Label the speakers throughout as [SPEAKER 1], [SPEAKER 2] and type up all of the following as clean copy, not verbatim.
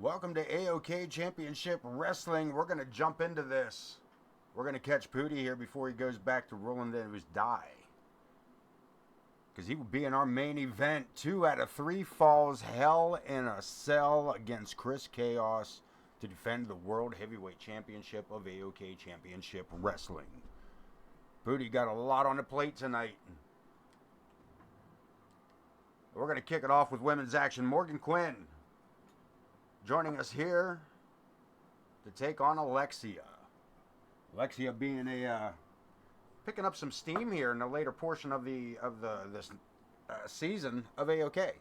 [SPEAKER 1] Welcome to AoK Championship Wrestling. We're going to jump into this. We're going to catch Pooty here before he goes back to rolling into his die. Because he will be in our main event. 2 out of 3 falls. Hell in a Cell against Chris Chaos to defend the World Heavyweight Championship of AoK Championship Wrestling. Pooty got a lot on the plate tonight. We're going to kick it off with women's action. Morgan Quinn joining us here to take on Alexia. Alexia being picking up some steam here in the later portion of this season of AoK.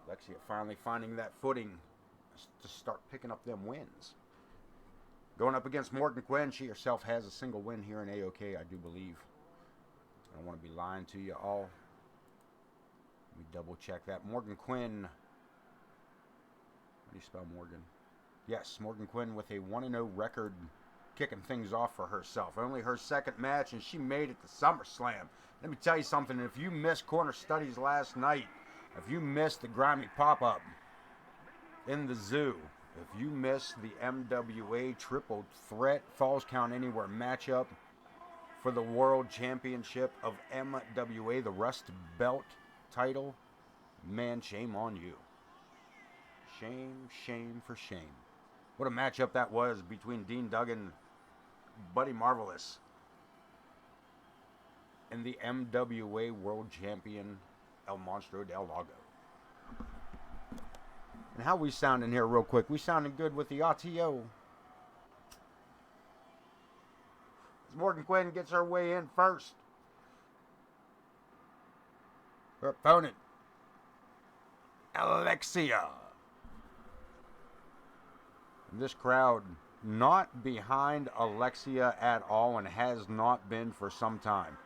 [SPEAKER 1] Alexia finally finding that footing to start picking up them wins. Going up against Morgan Quinn, she herself has a single win here in AoK, I do believe. I don't want to be lying to you all. Let me double check that. Morgan Quinn. How do you spell Morgan? Yes, Morgan Quinn with a 1-0 record, kicking things off for herself. Only her second match, and she made it to SummerSlam. Let me tell you something. If you missed Corner Studies last night, if you missed the grimy pop-up in the zoo, if you missed the MWA Triple Threat Falls Count Anywhere matchup for the World Championship of MWA, the Rust Belt title, man, shame on you. Shame, shame for shame. What a matchup that was between Dean Duggan, Buddy Marvelous, and the MWA World Champion, El Monstro del Lago. And how we sounding here real quick? We sounding good with the RTO. As Morgan Quinn gets her way in first. Her opponent, Alexia. This crowd not behind Alexia at all and has not been for some time.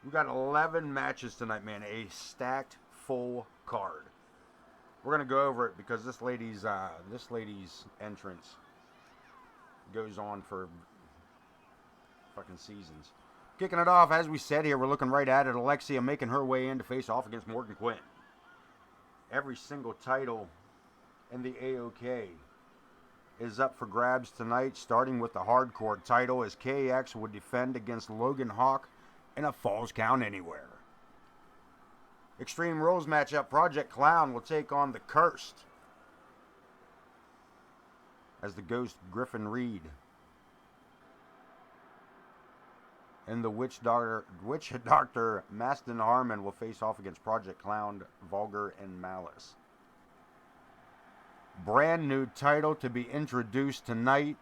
[SPEAKER 1] We've got 11 matches tonight, man. A stacked full card. We're gonna go over it because this lady's entrance goes on for fucking seasons. Kicking it off, as we said here, we're looking right at it. Alexia making her way in to face off against Morgan Quinn. Every single title in the AoK is up for grabs tonight, starting with the hardcore title as KX would defend against Logan Hawk in a Falls Count Anywhere. Extreme Rules matchup, Project Clown will take on the Cursed as the Ghost Griffin Reed. And the Witch Doctor Maston Harmon will face off against Project Clown, Vulgar, and Malice. Brand new title to be introduced tonight.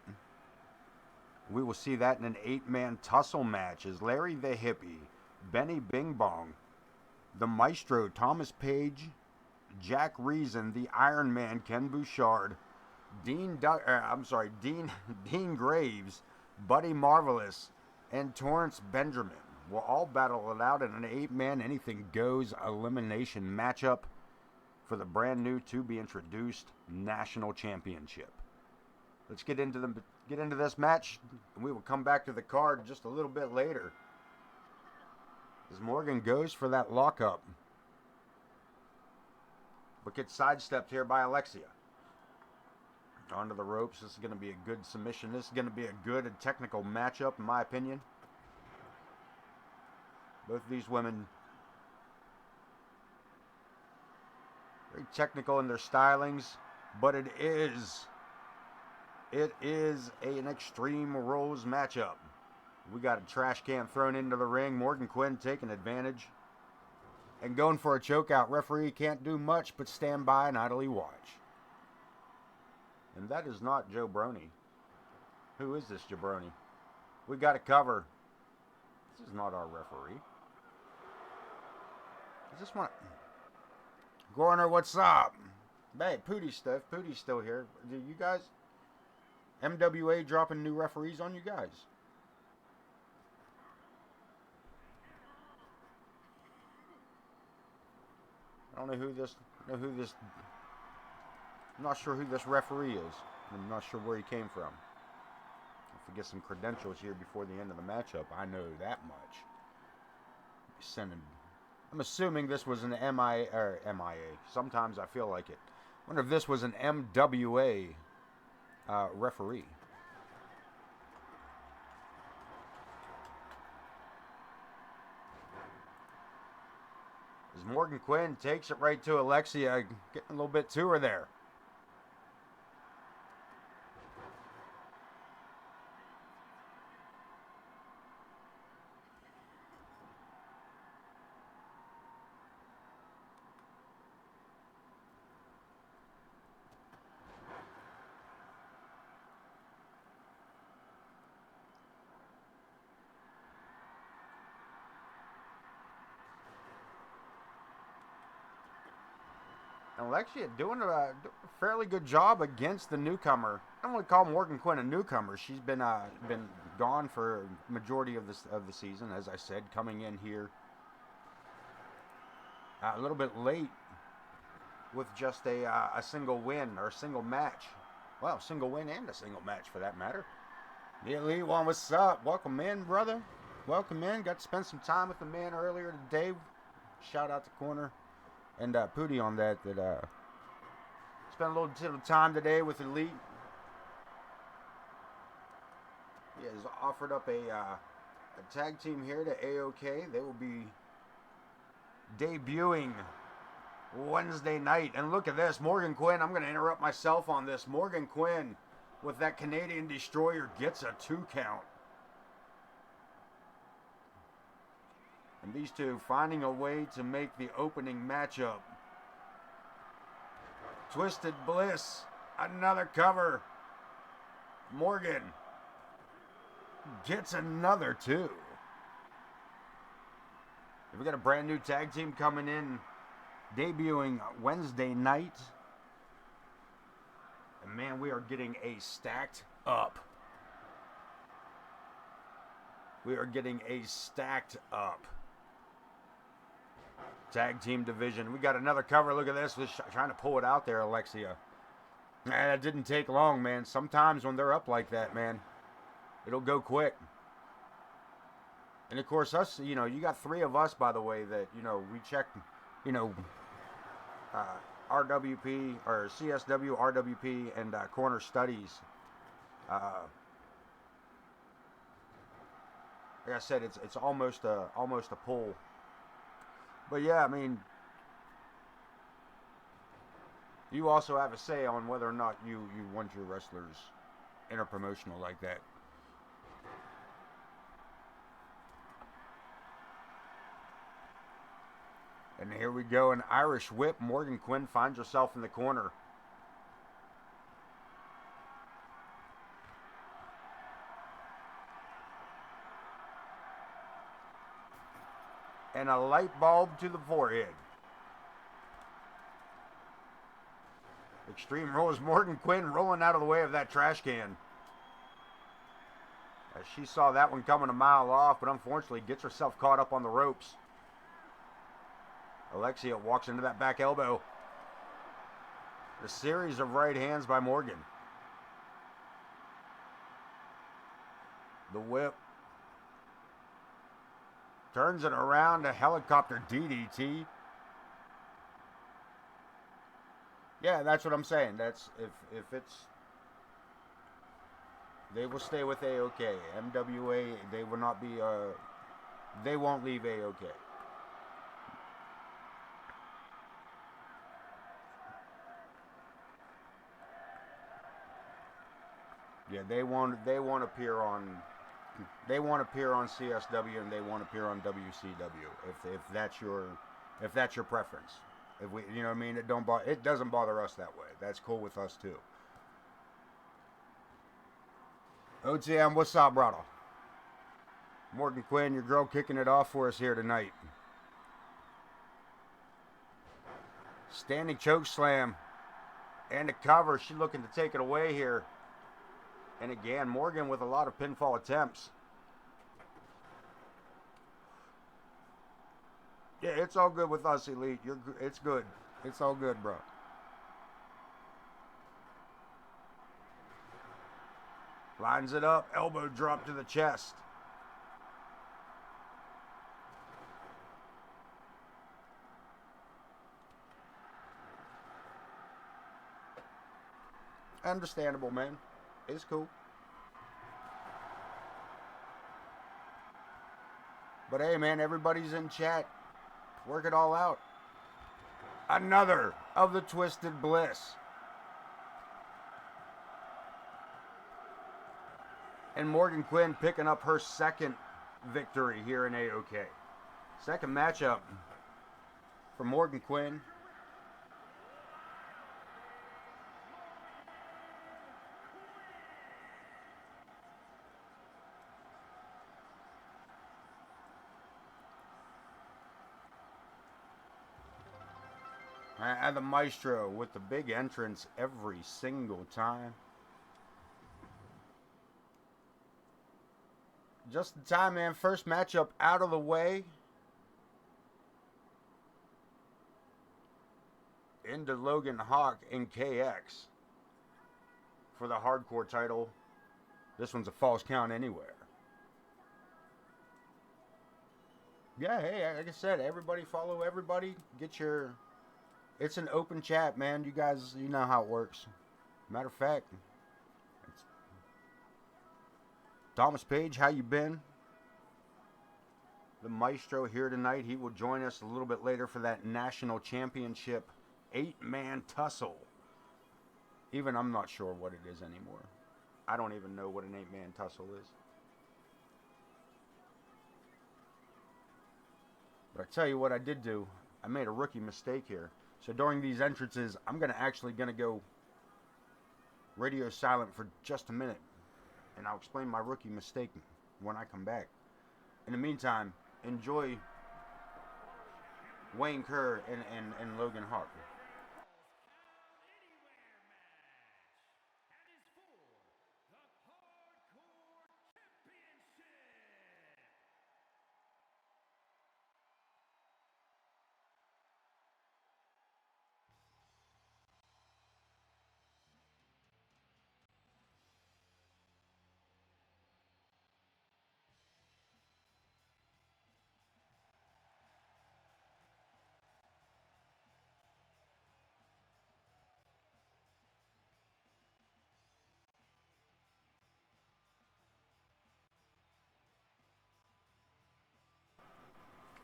[SPEAKER 1] We will see that in an 8-man tussle match as Larry the Hippie, Benny Bing Bong, the Maestro Thomas Page, Jack Reason, the Iron Man Ken Bouchard, Dean Graves, Buddy Marvelous, and Torrance Benjamin will all battle it out in an 8-man anything goes elimination matchup for the brand new to be introduced national championship. Let's get into this match, and we will come back to the card just a little bit later as Morgan goes for that lockup, but gets sidestepped here by Alexia. Onto the ropes. This is going to be a good submission. This is going to be a good and technical matchup, in my opinion. Both of these women very technical in their stylings, but it is an Extreme Rules matchup. We got a trash can thrown into the ring. Morgan Quinn taking advantage and going for a chokeout. Referee can't do much but stand by and idly watch. And that is not Joe Brony. Who is this jabroni? We got a cover. This is not our referee. Is this one? Gorner, what's up? Hey, Pooty's still here. Do you guys? MWA dropping new referees on you guys. I don't know who this I don't know who this. I'm not sure who this referee is. I'm not sure where he came from. If we get some credentials here before the end of the matchup, I know that much. I'm assuming this was an MIA. Sometimes I feel like it. I wonder if this was an MWA referee. As Morgan Quinn takes it right to Alexia, getting a little bit to her there. Alexia doing a fairly good job against the newcomer. I don't want to call Morgan Quinn a newcomer. She's been gone for a majority of the season, as I said, coming in here a little bit late with just a single win or a single match. Well, single win and a single match for that matter. The Elite One, what's up? Welcome in, brother. Welcome in. Got to spend some time with the man earlier today. Shout out to Corner and Pooty on that. Spent a little bit of time today with Elite. He has offered up a tag team here to AoK. They will be debuting Wednesday night. And look at this, Morgan Quinn. I'm going to interrupt myself on this. Morgan Quinn with that Canadian Destroyer gets a 2 count. And these two finding a way to make the opening matchup. Twisted Bliss, another cover. Morgan gets another 2. We got a brand new tag team coming in, debuting Wednesday night. And man, we are getting a stacked up. We are getting a stacked up tag team division. We got another cover. Look at this. Just trying to pull it out there, Alexia. Man, that didn't take long, man. Sometimes when they're up like that, man, it'll go quick. And of course, us, you got 3 of us, by the way, that, we check, RWP or CSW, RWP, and Corner Studies. Like I said, it's almost a pull. But yeah, I mean, you also have a say on whether or not you want your wrestlers interpromotional like that. And here we go, an Irish whip. Morgan Quinn finds herself in the corner. And a light bulb to the forehead. Extreme Rules, Morgan Quinn rolling out of the way of that trash can. As she saw that one coming a mile off, but unfortunately gets herself caught up on the ropes. Alexia walks into that back elbow. A series of right hands by Morgan. The whip. Turns it around, a helicopter DDT. Yeah, that's what I'm saying. That's if it's, they will stay with AoK. MWA, they will not be. They won't leave AoK. Yeah, they won't appear on. They won't appear on CSW and they won't appear on WCW if that's your preference. If we, you know what I mean, it doesn't bother us that way. That's cool with us too. OTM, what's up, brother? Morgan Quinn, your girl, kicking it off for us here tonight. Standing choke slam and a cover. She's looking to take it away here. And again, Morgan with a lot of pinfall attempts. Yeah, it's all good with us, Elite. It's good. It's all good, bro. Lines it up. Elbow drop to the chest. Understandable, man. It's cool. But hey, man, everybody's in chat. Work it all out. Another of the Twisted Bliss. And Morgan Quinn picking up her second victory here in AoK. Second matchup for Morgan Quinn. And the Maestro with the big entrance every single time. Just in time, man. First matchup out of the way. Into Logan Hawk and KX for the hardcore title. This one's a false count anywhere. Yeah, hey, like I said, everybody follow everybody. Get your... It's an open chat, man. You guys, you know how it works. Matter of fact, it's Thomas Page, how you been? The Maestro here tonight. He will join us a little bit later for that national championship 8-man tussle. Even I'm not sure what it is anymore. I don't even know what an 8-man tussle is. But I tell you what I did do. I made a rookie mistake here. So during these entrances, I'm actually gonna go radio silent for just a minute, and I'll explain my rookie mistake when I come back. In the meantime, enjoy Wayne Kerr and Logan Hart.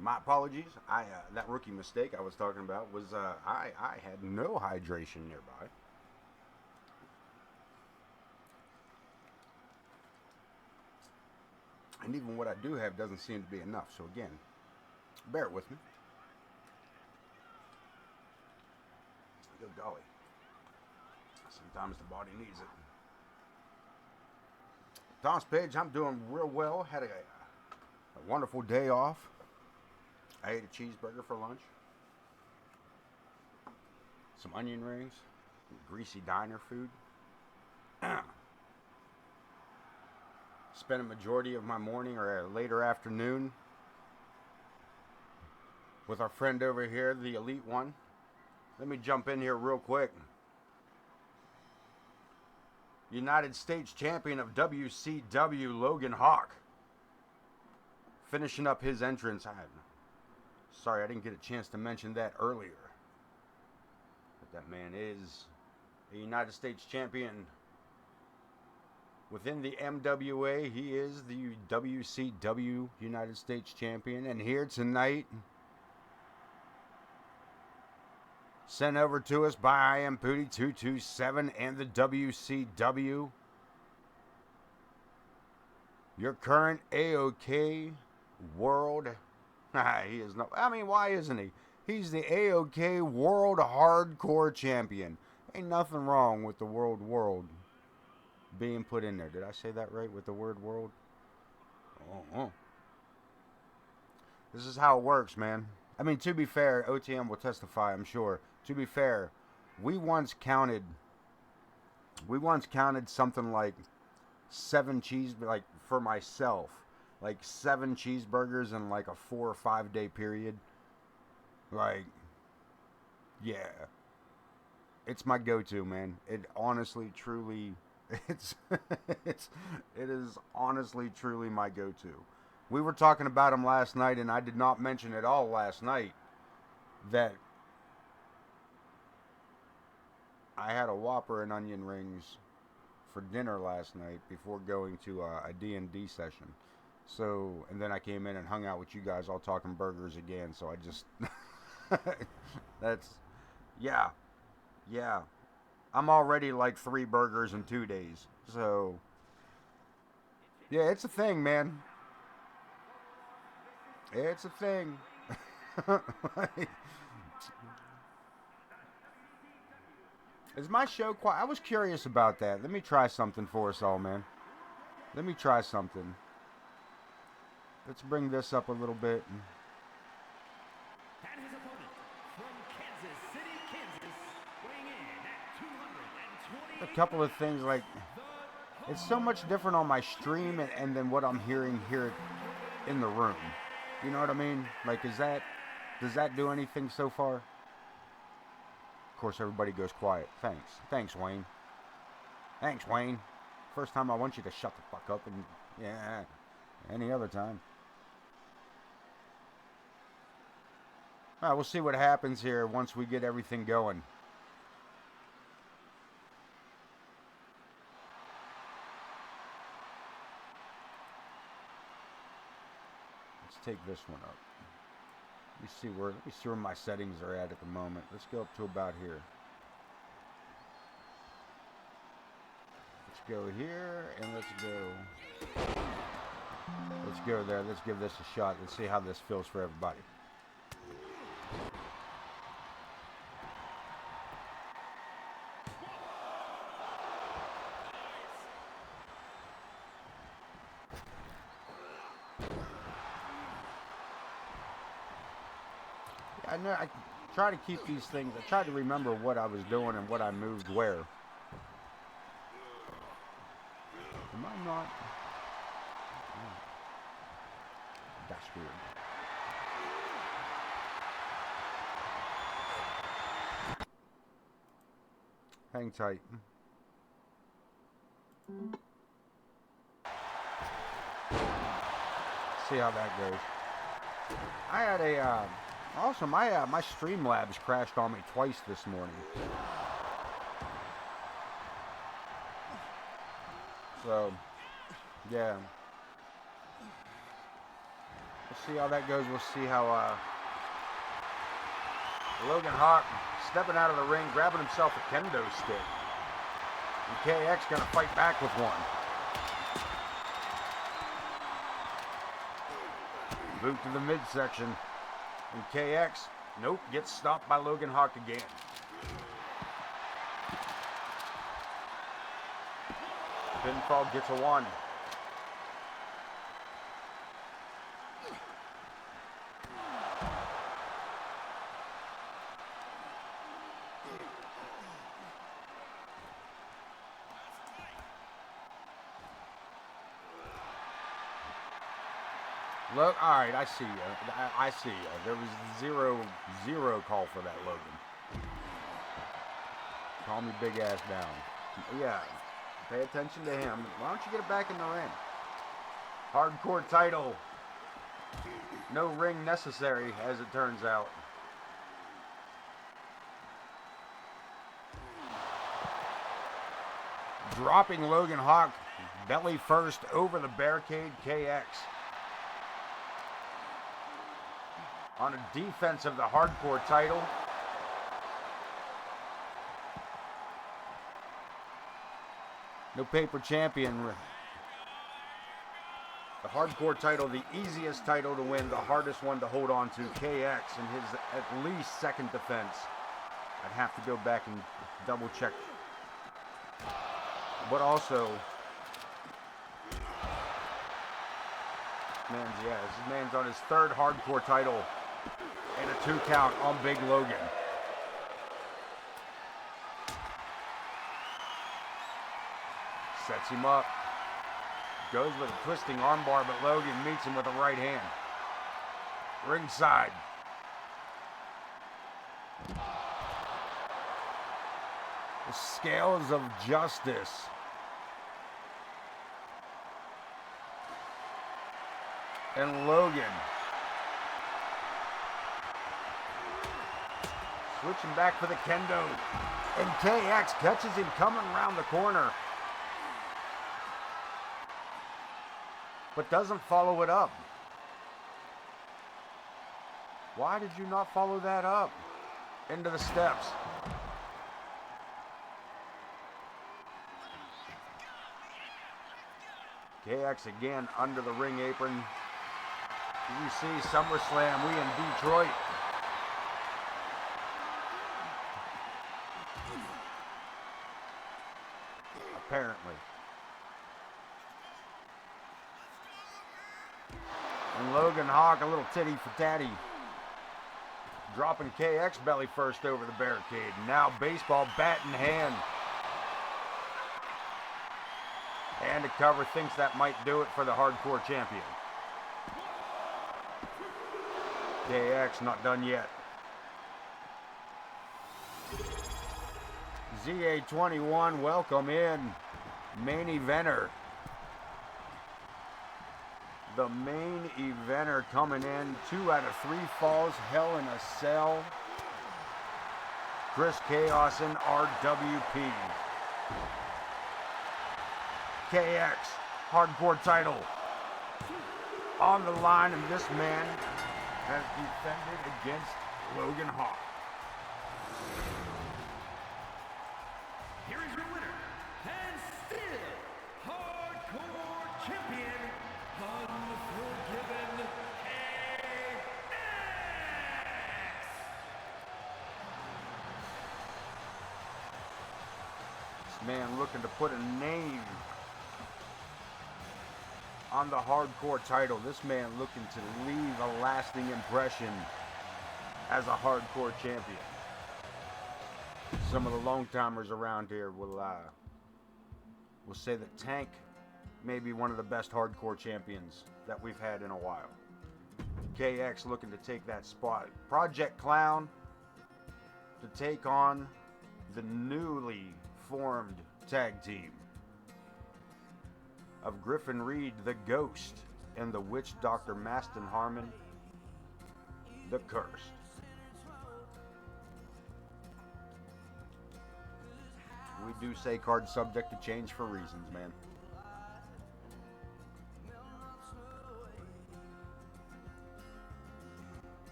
[SPEAKER 1] My apologies. That rookie mistake I was talking about was I had no hydration nearby. And even what I do have doesn't seem to be enough. So again, bear with me. Good golly. Sometimes the body needs it. Thomas Page, I'm doing real well. Had a wonderful day off. I ate a cheeseburger for lunch. Some onion rings. Greasy diner food. Spent a majority of my morning or a later afternoon with our friend over here, the Elite One. Let me jump in here real quick. United States Champion of WCW, Logan Hawk. Finishing up his entrance. Sorry, I didn't get a chance to mention that earlier. But that man is a United States Champion. Within the MWA, he is the WCW United States Champion. And here tonight, sent over to us by I Am Pooty 227 and the WCW. Your current AoK World. He is no. I mean, why isn't he? He's the AoK World Hardcore Champion. Ain't nothing wrong with the world being put in there. Did I say that right with the word world? This is how it works, man. I mean, to be fair, OTM will testify, I'm sure. To be fair, we once counted something like 7 cheese, like for myself, like 7 cheeseburgers in like a 4 or 5 day period. Like, Yeah. It's my go-to, man. It honestly, truly, it's, it is honestly, truly my go-to. We were talking about them last night, and I did not mention at all last night that I had a Whopper and onion rings for dinner last night before going to a D&D session. So, and then I came in and hung out with you guys all talking burgers again. So I just, that's, yeah. Yeah. I'm already like 3 burgers in 2 days. So, yeah, it's a thing, man. It's a thing. Is my show quiet? I was curious about that. Let me try something for us all, man. Let me try something. Let's bring this up a little bit.
[SPEAKER 2] And his opponent from Kansas City, Kansas, weighing in at 228.
[SPEAKER 1] A couple of things, like, it's so much different on my stream and then what I'm hearing here in the room. You know what I mean? Like, does that do anything so far? Of course, everybody goes quiet. Thanks, Wayne. Thanks, Wayne. First time I want you to shut the fuck up, and yeah, any other time. All right, we'll see what happens here once we get everything going. Let's take this one up. Let me see where my settings are at the moment. Let's go up to about here. Let's go here, and let's go there. Let's give this a shot. Let's see how this feels for everybody. I know I try to keep these things. I tried to remember what I was doing and what I moved where. Am I not? Oh, that's weird. Hang tight. See how that goes. I had a also my Streamlabs crashed on me twice this morning. So, yeah. We'll see how that goes. We'll see how Logan Hawk stepping out of the ring, grabbing himself a kendo stick. And KX gonna fight back with one. Boot to the midsection. And KX, nope, gets stopped by Logan Hawk again. Pinfall gets a 1. Look, all right, I see you. I see you. There was zero call for that, Logan. Calm your big ass down. Yeah, pay attention to him. Why don't you get it back in the ring? Hardcore title. No ring necessary, as it turns out. Dropping Logan Hawk belly first over the barricade, KX. On a defense of the hardcore title. No paper champion. The hardcore title, the easiest title to win, the hardest one to hold on to. KX in his at least second defense. I'd have to go back and double check. But also, this man's on his third hardcore title. And a 2 count on Big Logan. Sets him up. Goes with a twisting armbar, but Logan meets him with a right hand. Ringside. The scales of justice. And Logan. Switching back for the kendo. And KX catches him coming around the corner. But doesn't follow it up. Why did you not follow that up? Into the steps. KX again under the ring apron. You see SummerSlam, we in Detroit. Apparently. And Logan Hawk, a little titty for tatty. Dropping KX belly first over the barricade. Now baseball bat in hand. And a cover, thinks that might do it for the hardcore champion. KX not done yet. ZA21, welcome in. Main eventer. The main eventer coming in. 2 out of 3 falls. Hell in a Cell. Chris Chaos and RWP. KX, hardcore title on the line, and this man has defended against Logan Hawk.
[SPEAKER 2] Here is your winner, and still hardcore champion, Unforgiven KX.
[SPEAKER 1] This man looking to put a name on the hardcore title. This man looking to leave a lasting impression as a hardcore champion. Some of the long timers around here will say that Tank may be one of the best hardcore champions that we've had in a while. KX looking to take that spot. Project Clown to take on the newly formed tag team of Griffin Reed, the Ghost, and the Witch Doctor Maston Harmon, the Cursed. We do say card subject to change for reasons, man.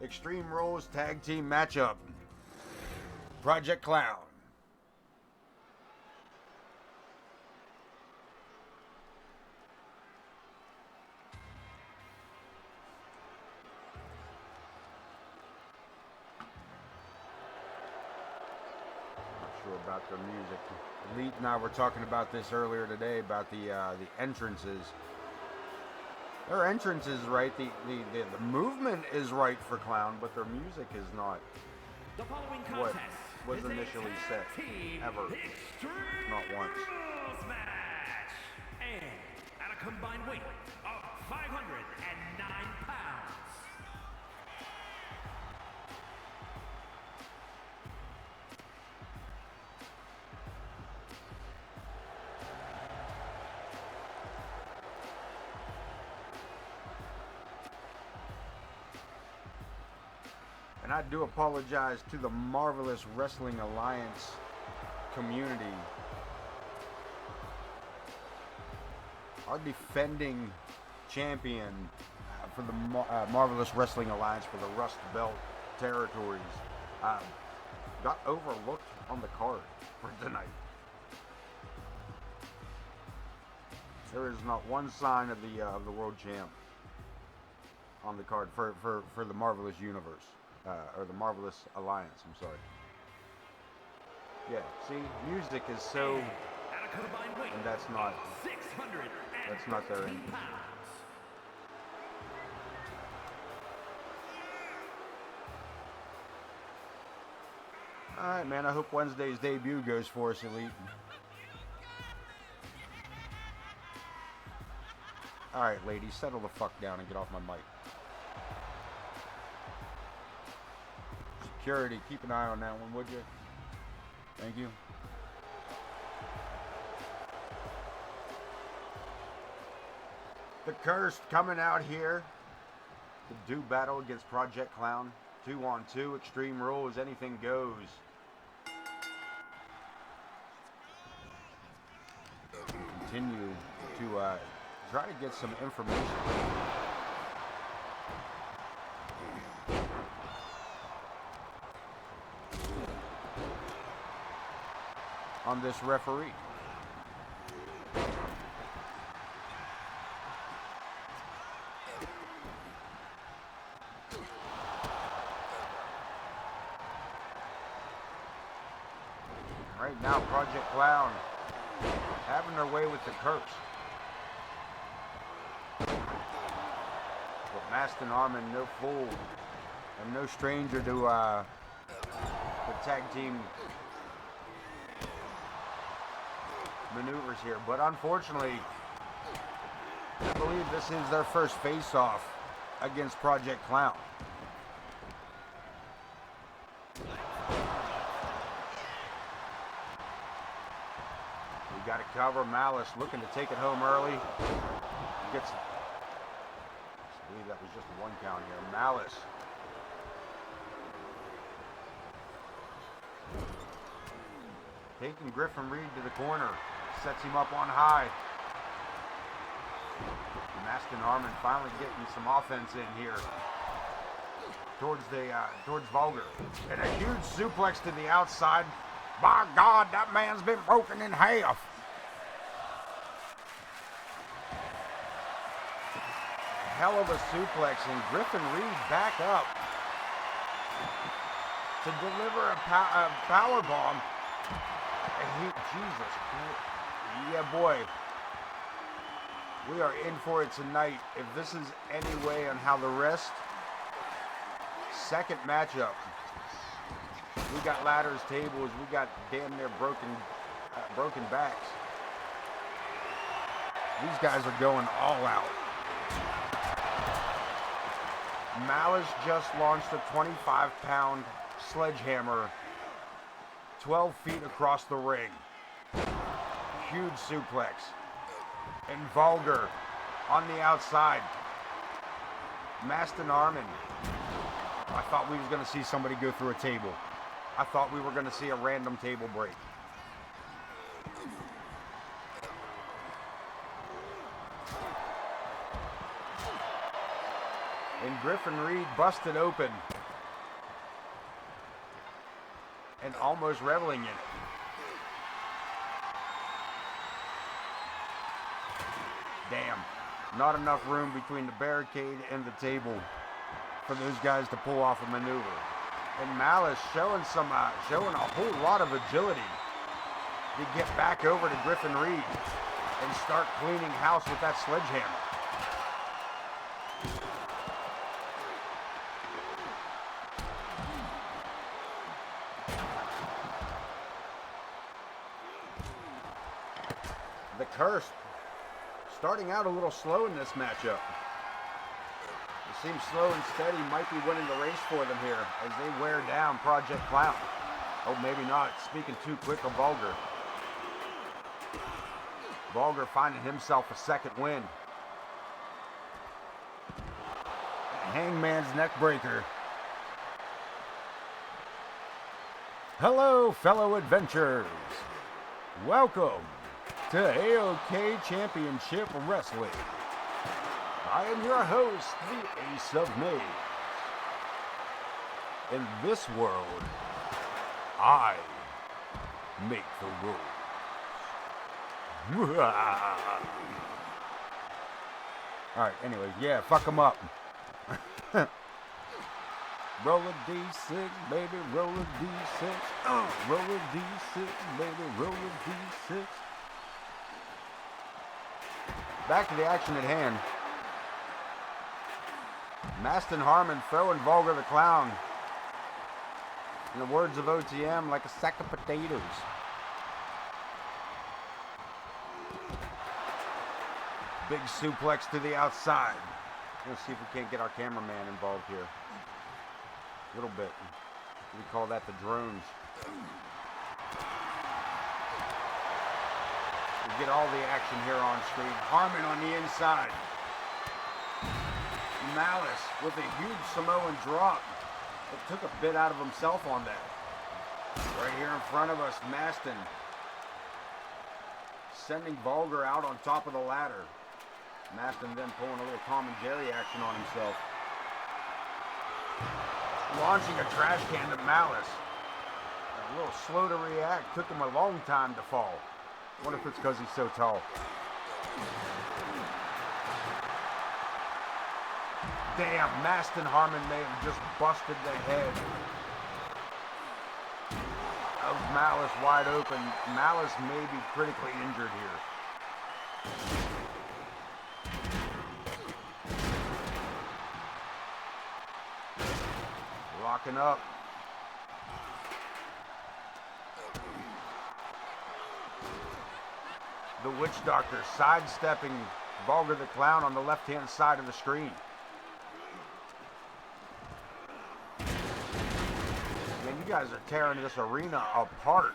[SPEAKER 1] Extreme Rules Tag Team Matchup. Project Clown. About their music. Elite and I were talking about this earlier today about the entrances. Their entrance is right. The movement is right for Clown, but their music is not
[SPEAKER 2] The following
[SPEAKER 1] what
[SPEAKER 2] contest
[SPEAKER 1] was
[SPEAKER 2] is
[SPEAKER 1] initially
[SPEAKER 2] a
[SPEAKER 1] set.
[SPEAKER 2] tag team
[SPEAKER 1] Ever.
[SPEAKER 2] Extreme
[SPEAKER 1] Not once.
[SPEAKER 2] Rules match. And at a combined weight of 509 pounds.
[SPEAKER 1] And I do apologize to the Marvelous Wrestling Alliance community. Our defending champion for the Marvelous Wrestling Alliance for the Rust Belt territories got overlooked on the card for tonight. There is not one sign of the world champ on the card for the Marvelous Universe. Or the Marvelous Alliance, I'm sorry. Yeah, see, music is so, and that's not their end. Alright, man, I hope Wednesday's debut goes for us, Elite. Alright, ladies, settle the fuck down and get off my mic. security, keep an eye on that one, would you? Thank you. The Cursed coming out here to do battle against Project Clown. 2-on-2, Extreme Rules, anything goes. Continue to try to get some information on this referee. Right now, Project Clown having their way with the Curse. But Maston Armin, no fool and no stranger to the tag team maneuvers here. But unfortunately, I believe this is their first face-off against Project Clown. Got to cover. Malice looking to take it home early. Gets, I believe that was just a 1 count here. Malice. Taking Griffin Reed to the corner. Sets him up on high. Maston Armin finally getting some offense in here. Towards Vulgar. And a huge suplex to the outside. By God, that man's been broken in half. Hell of a suplex, and Griffin Reed back up to deliver a power bomb. Jesus Christ. Yeah, boy. We are in for it tonight. If this is any way on how the rest, second matchup. We got ladders, tables, we got damn near broken backs. These guys are going all out. Malice just launched a 25-pound sledgehammer 12 feet across the ring. Huge suplex. And Vulgar on the outside. Maston Armin. I thought we was going to see somebody go through a table. I thought we were going to see a random table break. And Griffin Reed busted open and almost reveling in it. Damn, not enough room between the barricade and the table for those guys to pull off a maneuver. And Malice showing a whole lot of agility to get back over to Griffin Reed and start cleaning house with that sledgehammer. The Curse starting out a little slow in this matchup. It seems slow and steady might be winning the race for them here as they wear down Project Clown. Oh, maybe not. Speaking too quick of Vulgar. Vulgar finding himself a second win. Hangman's neck breaker. Hello, fellow adventurers. Welcome to AoK Championship Wrestling. I am your host, the Ace of May. In this world, I make the rules. Alright, anyways, yeah, fuck them up. Roll a D6, baby, roll a D6. Roll a D6, baby, roll a D6. Back to the action at hand. Maston Armin throwing Vulgar the Clown, in the words of OTM, like a sack of potatoes. Big suplex to the outside. Let's see if we can't get our cameraman involved here. A little bit. We call that the drones. We get all the action here on screen. Harmon on the inside. Malice with a huge Samoan drop. It took a bit out of himself on that. Right here in front of us, Maston sending Vulgar out on top of the ladder. Maston then pulling a little Tom and Jerry action on himself. Launching a trash can to Malice. A little slow to react. Took him a long time to fall. Wonder if it's because he's so tall. Damn, Maston Harmon may have just busted the head of Malice wide open. Malice may be critically injured here. Locking up. The Witch Doctor sidestepping Vulgar the Clown on the left-hand side of the screen. Man, you guys are tearing this arena apart.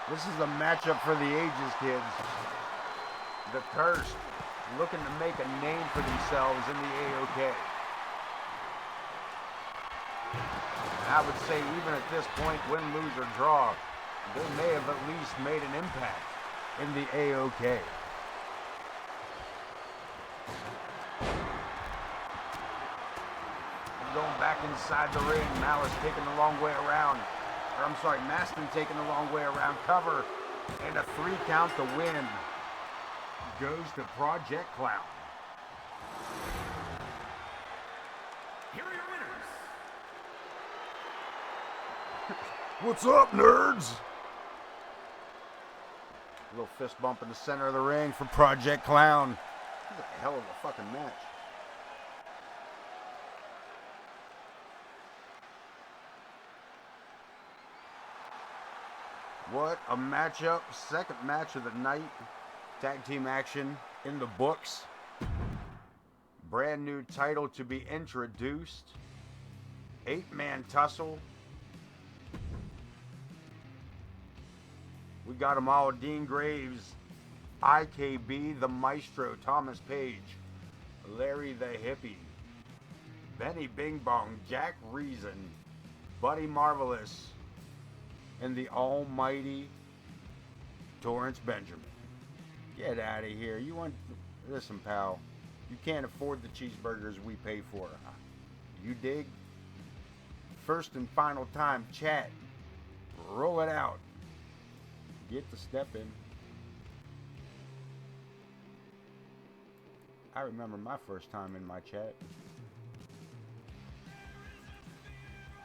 [SPEAKER 1] This is a matchup for the ages, kids. The Cursed looking to make a name for themselves in the AoK. I would say even at this point, win, lose, or draw, they may have at least made an impact in the AoK. Going back inside the ring, Malice taking the long way around. Or I'm sorry, Maston taking the long way around. Cover and a 3 count to win goes to Project Clown.
[SPEAKER 2] Here are your winners.
[SPEAKER 1] What's up, nerds? A little fist bump in the center of the ring for Project Clown. This is a hell of a fucking match. What a matchup. Second match of the night. Tag team action in the books. Brand new title to be introduced. 8-man tussle. We got them all. Dean Graves, IKB, the Maestro, Thomas Page, Larry the Hippie, Benny Bing Bong, Jack Reason, Buddy Marvelous, and the almighty Torrance Benjamin. Get out of here. You want... Listen, pal. You can't afford the cheeseburgers we pay for. You dig? First and final time, chat. Roll it out. Get the step in. I remember my first time in my chat.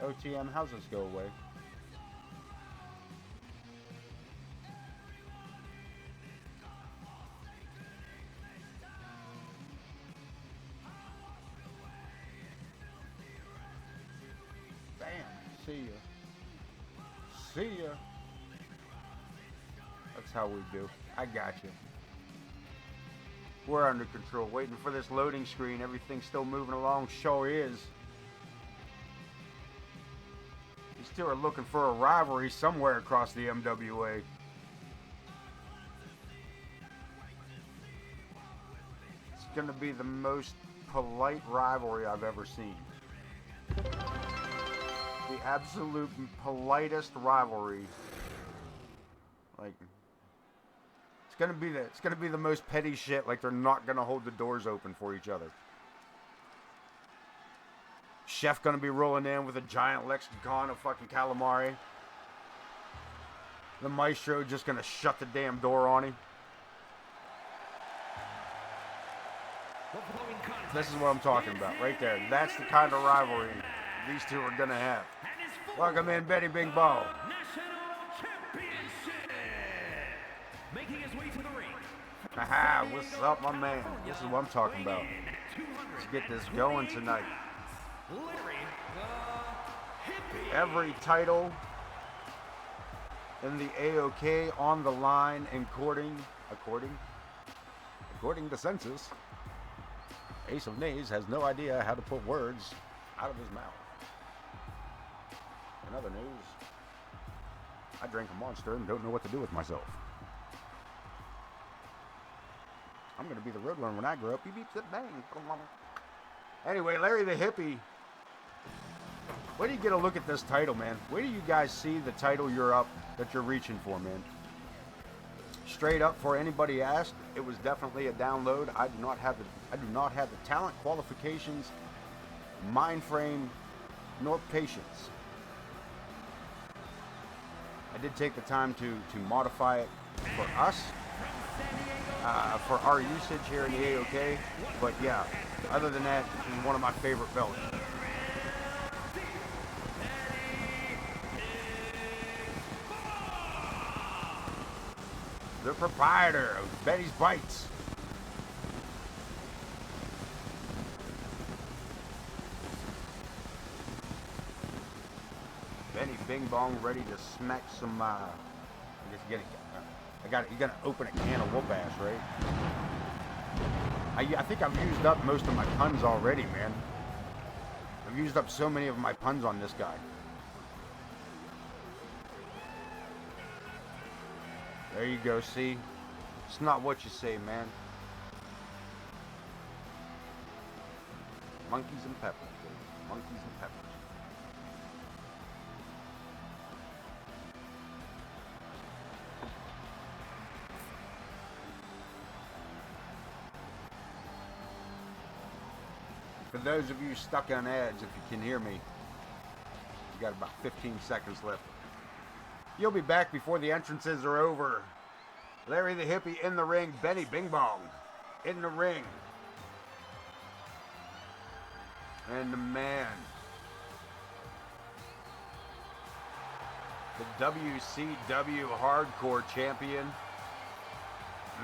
[SPEAKER 1] OTM, how's this go away? Bam. See ya. See ya. That's how we do. I got you. We're under control. Waiting for this loading screen. Everything's still moving along. Sure is. You still are looking for a rivalry somewhere across the MWA. It's going to be the most polite rivalry I've ever seen. The absolute politest rivalry. Like... It's gonna be the most petty shit, like they're not gonna hold the doors open for each other. Chef gonna be rolling in with a giant lexicon of fucking calamari. The Maestro just gonna shut the damn door on him. This is what I'm talking about, right there. That's the kind of rivalry these two are gonna have. Welcome in, Betty Bing Bong.
[SPEAKER 2] Making his way to the ring.
[SPEAKER 1] Haha, what's up, my man? This is what I'm talking about. Let's get this going tonight. Every title in the AoK on the line, according to census. Ace of Nays has no idea how to put words out of his mouth. In other news, I drank a Monster and don't know what to do with myself. I'm going to be the Roadrunner when I grow up. Beep, beep, zip, bang. Anyway, Larry the Hippie. Where do you get a look at this title, man? Where do you guys see the title that you're reaching for, man? Straight up, for anybody asked, it was definitely a download. I do not have the talent, qualifications, mind frame, nor patience. I did take the time to modify it for us, for our usage here in the AoK. But yeah, other than that, it's one of my favorite belts. The proprietor of Betty's Bites. Benny Bing Bong ready to smack some, I guess you gotta open a can of whoop ass, right? I think I've used up most of my puns already, man. I've used up so many of my puns on this guy. There you go, see? It's not what you say, man. Monkeys and peppers, baby. Monkeys and peppers. For those of you stuck on ads, if you can hear me, you got about 15 seconds left. You'll be back before the entrances are over. Larry the Hippie in the ring. Benny Bing Bong in the ring. And the man, the WCW Hardcore Champion,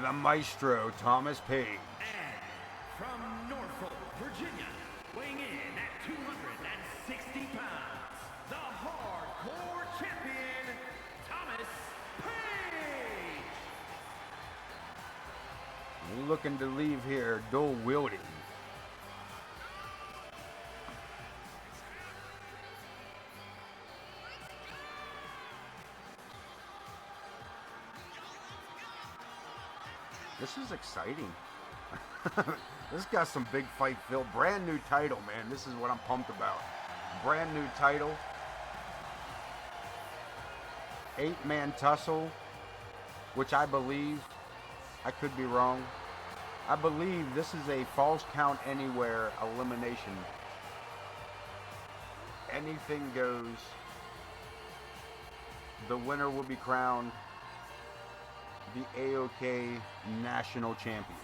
[SPEAKER 1] the Maestro Thomas Page.
[SPEAKER 2] And from Norfolk, Virginia, weighing in at 260 pounds, the Hardcore Champion, Thomas Page.
[SPEAKER 1] Looking to leave here dual wielding. This is exciting. This got some big fight feel. Brand new title, man. This is what I'm pumped about. Brand new title. 8-man tussle, which I believe, I could be wrong, I believe this is a false count anywhere elimination. Anything goes. The winner will be crowned the AoK National Champion.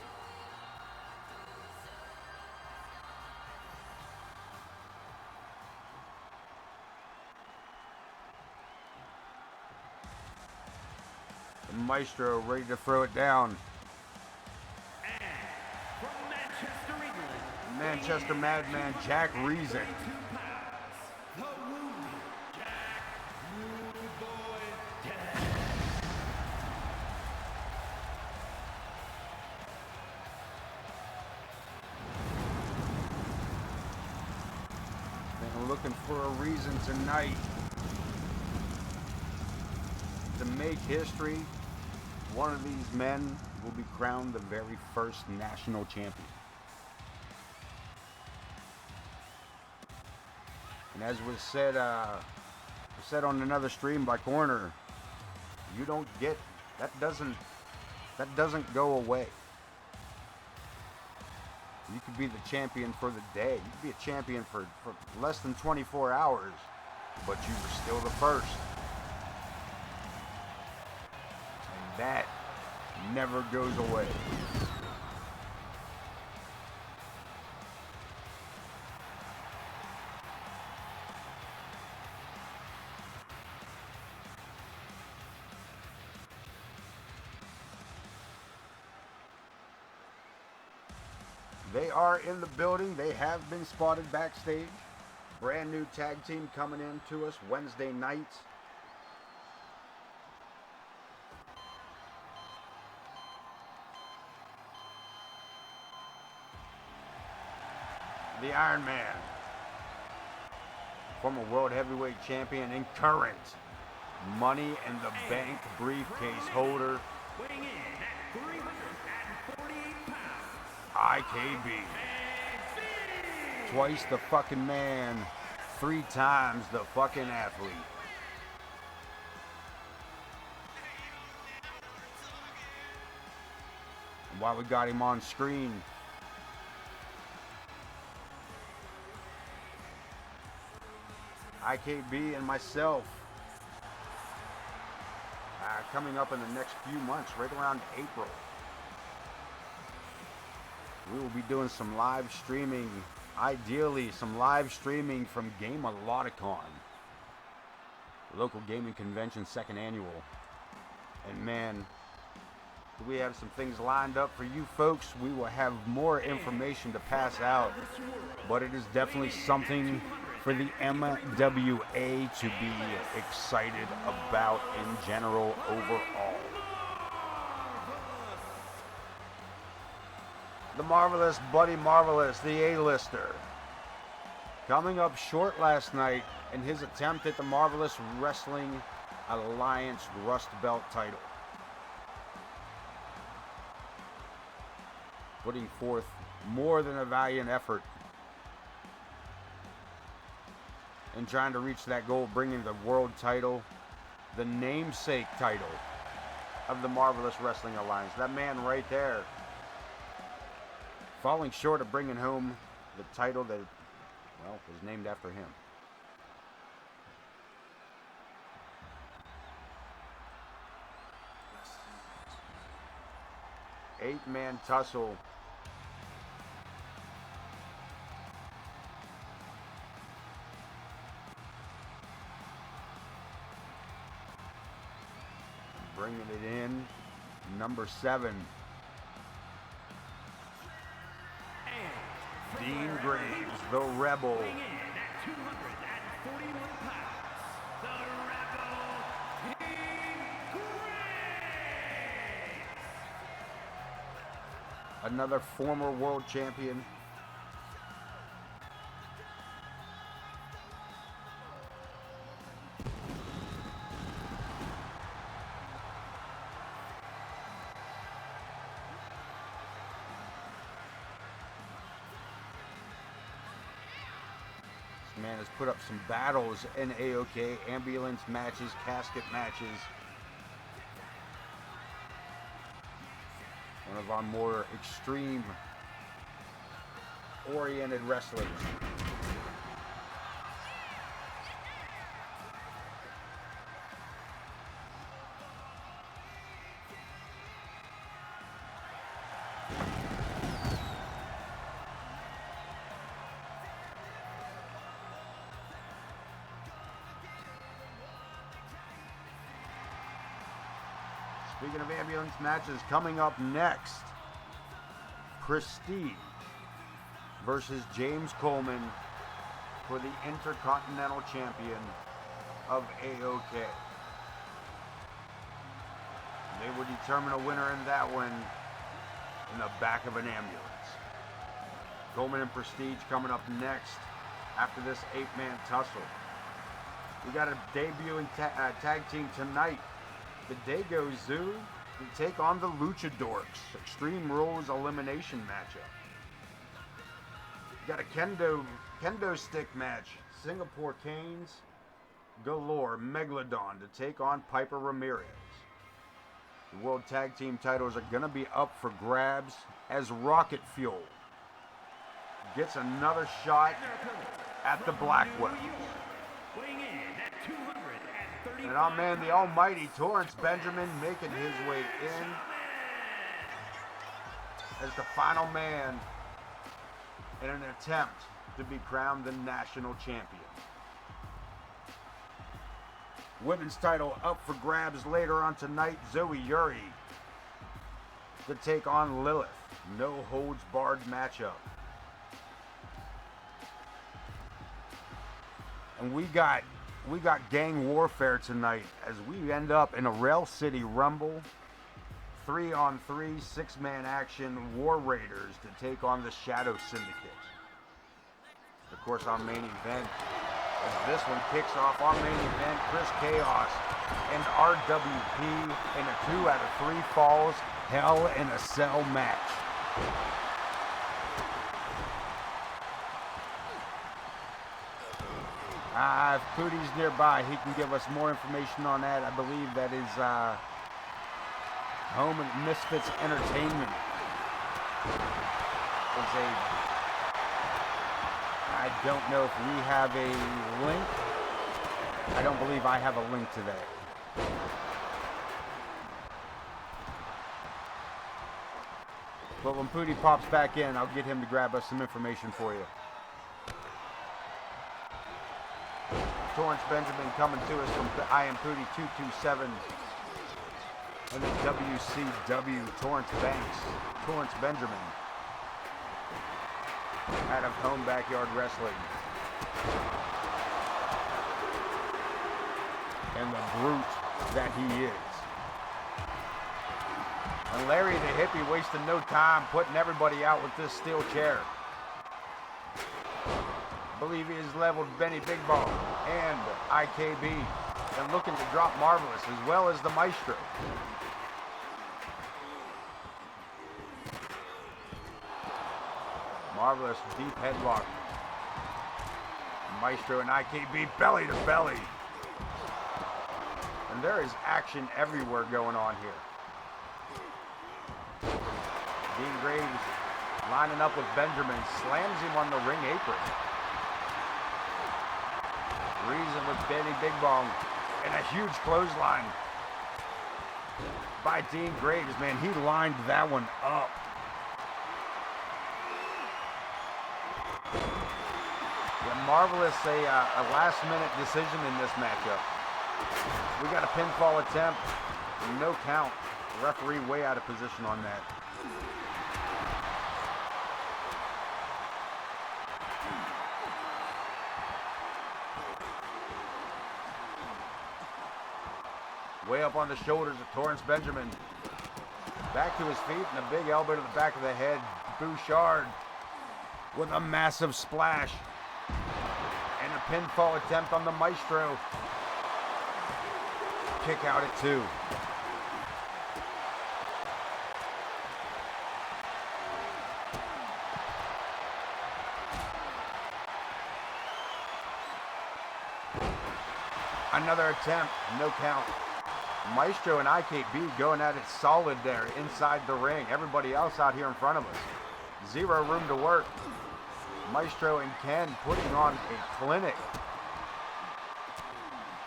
[SPEAKER 1] The Maestro ready to throw it down.
[SPEAKER 2] And from Manchester, England,
[SPEAKER 1] Manchester Madman Jack Reason.
[SPEAKER 2] 32 pounds, the wounded Jack Rude Boy Jack.
[SPEAKER 1] Been looking for a reason tonight to make history. One of these men will be crowned the very first national champion. And as was said on another stream by Corner, you don't get that doesn't go away. You could be the champion for the day. You could be a champion for less than 24 hours, but you were still the first. And that never goes away. They are in the building. They have been spotted backstage. Brand new tag team coming in to us Wednesday nights. The Iron Man. former World Heavyweight Champion and current Money in the Bank briefcase holder,
[SPEAKER 2] Weighing in at 348 pounds,
[SPEAKER 1] IKB. Twice the fucking man, 3 times the fucking athlete. And while we got him on screen, IKB and myself, coming up in the next few months, right around April, we will be doing some live streaming, ideally some live streaming from Game-A-Lot-A-Con, the local gaming convention, 2nd annual. And man, we have some things lined up for you folks. We will have more information to pass out, but it is definitely something for the MWA to be excited about in general overall. The Marvelous Buddy Marvelous, the A-lister, coming up short last night in his attempt at the Marvelous Wrestling Alliance Rust Belt title. Putting forth more than a valiant effort in trying to reach that goal, bringing the world title, the namesake title of the Marvelous Wrestling Alliance. That man right there, falling short of bringing home the title that, well, was named after him. Eight-man tussle. Bringing it in, number 7. Dean Graves, the Rebel.
[SPEAKER 2] weighing in at 241 pounds, the Rebel, Dean Graves.
[SPEAKER 1] Another former world champion. Man has put up some battles in AoK, ambulance matches, casket matches. One of our more extreme oriented wrestlers. Speaking of ambulance matches, coming up next, Prestige versus James Coleman for the Intercontinental Champion of AoK. They will determine a winner in that one in the back of an ambulance. Coleman and Prestige coming up next after this 8-man tussle. We got a debuting tag team tonight. The Dago Zoo to take on the Luchadorks. Extreme Rules elimination matchup. We got a kendo stick match. Singapore Canes galore. Megalodon to take on Piper Ramirez. The World Tag Team titles are going to be up for grabs as Rocket Fuel gets another shot at the Blackwell.
[SPEAKER 2] Weighing in at 230.
[SPEAKER 1] And our man, the almighty Torrance Benjamin, making his way in as the final man in an attempt to be crowned the national champion. Women's title up for grabs later on tonight. Zoe Yuri to take on Lilith. No holds barred matchup. And we got gang warfare tonight as we end up in a Rail City Rumble. 3-on-3, 6-man action. War Raiders to take on the Shadow Syndicate. Of course, our main event As this one kicks off our main event, Chris Chaos and RWP in a 2 out of 3 falls Hell in a Cell match. If Pootie's nearby, he can give us more information on that. I believe that is Home and Misfits Entertainment. I don't know if we have a link. I don't believe I have a link to that. But when Pootie pops back in, I'll get him to grab us some information for you. Torrance Benjamin coming to us from I Am Pootie 227 and the WCW Torrance Banks, Torrance Benjamin out of Home Backyard Wrestling. And the brute that he is. And Larry the Hippie wasting no time putting everybody out with this steel chair. I believe he has leveled Benny Big Ball and IKB and looking to drop Marvelous as well as the Maestro. Marvelous deep headlock. Maestro and IKB belly to belly. And there is action everywhere going on here. Dean Graves lining up with Benjamin, slams him on the ring apron. Reason with Benny Big Bong and a huge clothesline by Dean Graves. Man, he lined that one up. Yeah, Marvelous, a last-minute decision in this matchup. We got a pinfall attempt, no count. The referee way out of position on that. Way up on the shoulders of Torrance Benjamin. Back to his feet and a big elbow to the back of the head. Bouchard with a massive splash. And a pinfall attempt on the Maestro. Kick out at 2. Another attempt, no count. Maestro and IKB going at it solid there inside the ring. Everybody else out here in front of us. Zero room to work. Maestro and Ken putting on a clinic.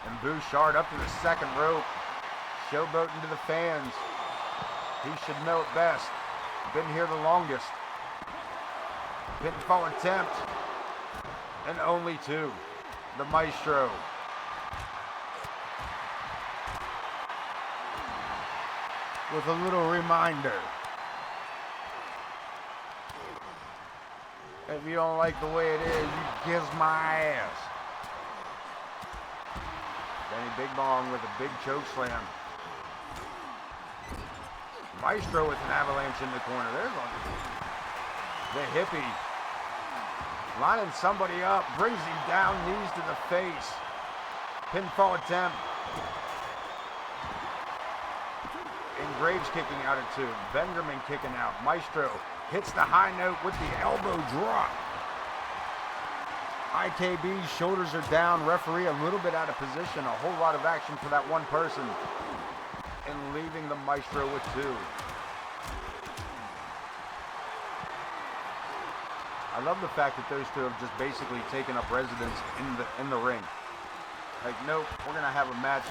[SPEAKER 1] And Bouchard up to the second rope. Showboating to the fans. He should know it best. Been here the longest. Pinfall attempt. And only 2. The Maestro. With a little reminder. If you don't like the way it is, you kiss my ass. Benny Big Bong with a big choke slam. Maestro with an avalanche in the corner. There's one. The Hippie. Lining somebody up. Brings him down, knees to the face. Pinfall attempt. And Graves kicking out at 2. Benjamin kicking out. Maestro hits the high note with the elbow drop. IKB's shoulders are down. Referee a little bit out of position. A whole lot of action for that one person. And leaving the Maestro with 2. I love the fact that those two have just basically taken up residence in the ring. Like, nope, we're gonna have a match.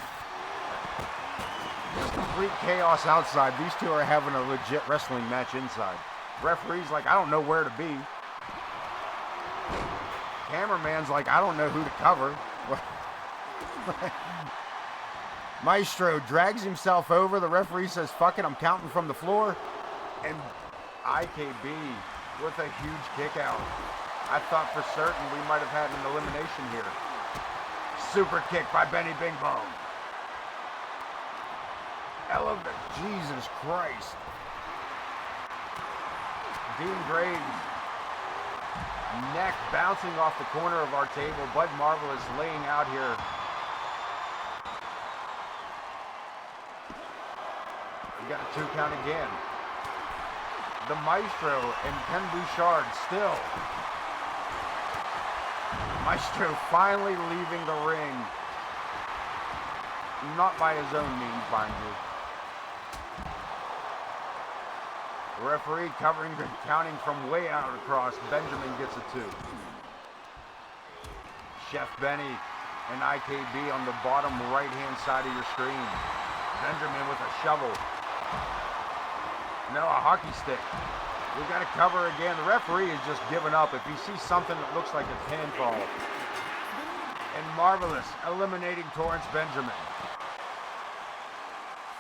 [SPEAKER 1] Just complete chaos outside. These two are having a legit wrestling match inside. Referee's like, I don't know where to be. Cameraman's like, I don't know who to cover. Maestro drags himself over. The referee says, fuck it, I'm counting from the floor. And IKB with a huge kick out. I thought for certain we might have had an elimination here. Super kick by Benny Bing Bong. Elevate, Jesus Christ. Dean Graves Neck bouncing off the corner of our table. Bud Marvelous laying out here. We got a 2 count again. The Maestro and Ken Bouchard still. Maestro finally leaving the ring. Not by his own means, mind you. The referee covering the counting from way out across. Benjamin gets a 2. Chef Benny and IKB on the bottom right-hand side of your screen. Benjamin with a shovel. No, a hockey stick. We got to cover again. The referee is just giving up. If he sees something that looks like a pinfall. And Marvelous eliminating Torrance Benjamin.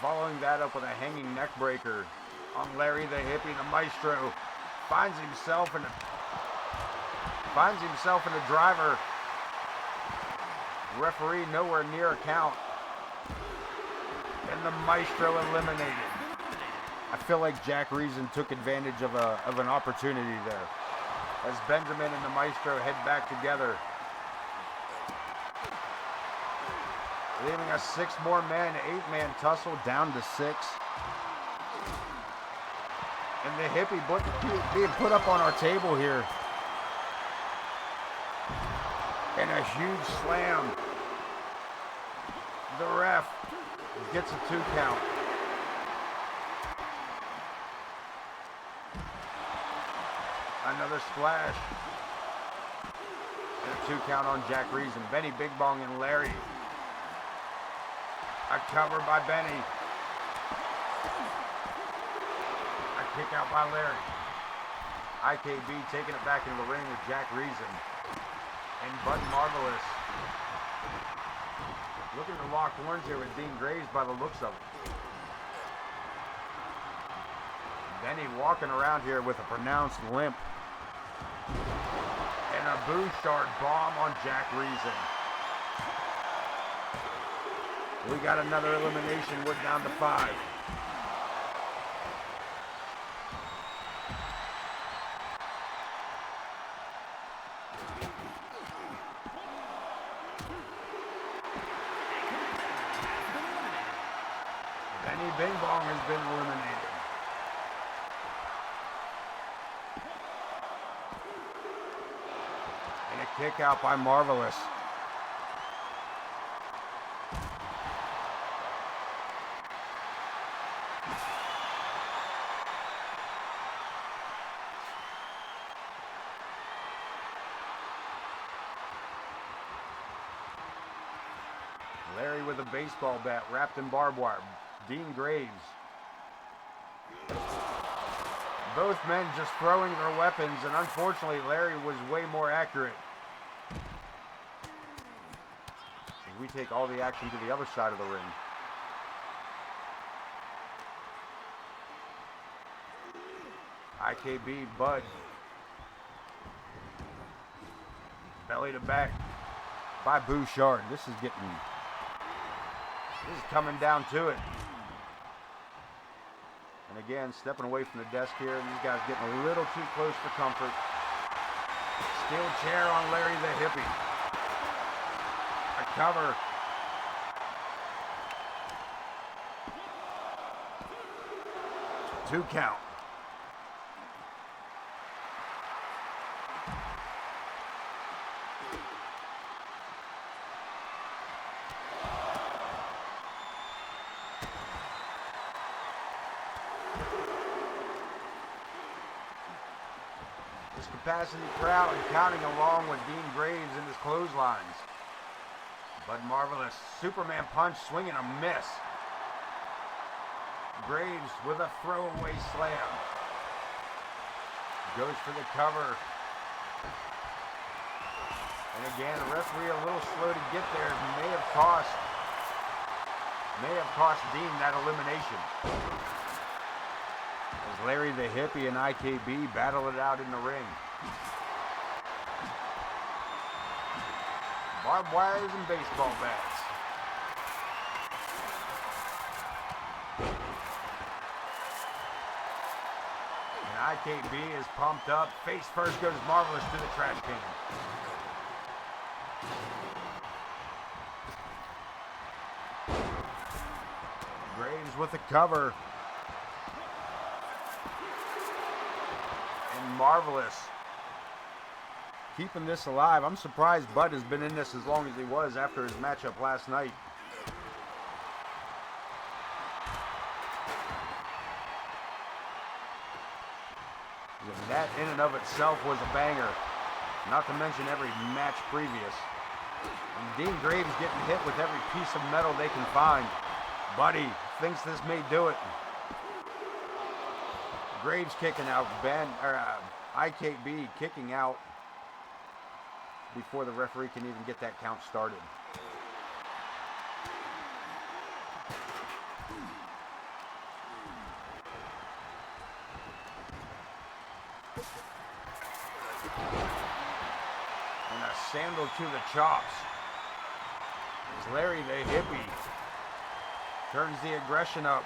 [SPEAKER 1] Following that up with a hanging neck breaker on Larry the Hippie. The Maestro finds himself in a driver. Referee nowhere near a count. And the Maestro eliminated. I feel like Jack Reason took advantage of an opportunity there. As Benjamin and the Maestro head back together. Leaving us 6 more men, 8-man tussle down to 6. And the Hippie being put up on our table here. And a huge slam. The ref gets a 2 count. Another splash. And a 2 count on Jack Reason. Benny Big Bong and Larry. A cover by Benny. A kick out by Larry. IKB taking it back into the ring with Jack Reason. And Bud Marvelous looking to lock horns here with Dean Graves by the looks of it. Benny walking around here with a pronounced limp. And a Bouchard bomb on Jack Reason. We got another elimination. We're down to 5. Benny Bing Bong has been eliminated. And a kick out by Marvelous. Larry with a baseball bat wrapped in barbed wire. Dean Graves. Both men just throwing their weapons, and unfortunately Larry was way more accurate. As we take all the action to the other side of the ring. IKB, Bud. Belly to back by Bouchard. This is coming down to it. And again, stepping away from the desk here. These guys getting a little too close for comfort. Steel chair on Larry the Hippie. A cover. Two count. Capacity crowd and counting along with Dean Graves in his clotheslines. Bud Marvelous, Superman punch, swinging a miss. Graves with a throwaway slam. Goes for the cover. And again, the referee a little slow to get there. May have cost Dean that elimination. As Larry the Hippie and IKB battle it out in the ring. Barbed wires and baseball bats. And IKB is pumped up. Face first goes Marvelous to the trash can. Graves with the cover. And Marvelous keeping this alive. I'm surprised Bud has been in this as long as he was after his matchup last night. And that in and of itself was a banger. Not to mention every match previous. And Dean Graves getting hit with every piece of metal they can find. Buddy thinks this may do it. Graves kicking out. IKB kicking out before the referee can even get that count started. And a sandal to the chops. As Larry the Hippie turns the aggression up.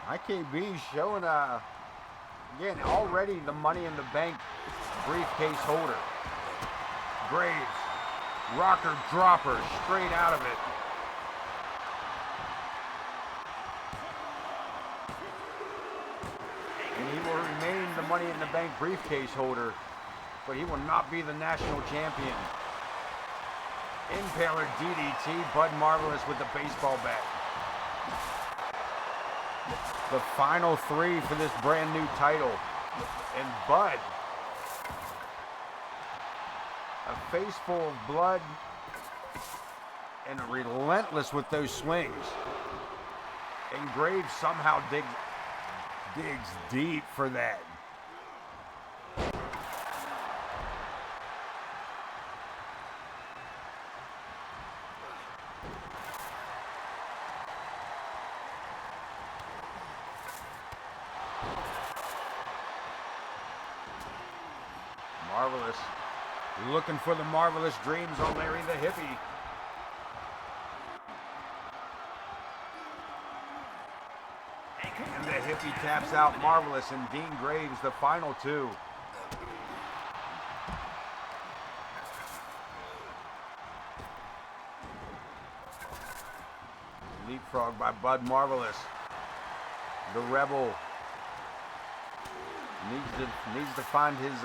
[SPEAKER 1] IKB showing, again, already the Money in the Bank briefcase holder. Graves, rocker dropper, straight out of it. And he will remain the Money in the Bank briefcase holder, but he will not be the national champion. Impaler DDT, Bud Marvelous with the baseball bat. The final three for this brand new title. And Bud, a face full of blood and relentless with those swings. And Graves somehow digs deep for that. Marvelous. Looking for the marvelous dreams on Larry the Hippie. And the Hippie taps out Marvelous and Dean Graves, the final two. Leapfrog by Bud Marvelous. The Rebel needs to find his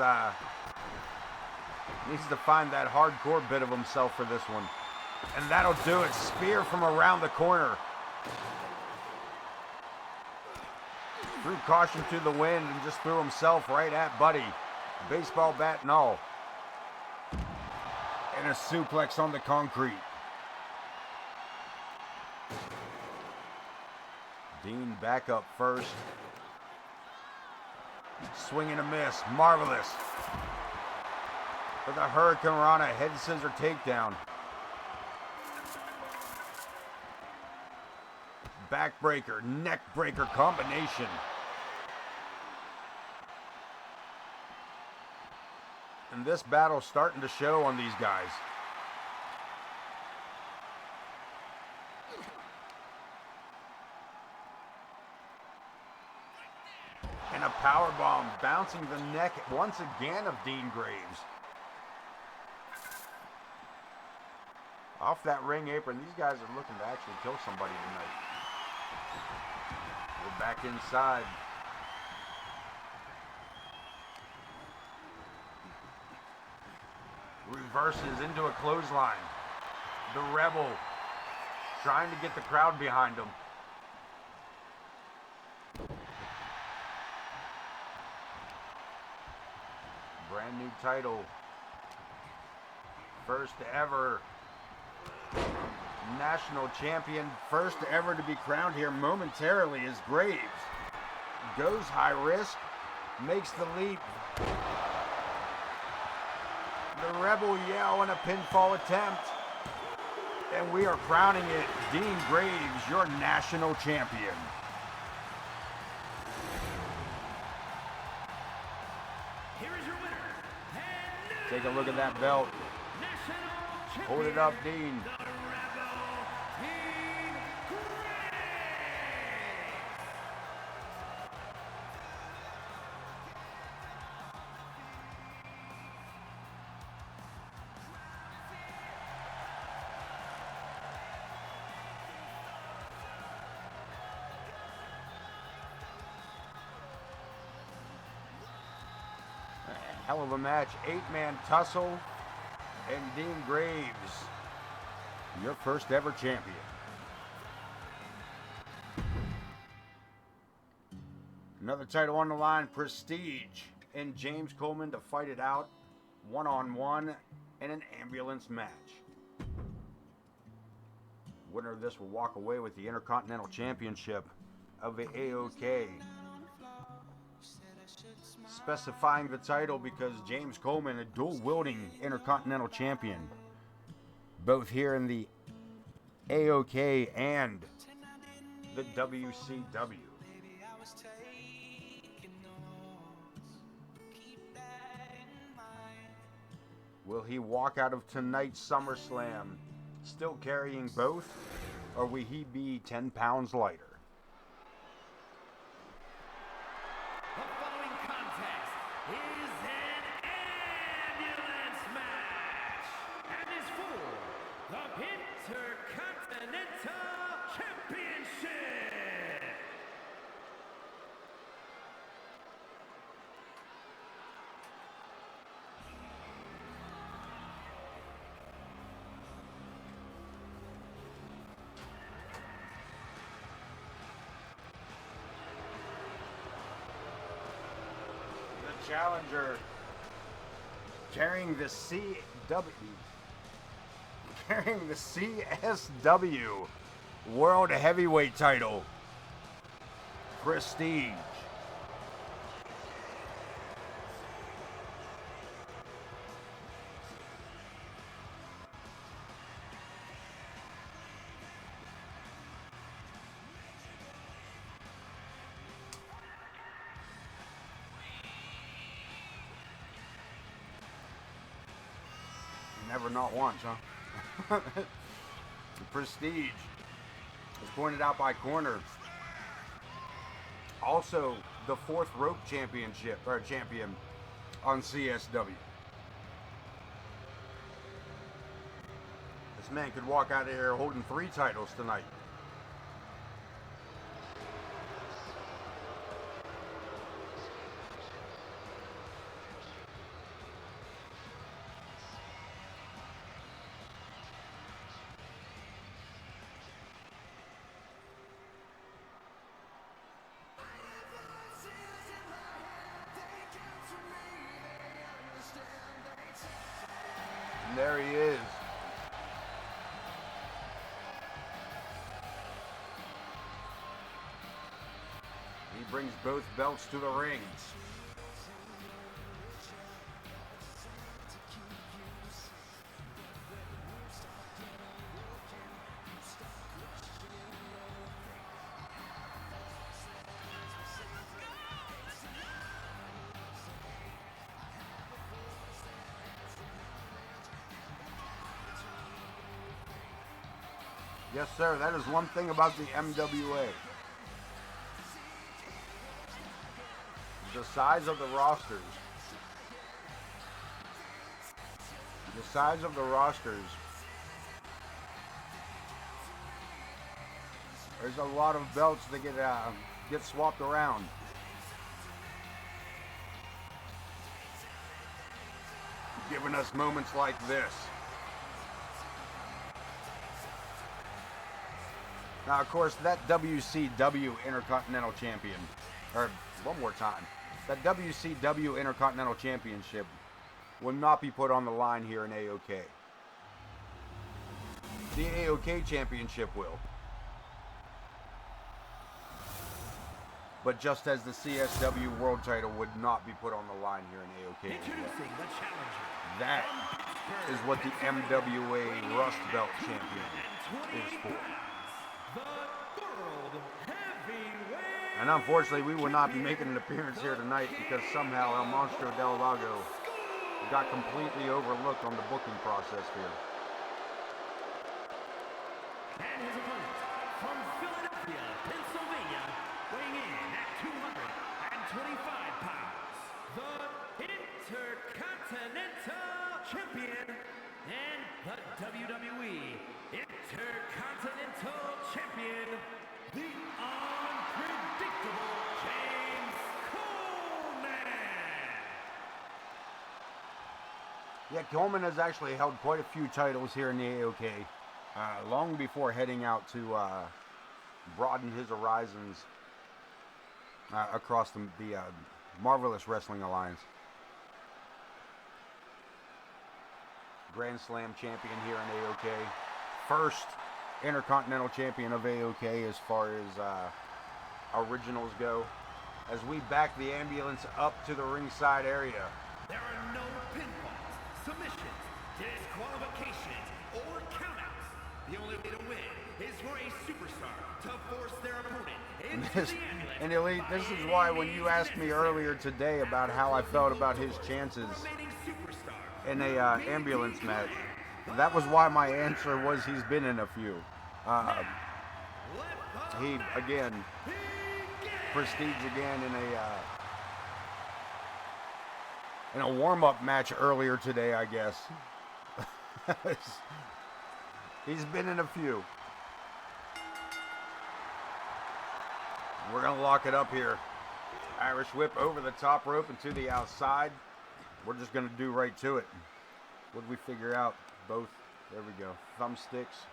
[SPEAKER 1] needs to find that hardcore bit of himself for this one. And that'll do it. Spear from around the corner. Threw caution to the wind and just threw himself right at Buddy. Baseball bat and all. And a suplex on the concrete. Dean back up first. Swing and a miss. Marvelous. With a Hurricane Rana head scissor takedown. Backbreaker, neck breaker combination. And this battle's starting to show on these guys. And a powerbomb bouncing the neck once again of Dean Graves. Off that ring apron, these guys are looking to actually kill somebody tonight. We're back inside. Reverses into a clothesline. The Rebel trying to get the crowd behind him. Brand new title. First ever national champion. First ever to be crowned here momentarily is Graves. Goes high risk. Makes the leap. The Rebel yell and a pinfall attempt. And we are crowning it. Dean Graves, your national champion.
[SPEAKER 2] Here is your winner.
[SPEAKER 1] Take a look at that belt.
[SPEAKER 2] National
[SPEAKER 1] Hold it up, Dean.
[SPEAKER 2] The Rebel, Dean Gray.
[SPEAKER 1] Hell of a match. 8-man tussle. And Dean Graves, your first ever champion. Another title on the line, Prestige. And James Coleman to fight it out, one-on-one, in an ambulance match. Winner of this will walk away with the Intercontinental Championship of the AoK. Specifying the title because James Coleman, a dual-wielding Intercontinental Champion, both here in the AoK and the WCW. Will he walk out of tonight's SummerSlam still carrying both, or will he be 10 pounds lighter?
[SPEAKER 2] The following contest is an ambulance match and is for the Intercontinental Championship.
[SPEAKER 1] Challenger carrying the CSW World Heavyweight title, Prestige. Never not once, huh? The Prestige is pointed out by Corner. Also, the 4th rope champion on CSW. This man could walk out of here holding 3 titles tonight. And there he is. He brings both belts to the rings. Yes, sir. That is one thing about the MWA. The size of the rosters. The size of the rosters. There's a lot of belts that get swapped around. Giving us moments like this. Now, of course, that WCW Intercontinental Champion, or one more time, that WCW Intercontinental Championship will not be put on the line here in AoK. The AoK Championship will. But just as the CSW World title would not be put on the line here in AoK.
[SPEAKER 2] Introducing the challenger.
[SPEAKER 1] That is what the MWA Rust Belt Champion is for. And unfortunately, we will not be making an appearance here tonight because somehow El Monstro del Lago got completely overlooked on the booking process here.
[SPEAKER 2] And his opponent, from Philadelphia, Pennsylvania, weighing in at 225 pounds, the Intercontinental Champion and the WWE Intercontinental Champion, the unpredictable James Coleman.
[SPEAKER 1] Yeah, Coleman has actually held quite a few titles here in the AoK, long before heading out to broaden his horizons across the Marvelous Wrestling Alliance. Grand Slam champion here in AoK. First Intercontinental Champion of AoK as far as originals go. As we back the ambulance up to the ringside area.
[SPEAKER 2] There are no pinfalls, submissions, disqualifications, or countouts. The only way to win is for a superstar to force their opponent into the ambulance.
[SPEAKER 1] And Elite, this is why when you asked me earlier today about how I felt about his chances in a ambulance match, that was why my answer was he's been in a few. He again, Prestige again in a warm-up match earlier today, I guess. He's been in a few. We're gonna lock it up here. Irish whip over the top rope and to the outside. We're just gonna do right to it. What did we figure out? Both. There we go. Thumbsticks.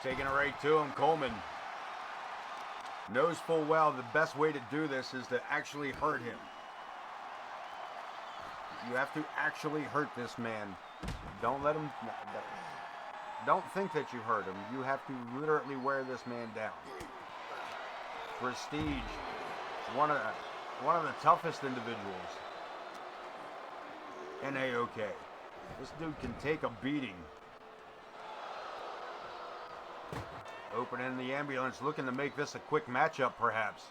[SPEAKER 1] Taking it right to him, Coleman. Knows full well the best way to do this is to actually hurt him. You have to actually hurt this man. Don't let him... Don't think that you hurt him. You have to literally wear this man down. Prestige, one of the toughest individuals in AoK. This dude can take a beating. Opening the ambulance, looking to make this a quick matchup, perhaps.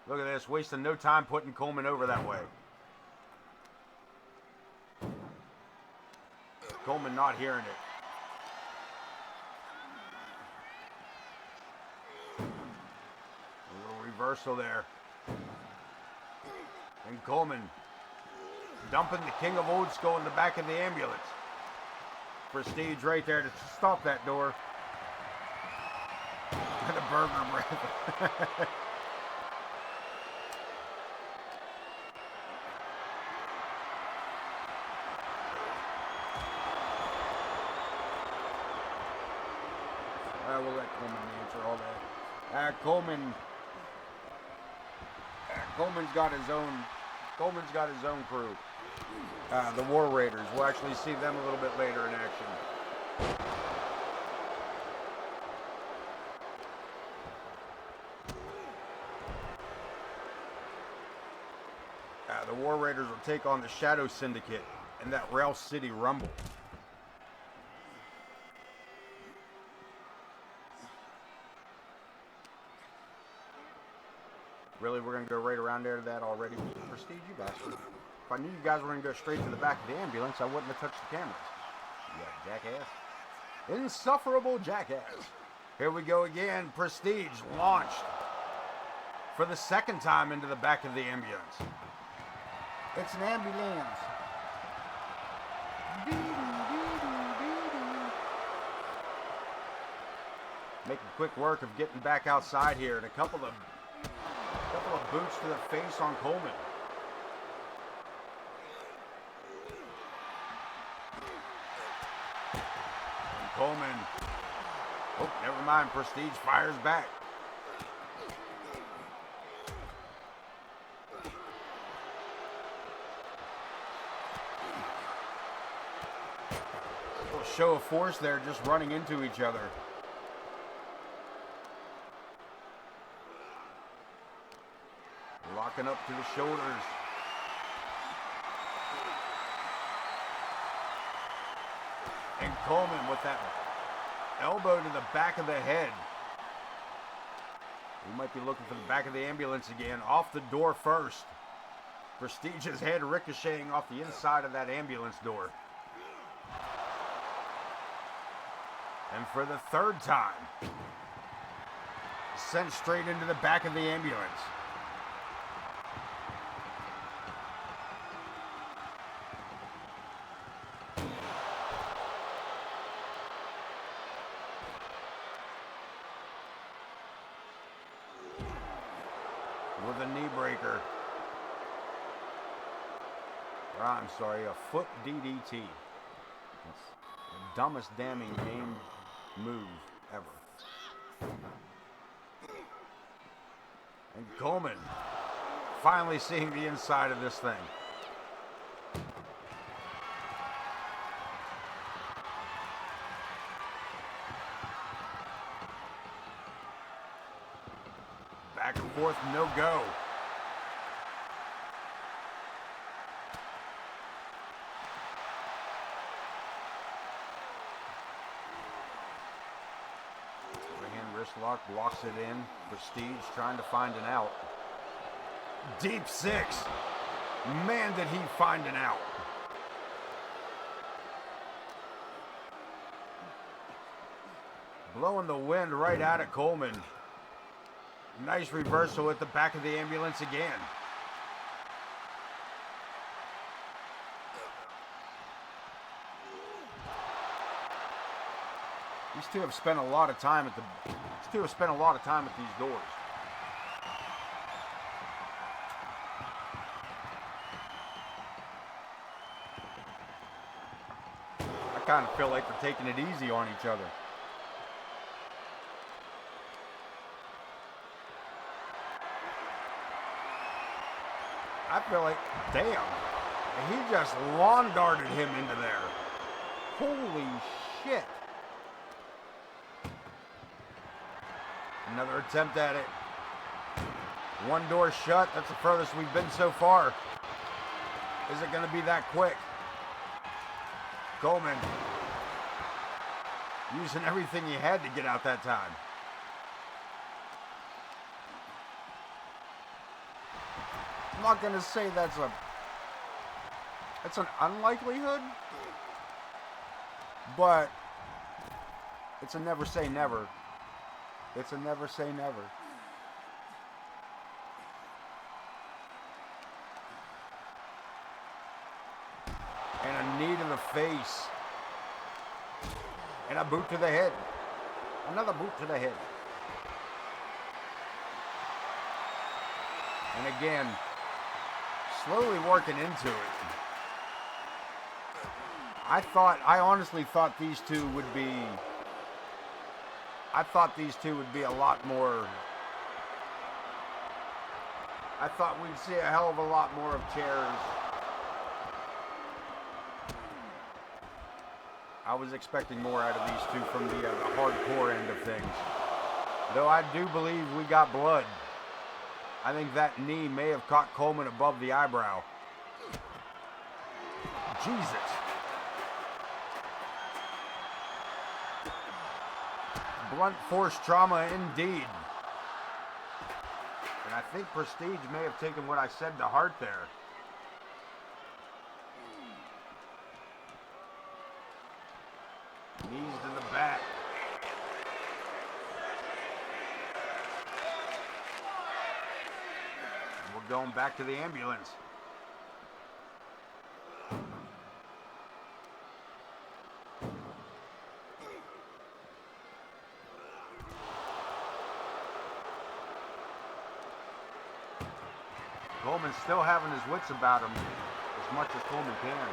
[SPEAKER 1] Look at this, wasting no time putting Coleman over that way. Coleman not hearing it. Reversal there. And Coleman dumping the King of Old School in the back of the ambulance. Prestige right there to stop that door. And a burger breath. We'll let Coleman answer all that. Coleman's got his own crew. The War Raiders. We'll actually see them a little bit later in action. The War Raiders will take on the Shadow Syndicate in that Rail City Rumble. Really, we're going to go right around there to that already. Prestige, you bastard. If I knew you guys were going to go straight to the back of the ambulance, I wouldn't have touched the cameras. Yeah, jackass. Insufferable jackass. Here we go again. Prestige launched for the second time into the back of the ambulance. It's an ambulance. Making quick work of getting back outside here, and a couple of boots to the face on Coleman. And Coleman, oh, never mind, Prestige fires back. A little show of force there, just running into each other. Locking up to the shoulders. And Coleman with that elbow to the back of the head. He might be looking for the back of the ambulance again. Off the door first. Prestige's head ricocheting off the inside of that ambulance door. And for the third time, sent straight into the back of the ambulance. With a knee breaker. I'm sorry, a foot DDT. It's the dumbest damning named move ever. And Coleman finally seeing the inside of this thing. Back and forth, no go. Lock blocks it in. Prestige trying to find an out. Deep six. Man, did he find an out. Blowing the wind right out of Coleman. Nice reversal at the back of the ambulance again. These two have spent a lot of time at these doors. I kind of feel like they're taking it easy on each other. I feel like, damn, he just lawn darted him into there. Holy shit. Another attempt at it. One door shut. That's the furthest we've been so far. Is it going to be that quick? Coleman using everything he had to get out that time. I'm not going to say that's an unlikelihood, but it's a never say never. It's a never say never. And a knee to the face. And a boot to the head. Another boot to the head. And again, slowly working into it. I honestly thought these two would be a lot more. I thought we'd see a hell of a lot more of chairs. I was expecting more out of these two from the hardcore end of things. Though I do believe we got blood. I think that knee may have caught Coleman above the eyebrow. Jesus. Blunt force trauma indeed. And I think Prestige may have taken what I said to heart there. Knees to the back. And we're going back to the ambulance. Coleman's still having his wits about him as much as Coleman can.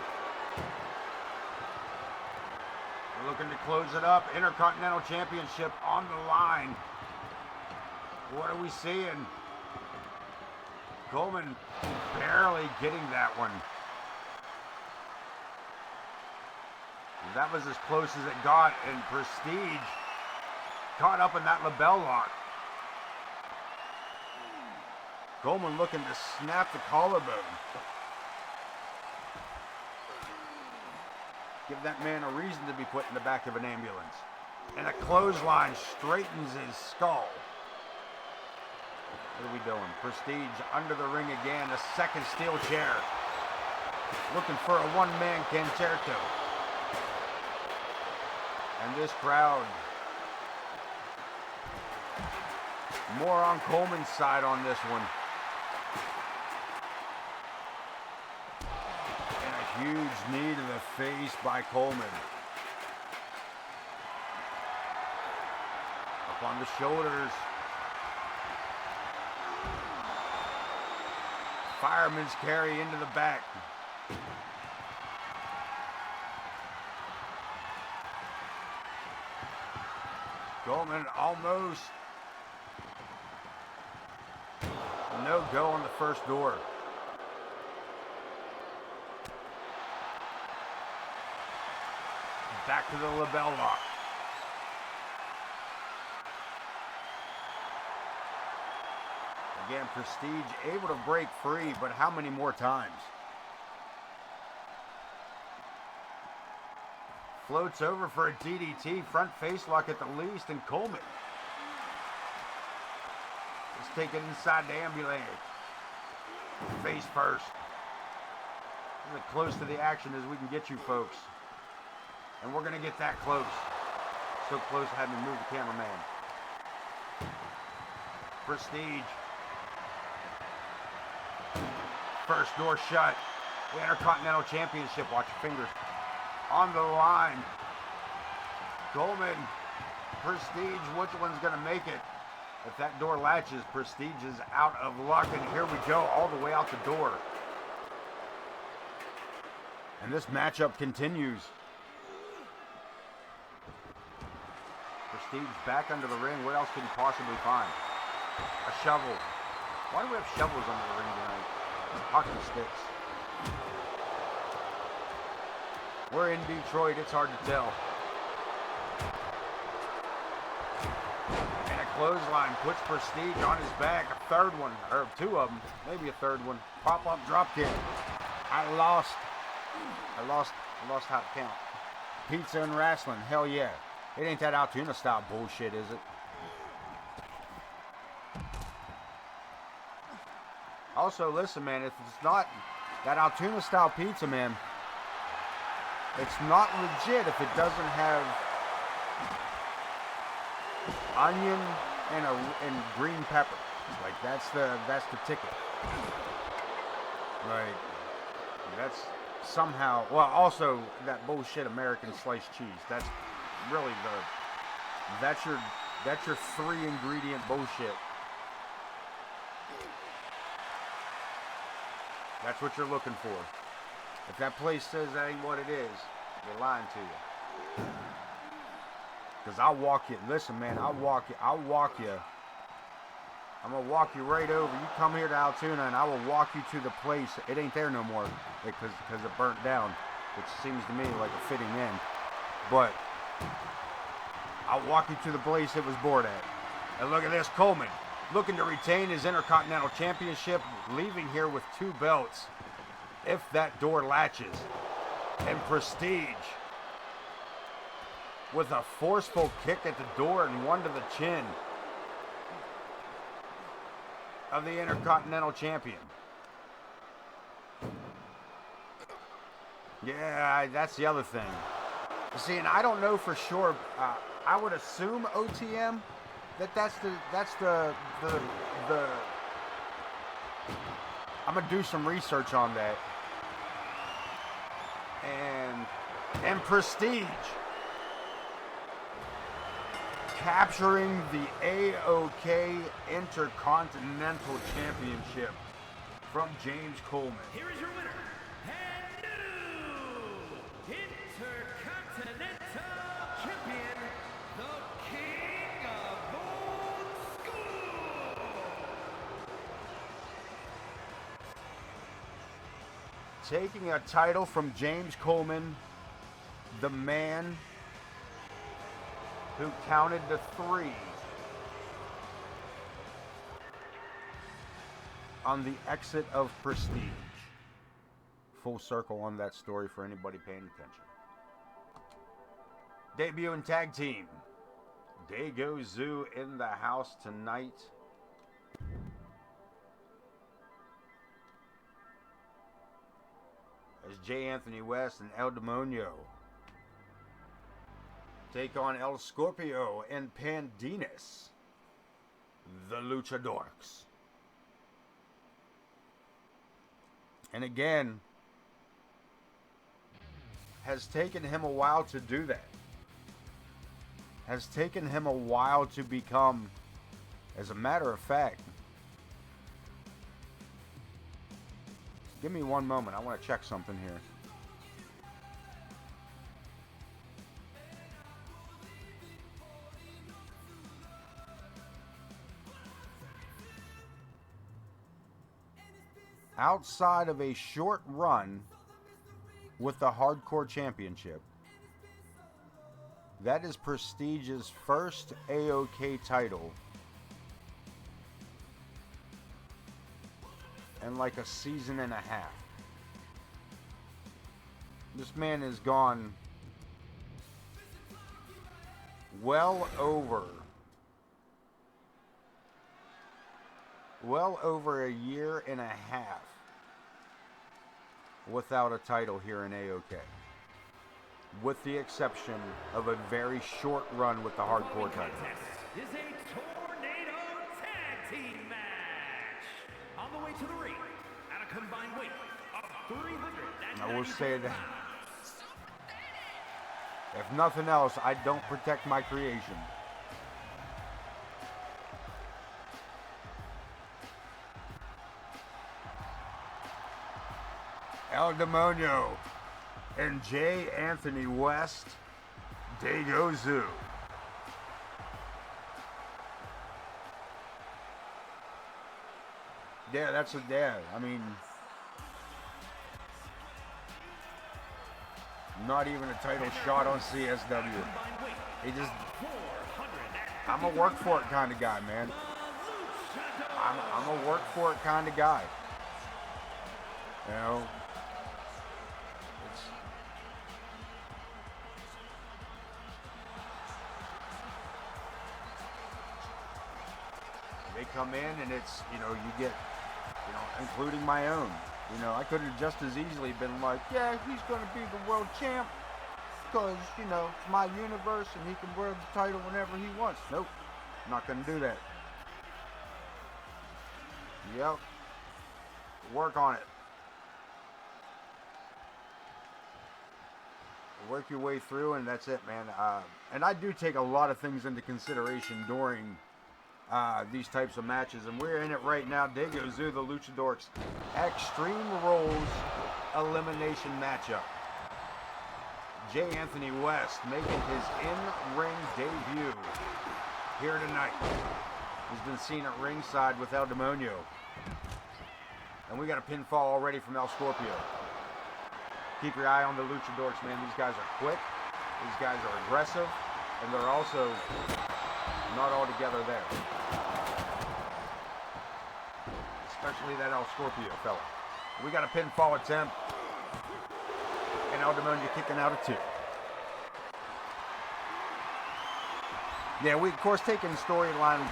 [SPEAKER 1] We're looking to close it up. Intercontinental Championship on the line. What are we seeing? Coleman barely getting that one. That was as close as it got, and Prestige caught up in that label lock. Coleman looking to snap the collarbone. Give that man a reason to be put in the back of an ambulance. And a clothesline straightens his skull. What are we doing? Prestige under the ring again. A second steel chair. Looking for a one-man concerto. And this crowd, more on Coleman's side on this one. And a huge knee to the face by Coleman. Up on the shoulders. Fireman's carry into the back. Coleman almost no go on the first door. Back to the label lock. Again, Prestige able to break free, but how many more times? Floats over for a DDT, front face lock at the least, and Coleman is taken inside the ambulance. Face first. As close to the action as we can get you folks. And we're going to get that close. So close I had to move the cameraman. Prestige. First door shut. The Intercontinental Championship. Watch your fingers. On the line. Coleman. Prestige. Which one's going to make it? If that door latches, Prestige is out of luck. And here we go. All the way out the door. And this matchup continues. Prestige back under the ring. What else could he possibly find? A shovel. Why do we have shovels under the ring tonight? Hockey sticks. We're in Detroit. It's hard to tell. And a clothesline puts Prestige on his back. A third one, or two of them, maybe a third one. Pop-up drop kick. I lost how to count. Pizza and wrestling, hell yeah. It ain't that Altoona style bullshit, is it? Also, listen, man, if it's not that Altoona style pizza, man, it's not legit if it doesn't have onion and green pepper. Like that's the ticket. Like that's somehow, well, also that bullshit American sliced cheese. That's really that's your 3-ingredient bullshit. That's what you're looking for. If that place says that ain't what it is, they're lying to you. Because I'll walk you. Listen, man, I'll walk you. I'm going to walk you right over. You come here to Altoona and I will walk you to the place. It ain't there no more because it burnt down, which seems to me like a fitting end. But I'll walk you to the place it was bored at. And look at this, Coleman. Looking to retain his Intercontinental Championship, leaving here with 2 belts. If that door latches. And Prestige with a forceful kick at the door and one to the chin of the Intercontinental Champion. Yeah, that's the other thing. See, and I don't know for sure. I would assume OTM. That's the I'm gonna do some research on that. And Prestige capturing the AoK Intercontinental Championship from James Coleman.
[SPEAKER 2] Here is your winner, and new Intercontinental Champion, the King of Old School.
[SPEAKER 1] Taking a title from James Coleman, the man who counted to 3 on the exit of Prestige. Full circle on that story for anybody paying attention. Debuting tag team. Dago Zoo in the house tonight. as J. Anthony West and El Demonio take on El Scorpio and Pandinas, the Luchadors. And again, has taken him a while to do that. Has taken him a while to become, as a matter of fact, give me one moment. I want to check something here. Outside of a short run with the Hardcore Championship, that is Prestige's first AoK title in like a season and a half. This man has gone well over a year and a half without a title here in AoK, with the exception of a very short run with the Hardcore title.
[SPEAKER 2] This is a tornado tag team match. On the way to the ring, at a combined weight of 300.
[SPEAKER 1] I will say that, if nothing else, I don't protect my creation. El Demonio and J. Anthony West, Dagozu. Yeah, that's a dad. I mean, not even a title shot on CSW. He just, I'm a work for it kind of guy, man. I'm a work for it kind of guy. You know, they come in and it's, you know, you get, you know, including my own. You know, I could have just as easily been like, yeah, he's going to be the world champ because, you know, it's my universe and he can wear the title whenever he wants. Nope, I'm not going to do that. Yep, work on it. Work your way through, and that's it, man. And I do take a lot of things into consideration during these types of matches, and we're in it right now. Dagozu, the Luchadors, Extreme Rules elimination matchup. J. Anthony West making his in-ring debut here tonight. He's been seen at ringside with El Demonio, and we got a pinfall already from El Scorpio. Keep your eye on the Luchadors, man. These guys are quick, these guys are aggressive, and they're also not all together there. Especially that El Scorpio fella. We got a pinfall attempt, and El Demonio kicking out of 2. Yeah, we of course take in storyline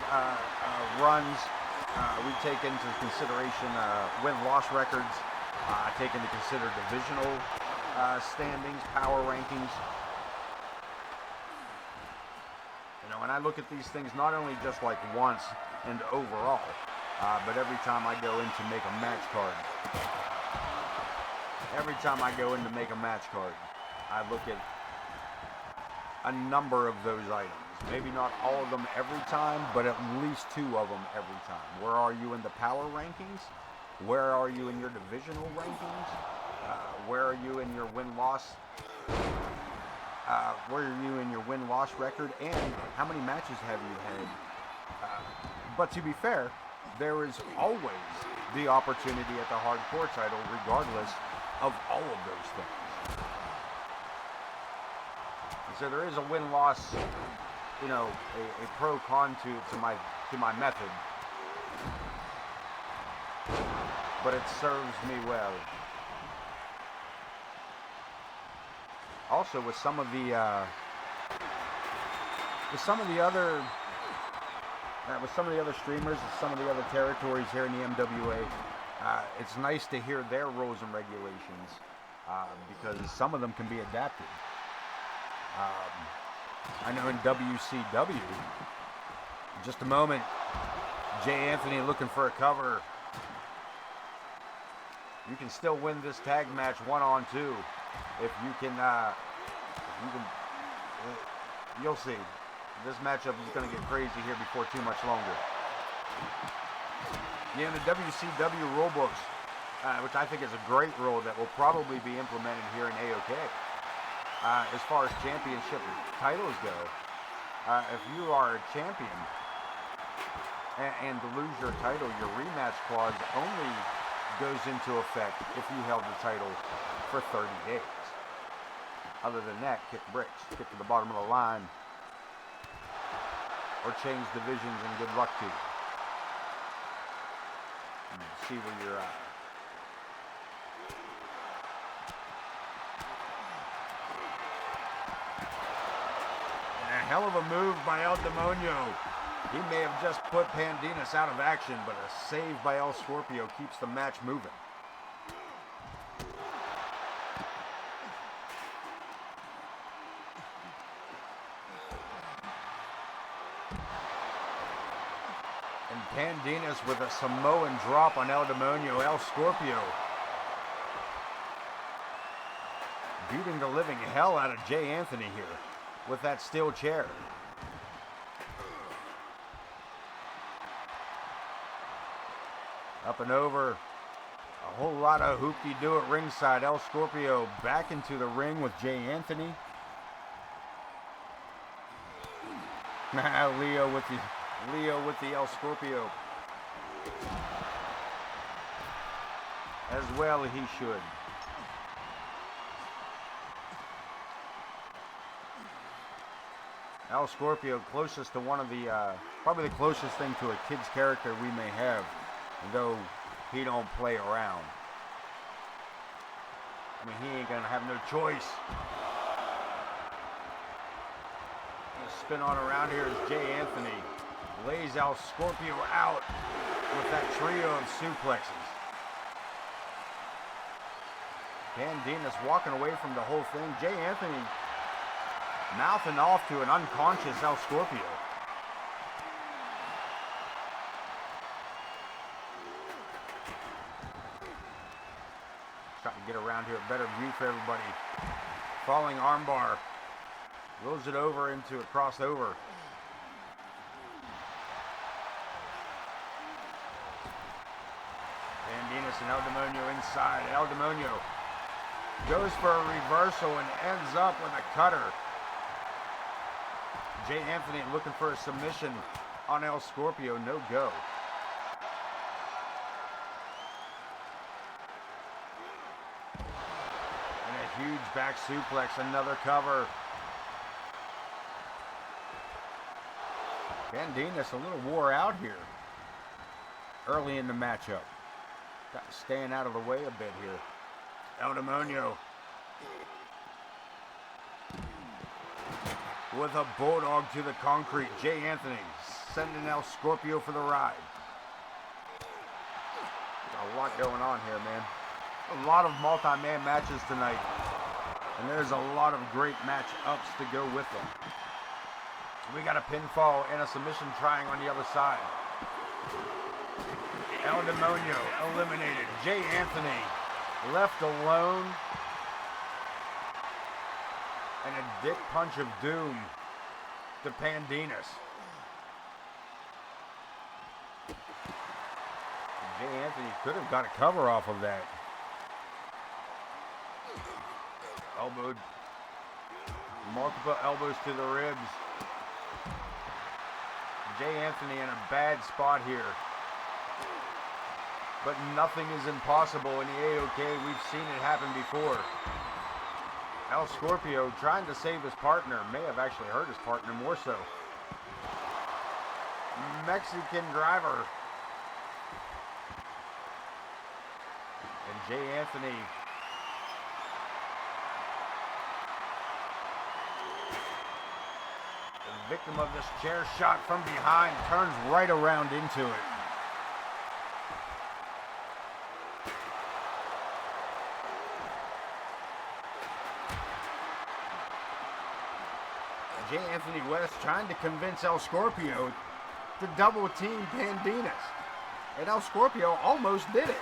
[SPEAKER 1] runs. We take into consideration win-loss records. I take into consider divisional standings, power rankings. You know, and I look at these things not only just like once and overall, but every time I go in to make a match card. Every time I go in to make a match card, I look at a number of those items. Maybe not all of them every time, but at least 2 of them every time. Where are you in the power rankings? Where are you in your divisional rankings? Where are you in your win-loss? Where are you in your win-loss record? And how many matches have you had? But to be fair, there is always the opportunity at the Hardcore title, regardless of all of those things. And so there is a win-loss, you know, a pro-con to my method. But it serves me well. Also, with some of the other streamers, and some of the other territories here in the MWA, it's nice to hear their rules and regulations. because some of them can be adapted. I know in WCW, just a moment, Jay Anthony looking for a cover. You can still win this tag match 1-on-2 if you can. You'll see. This matchup is going to get crazy here before too much longer. Yeah, in the WCW rulebooks, which I think is a great rule that will probably be implemented here in AoK. As far as championship titles go, if you are a champion and to lose your title, your rematch clause only goes into effect if you held the title for 30 days. Other than that, kick bricks, kick to the bottom of the line, or change divisions and good luck to you. See where you're at. And a hell of a move by El Demonio. He may have just put Pandinas out of action, but a save by El Scorpio keeps the match moving. And Pandinas with a Samoan drop on El Demonio. El Scorpio beating the living hell out of Jay Anthony here with that steel chair. Up and over. A whole lot of hoop-de-doo at ringside. El Scorpio back into the ring with Jay Anthony. Leo with the El Scorpio. As well he should. El Scorpio closest to one of the, probably the closest thing to a kid's character we may have, though he don't play around. I mean, he ain't gonna have no choice. Gonna spin on around here as Jay Anthony lays El Scorpio out with that trio of suplexes. Pandinas walking away from the whole thing. Jay Anthony mouthing off to an unconscious El Scorpio. Trying to get around here, a better view for everybody. Falling armbar. Rolls it over into a crossover. Pandinas and El Demonio inside. El Demonio goes for a reversal and ends up with a cutter. Jay Anthony looking for a submission on El Scorpio. No go. And a huge back suplex. Another cover. Pandinas a little wore out here early in the matchup. Got staying out of the way a bit here. El Demonio with a bulldog to the concrete. Jay Anthony sending El Scorpio for the ride. A lot going on here, man. A lot of multi-man matches tonight. And there's a lot of great match-ups to go with them. We got a pinfall and a submission trying on the other side. El Demonio eliminated. Jay Anthony left alone. And a dick punch of doom to Pandinas. Jay Anthony could have got a cover off of that. Elbowed. Multiple elbows to the ribs. Jay Anthony in a bad spot here. But nothing is impossible in the AoK. We've seen it happen before. El Scorpio trying to save his partner. May have actually hurt his partner more so. Mexican driver. And Jay Anthony the victim of this chair shot from behind, turns right around into it. J. Anthony West trying to convince El Scorpio to double team Pandinas. And El Scorpio almost did it.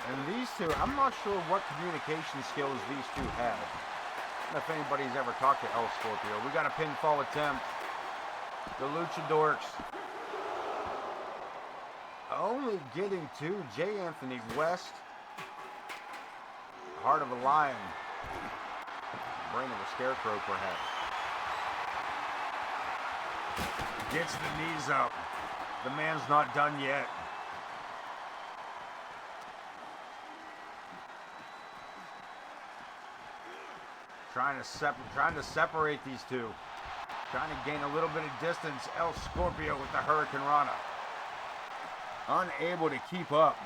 [SPEAKER 1] And these two, I'm not sure what communication skills these two have. I don't know if anybody's ever talked to El Scorpio. We got a pinfall attempt. The Luchadors only getting to J. Anthony West. Heart of a lion. Brain of a scarecrow, perhaps. Gets the knees up. The man's not done yet. Trying to separate these two. Trying to gain a little bit of distance. El Scorpio with the Hurricane Rana. Unable to keep up.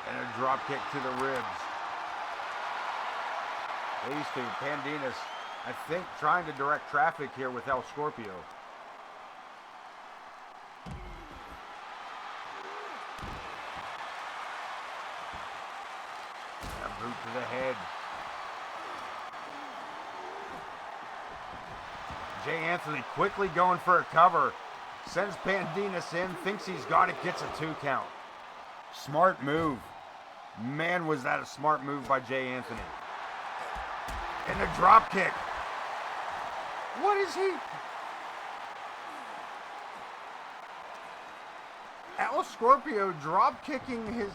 [SPEAKER 1] And a drop kick to the ribs. These two, Pandinas, I think, trying to direct traffic here with El Scorpio. A boot to the head. J. Anthony quickly going for a cover. Sends Pandinas in, thinks he's got it, gets a 2 count. Smart move. Man, was that a smart move by J. Anthony. And a drop kick. What is he? El Scorpio drop kicking his...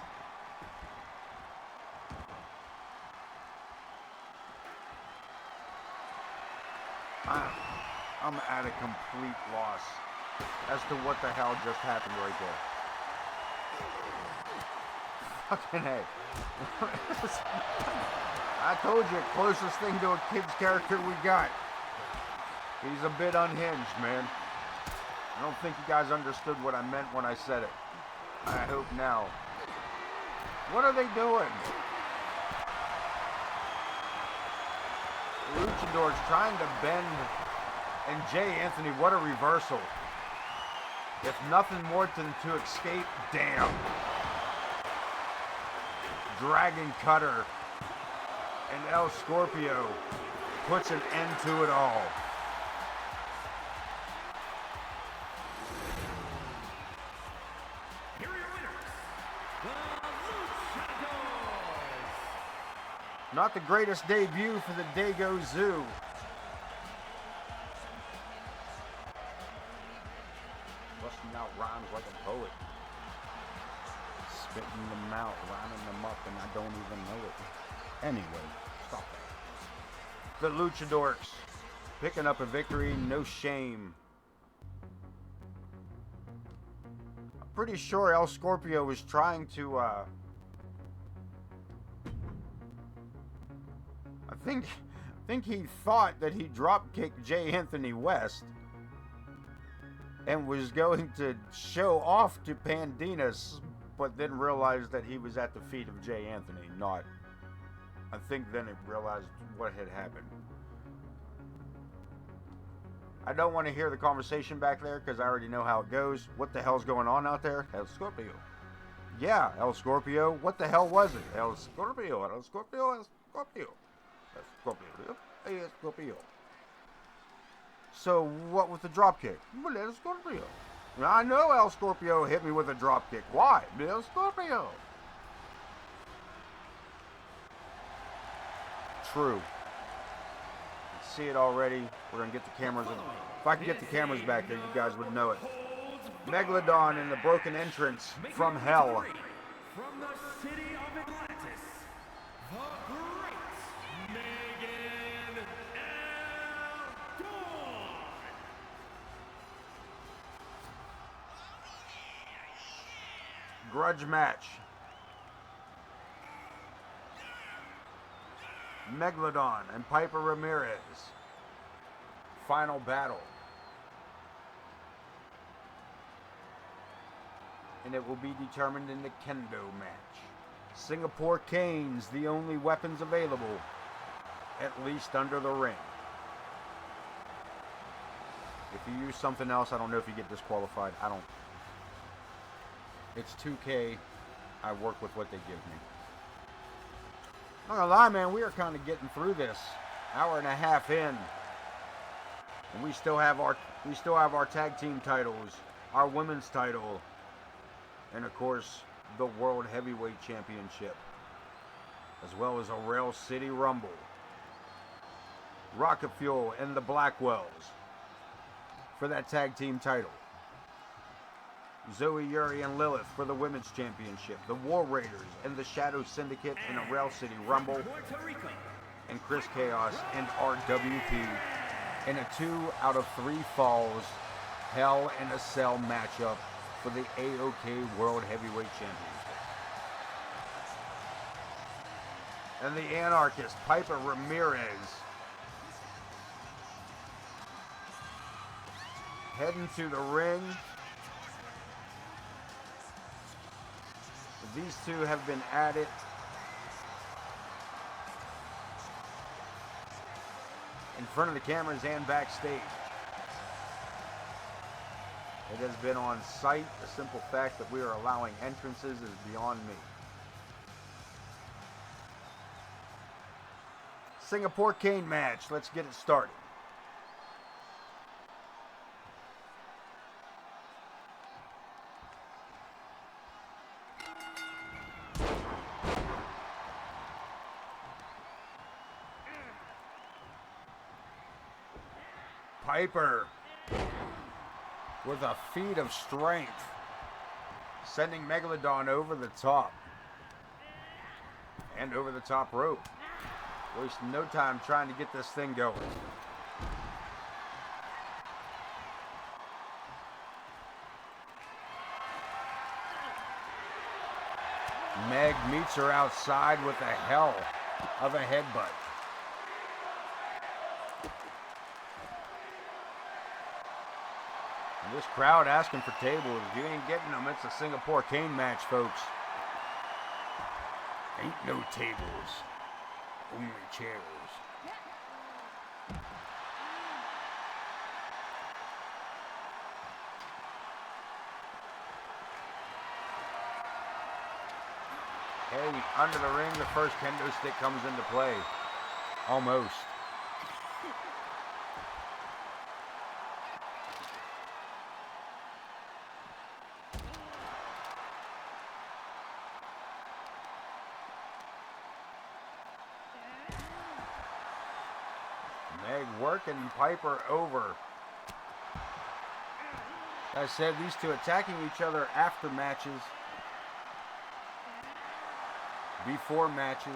[SPEAKER 1] I'm at a complete loss as to what the hell just happened right there. Fucking A. I told you, closest thing to a kid's character we got. He's a bit unhinged, man. I don't think you guys understood what I meant when I said it. I hope now. What are they doing? Luchador's trying to bend. And J. Anthony, what a reversal. If nothing more than to escape, damn. Dragon cutter. And El Scorpio puts an end to it all.
[SPEAKER 2] Here are your winners, the Luchadors.
[SPEAKER 1] Not the greatest debut for the Dago Zoo. Busting out rhymes like a poet. Spitting them out, rhyming them up, and I don't even know it. Anyway, stop that. The Luchadors picking up a victory, no shame. I'm pretty sure El Scorpio was trying to, I think he thought that he drop kicked J. Anthony West and was going to show off to Pandinas, but then realized that he was at the feet of J. Anthony, not. I think then it realized what had happened. I don't want to hear the conversation back there because I already know how it goes. What the hell's going on out there? El Scorpio. Yeah, El Scorpio. What the hell was it? El Scorpio, El Scorpio, El Scorpio. El Scorpio, El Scorpio. So what was the drop kick? Well, El Scorpio. Now, I know El Scorpio hit me with a drop kick. Why? El Scorpio. True. See it already. We're gonna get the cameras in. If I could get the cameras back there, you guys would know it. Megalodon in the broken entrance from hell.
[SPEAKER 2] From the city of Atlantis, the great Megan Dawn.
[SPEAKER 1] Grudge match. Megalodon and Piper Ramirez. Final battle. And it will be determined in the kendo match. Singapore canes, the only weapons available, at least under the ring. If you use something else, I don't know if you get disqualified. I don't. It's 2K. I work with what they give me. Not gonna lie, man, we are kind of getting through this. Hour and a half in. And we still have our tag team titles, our women's title, and of course the World Heavyweight Championship, as well as a Rail City Rumble. Rocket Fuel and the Blackwells for that tag team title. Zoe, Yuri, and Lilith for the women's championship. The War Raiders and the Shadow Syndicate in a Rail City Rumble. And Chris Chaos and RWP in a 2 out of 3 falls Hell in a Cell matchup for the AoK World Heavyweight Championship. And the Anarchist, Piper Ramirez, heading to the ring. These two have been at it. In front of the cameras and backstage. It has been on site. The simple fact that we are allowing entrances is beyond me. Singapore cane match. Let's get it started. Piper with a feat of strength, sending Megalodon over the top and over the top rope. Wasting no time trying to get this thing going. Meg meets her outside with a hell of a headbutt. This crowd asking for tables. If you ain't getting them, it's a Singapore cane match, folks. Ain't no tables, only chairs. Hey, under the ring, the first kendo stick comes into play. Almost. Meg working Piper over. As I said, these two attacking each other after matches, before matches.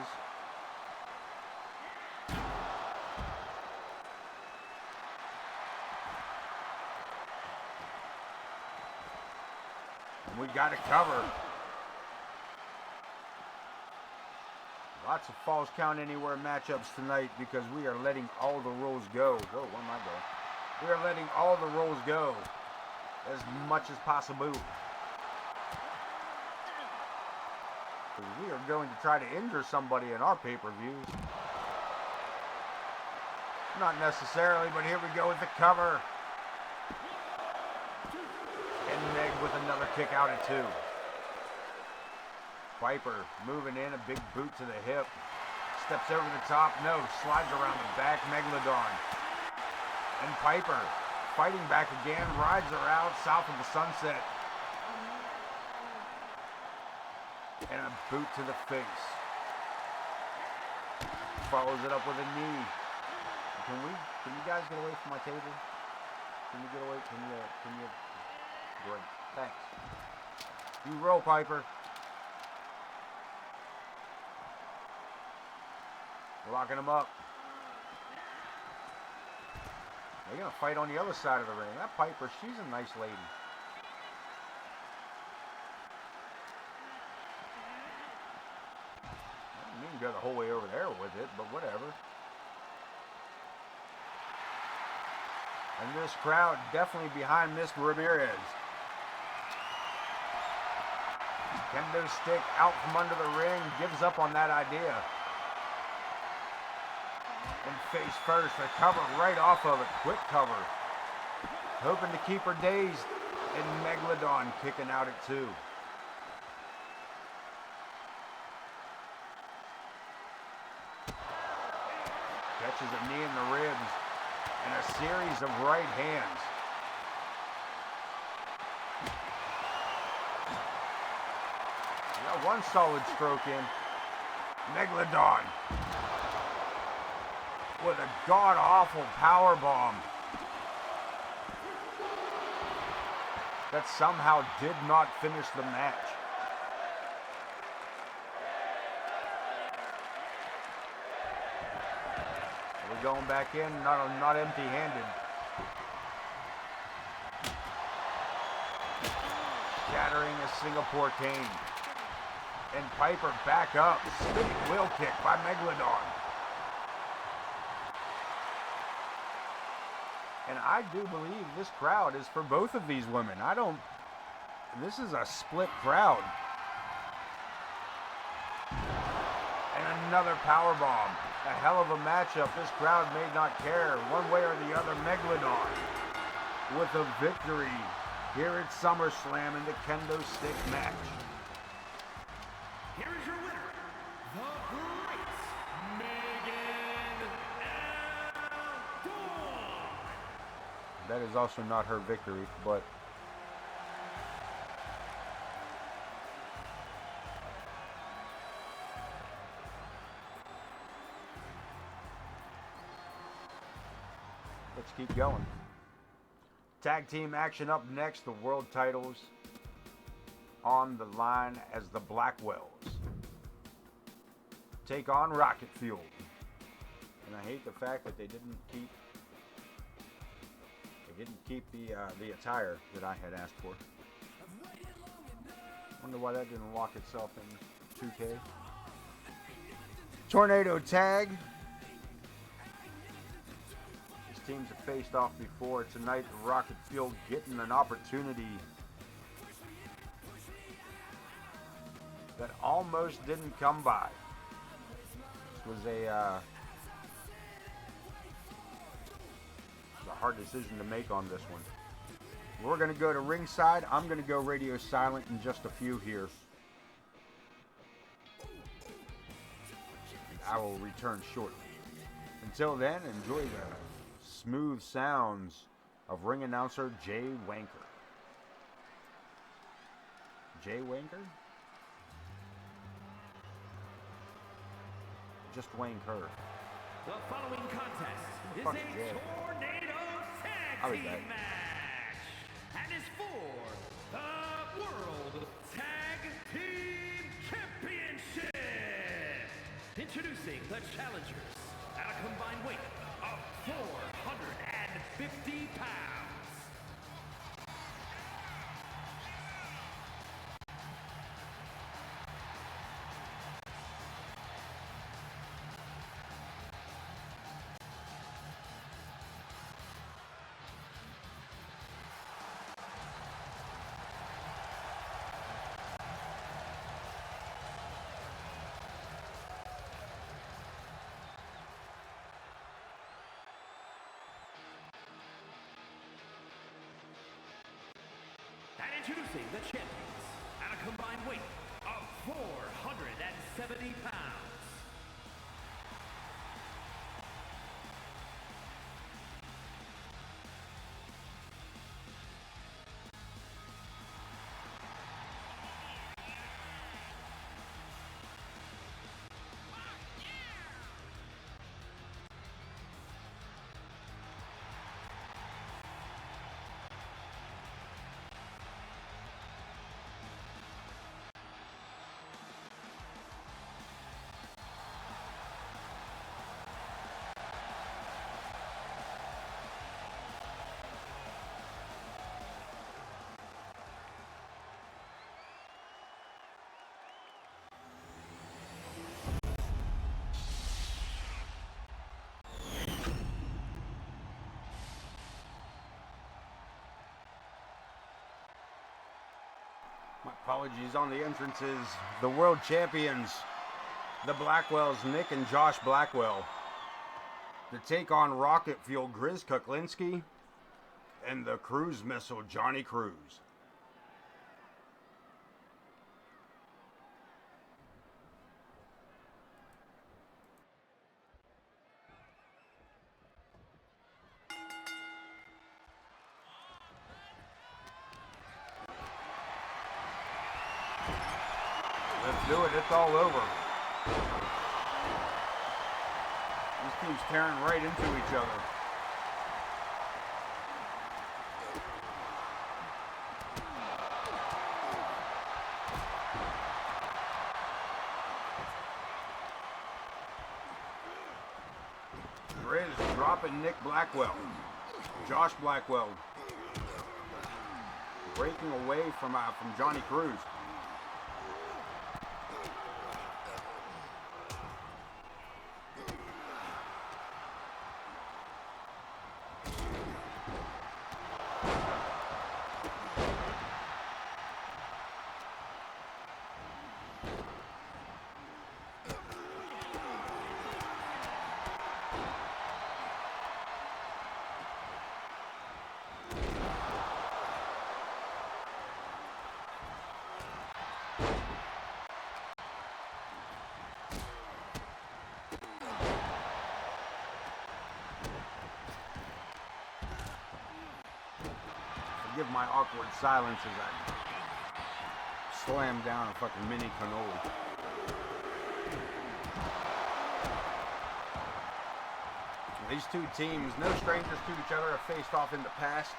[SPEAKER 1] And we got to cover. Lots of falls count anywhere matchups tonight because we are letting all the rules go. Whoa, where am I going? We are letting all the rules go as much as possible. We are going to try to injure somebody in our pay-per-views. Not necessarily, but here we go with the cover. And Meg with another kick out at 2. Piper moving in, a big boot to the hip. Steps over the top, no, slides around the back, Megalodon. And Piper fighting back again, rides her out south of the sunset. And a boot to the face. Follows it up with a knee. Can you guys get away from my table? Can you get away? Can you? Great, thanks. You roll, Piper. Locking him up. They're going to fight on the other side of the ring. That Piper, she's a nice lady. I didn't mean to go the whole way over there with it, but whatever. And this crowd definitely behind Miss Ramirez. Kendo stick out from under the ring, gives up on that idea. And face first, a cover right off of it, quick cover. hoping to keep her dazed, and Megalodon kicking out at 2. Catches a knee in the ribs and a series of right hands. Got one solid stroke in. Megalodon with a god-awful power bomb that somehow did not finish the match. We're going back in, not empty-handed. Shattering a Singapore cane. And Piper back up. Spinning wheel kick by Megalodon. And I do believe this crowd is for both of these women. This is a split crowd. And another power bomb. A hell of a matchup. This crowd may not care one way or the other. Megalodon with a victory here at SummerSlam in the kendo stick match.
[SPEAKER 2] Here is your winner, the Great Megan Dawn.
[SPEAKER 1] That is also not her victory, but let's keep going. Tag team action up next. The world titles on the line as the Blackwells take on Rocket Fuel. And I hate the fact that they didn't keep the attire that I had asked for. Wonder why that didn't lock itself in 2K. Tornado tag. These teams have faced off before. Tonight, Rocket Fuel getting an opportunity that almost didn't come by. This was a hard decision to make on this one. We're going to go to ringside. I'm going to go radio silent in just a few here. I will return shortly. Until then, enjoy the smooth sounds of ring announcer Jay Wanker. Jay Wanker? Just Wanker.
[SPEAKER 2] The following contest is a tornado tag team match and is for the World Tag Team Championship. Introducing the challengers at a combined weight of 450 pounds. And introducing the champions at a combined weight of 470 pounds.
[SPEAKER 1] My apologies on the entrances. The world champions, the Blackwells, Nick and Josh Blackwell, to take on Rocket Fuel, Grizz Kuklinski And the cruise missile, Johnny Cruz. Let's do it. It's all over. These teams tearing right into each other. Grizz dropping Nick Blackwell. Josh Blackwell breaking away from Johnny Cruz. Forgive my awkward silence as I slam down a fucking mini cannoli. These two teams, no strangers to each other, have faced off in the past.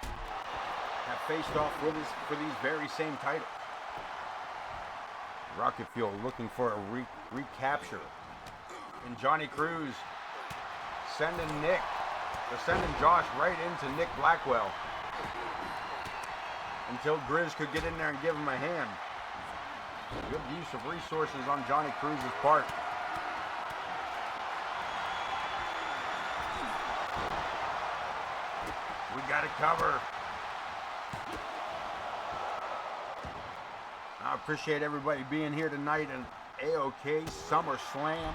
[SPEAKER 1] Have faced off for these very same titles. Rocket Fuel looking for a recapture. And Johnny Cruz sending Josh right into Nick Blackwell. Until Grizz could get in there and give him a hand. Good use of resources on Johnny Cruz's part. We got to cover. I appreciate everybody being here tonight in AoK SummerSlam.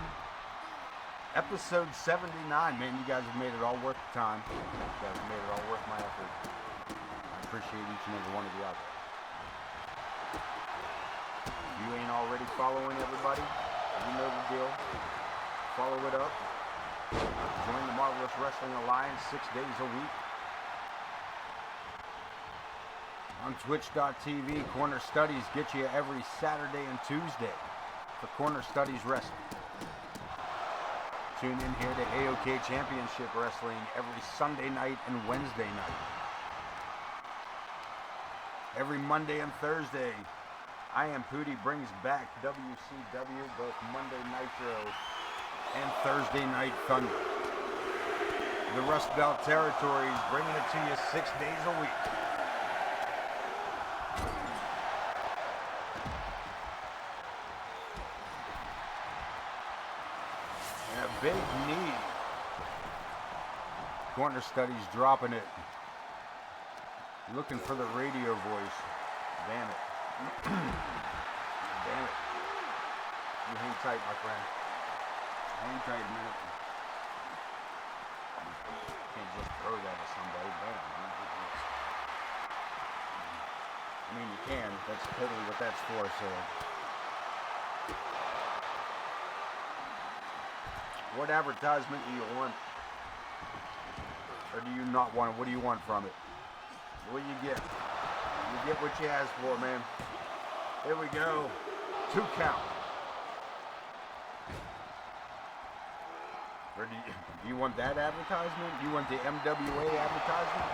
[SPEAKER 1] Episode 79. Man, you guys have made it all worth the time. You guys have made it all worth my effort. I appreciate each and every one of you out there. If you ain't already following everybody, you know the deal. Follow it up. Join the Marvelous Wrestling Alliance 6 days a week. On Twitch.tv, Corner Studies get you every Saturday and Tuesday for Corner Studies Wrestling. Tune in here to AoK Championship Wrestling every Sunday night and Wednesday night. Every Monday and Thursday, I Am Pootie brings back WCW, both Monday Nitro and Thursday Night Thunder. The Rust Belt Territories bringing it to you 6 days a week. Big knee. Corner Studies dropping it. Looking for the radio voice. Damn it. Damn it. You hang tight, my friend. Hang tight a minute. Can't just throw that at somebody. Damn. I mean, you can. That's totally what that's for, so. What advertisement do you want? Or do you not want it? What do you want from it? What do you get? You get what you asked for, man. Here we go. 2 count. Or do you want that advertisement? Do you want the MWA advertisement?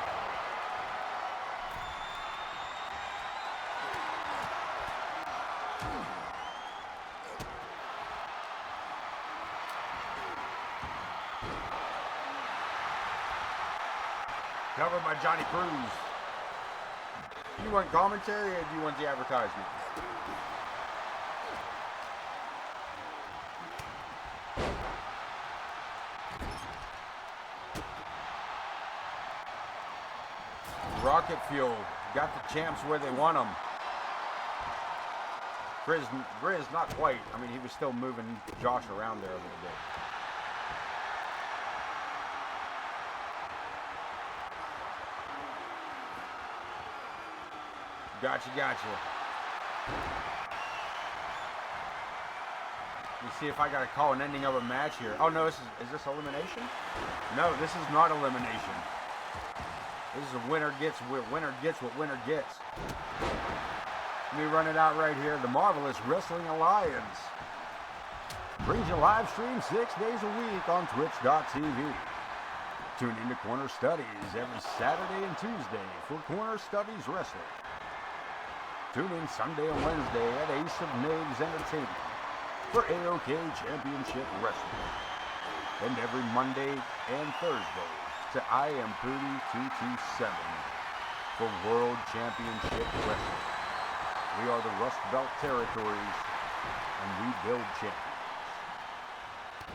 [SPEAKER 1] Covered by Johnny Cruz. Do you want commentary or do you want the advertisement? Rocket Fuel got the champs where they want them. Grizz not quite. I mean, he was still moving Josh around there a little bit. Gotcha. Let me see if I got to call an ending of a match here. Oh no, is this elimination? No, this is not elimination. This is a winner gets what winner gets. Let me run it out right here. The Marvelous Wrestling Alliance brings you live stream 6 days a week on Twitch.tv. Tune into Corner Studies every Saturday and Tuesday for Corner Studies Wrestling. Tune in Sunday and Wednesday at Ace of Names Entertainment for AoK Championship Wrestling. And every Monday and Thursday to I Am Pooty 227 for World Championship Wrestling. We are the Rust Belt Territories, and we build champions.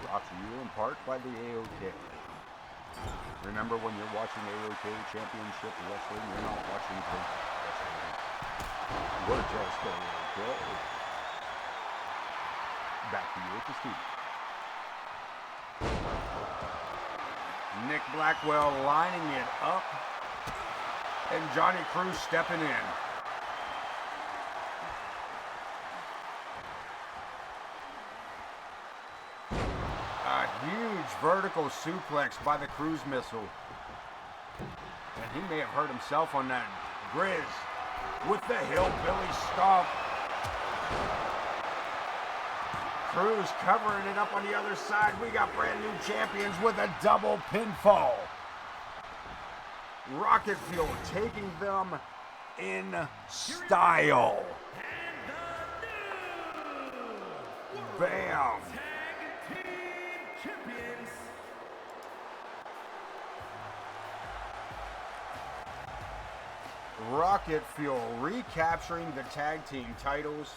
[SPEAKER 1] Brought to you in part by the AoK. Remember, when you're watching AoK Championship Wrestling, you're not watching wrestling. We're just AoK. Back to you at the studio. Nick Blackwell lining it up, and Johnny Cruz stepping in. A huge vertical suplex by the Cruz missile. And he may have hurt himself on that. Grizz with the hillbilly stomp. Cruz covering it up on the other side. We got brand new champions with a double pinfall. Rocket Fuel taking them in style. Bam.
[SPEAKER 2] Tag Team Champions.
[SPEAKER 1] Rocket Fuel recapturing the tag team titles.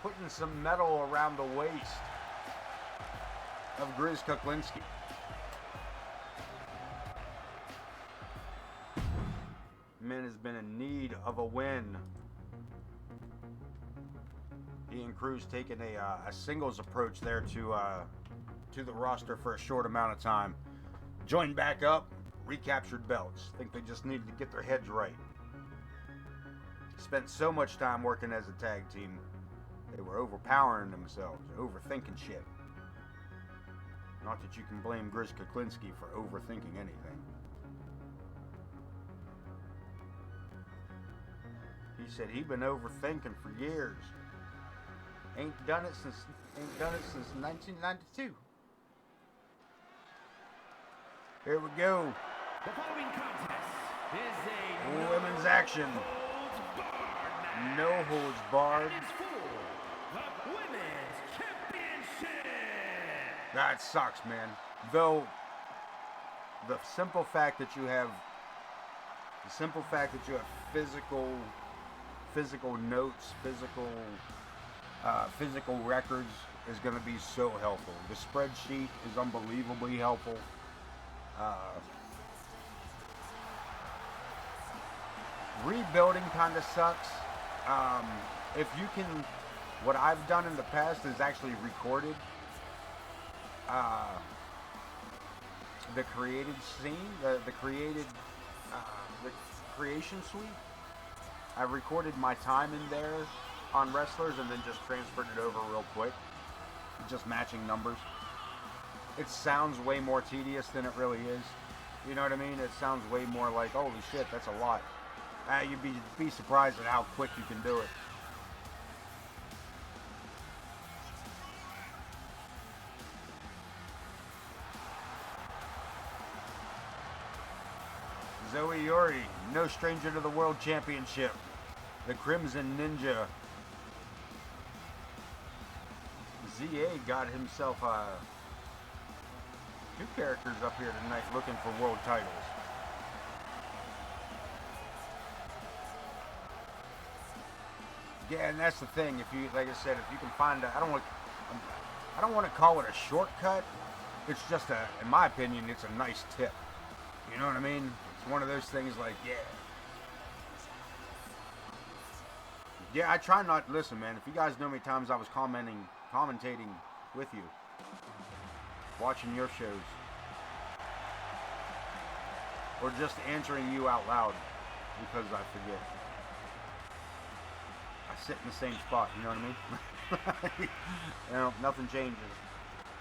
[SPEAKER 1] Putting some metal around the waist of Grizz Kuklinski. Man has been in need of a win. He and Cruz taking a singles approach there to the roster for a short amount of time. Joined back up, recaptured belts. Think they just needed to get their heads right. Spent so much time working as a tag team, they were overpowering themselves, overthinking shit. Not that you can blame Grizz Kuklinski for overthinking anything. He said he'd been overthinking for years. Ain't done it since 1992. Here we go.
[SPEAKER 2] The following contest is a
[SPEAKER 1] Women's action. No holds barred.
[SPEAKER 2] And it's for the Women's Championship.
[SPEAKER 1] That sucks, man. Though the simple fact that you have physical notes, physical records is going to be so helpful. The spreadsheet is unbelievably helpful. Rebuilding kind of sucks. If you can, what I've done in the past is actually recorded the created scene, the creation suite. I recorded my time in there on wrestlers and then just transferred it over real quick, just matching numbers. It sounds way more tedious than it really is. You know what I mean? It sounds way more like, holy shit, that's a lot. You'd be surprised at how quick you can do it. Zoe Yuri, no stranger to the World Championship. The Crimson Ninja. ZA got himself two characters up here tonight looking for world titles. Yeah, and that's the thing. If you, like I said, if you can find I don't want to call it a shortcut. It's just in my opinion, it's a nice tip. You know what I mean? It's one of those things like, yeah, I try not, listen, man, if you guys know how many times I was commentating with you, watching your shows, or just answering you out loud because I forget. I sit in the same spot, you know what I mean? You know, nothing changes,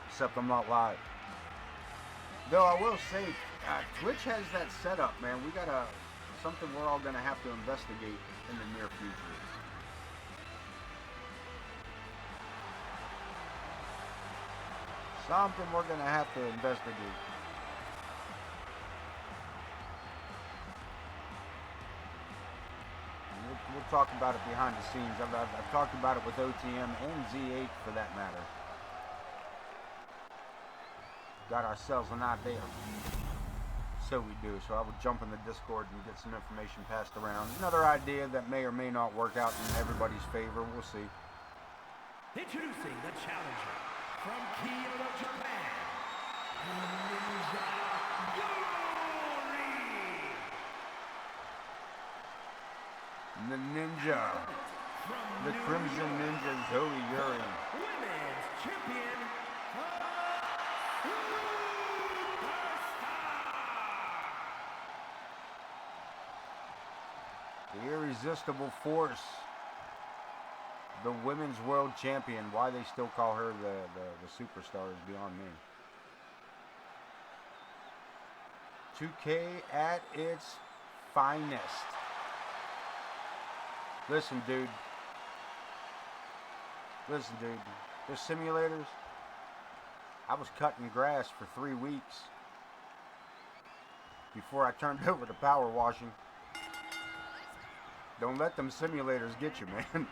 [SPEAKER 1] except I'm not live. Though I will say, Twitch has that setup, man. We got something we're all gonna have to investigate in the near future. Something we're gonna have to investigate. We'll talk about it behind the scenes. I've talked about it with OTM and Z8 for that matter. Got ourselves an idea. So we do. So I will jump in the Discord and get some information passed around. Another idea that may or may not work out in everybody's favor. We'll see.
[SPEAKER 2] Introducing the challenger from Kyoto, Japan,
[SPEAKER 1] The Ninja. The Crimson Ninja Zoe Yuri.
[SPEAKER 2] Women's Champion
[SPEAKER 1] The Irresistible Force. The Women's World Champion. Why they still call her the superstar is beyond me. 2K at its finest. Listen, dude. Those simulators, I was cutting grass for 3 weeks before I turned over to power washing. Don't let them simulators get you, man.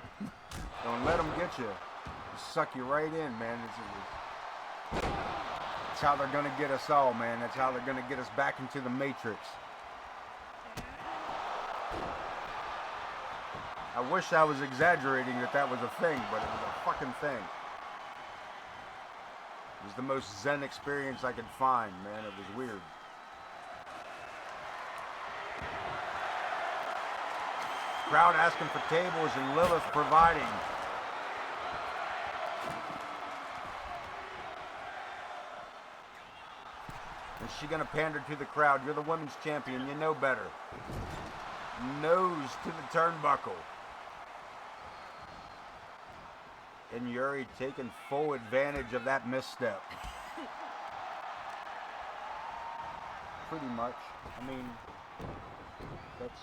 [SPEAKER 1] Don't let them get you. They'll suck you right in, man. That's how they're going to get us all, man. That's how they're going to get us back into the Matrix. I wish I was exaggerating that was a thing, but it was a fucking thing. It was the most zen experience I could find, man. It was weird. Crowd asking for tables and Lilith providing. Is she gonna pander to the crowd? You're the women's champion, you know better. Nose to the turnbuckle. And Yuri taking full advantage of that misstep. Pretty much. I mean, that's...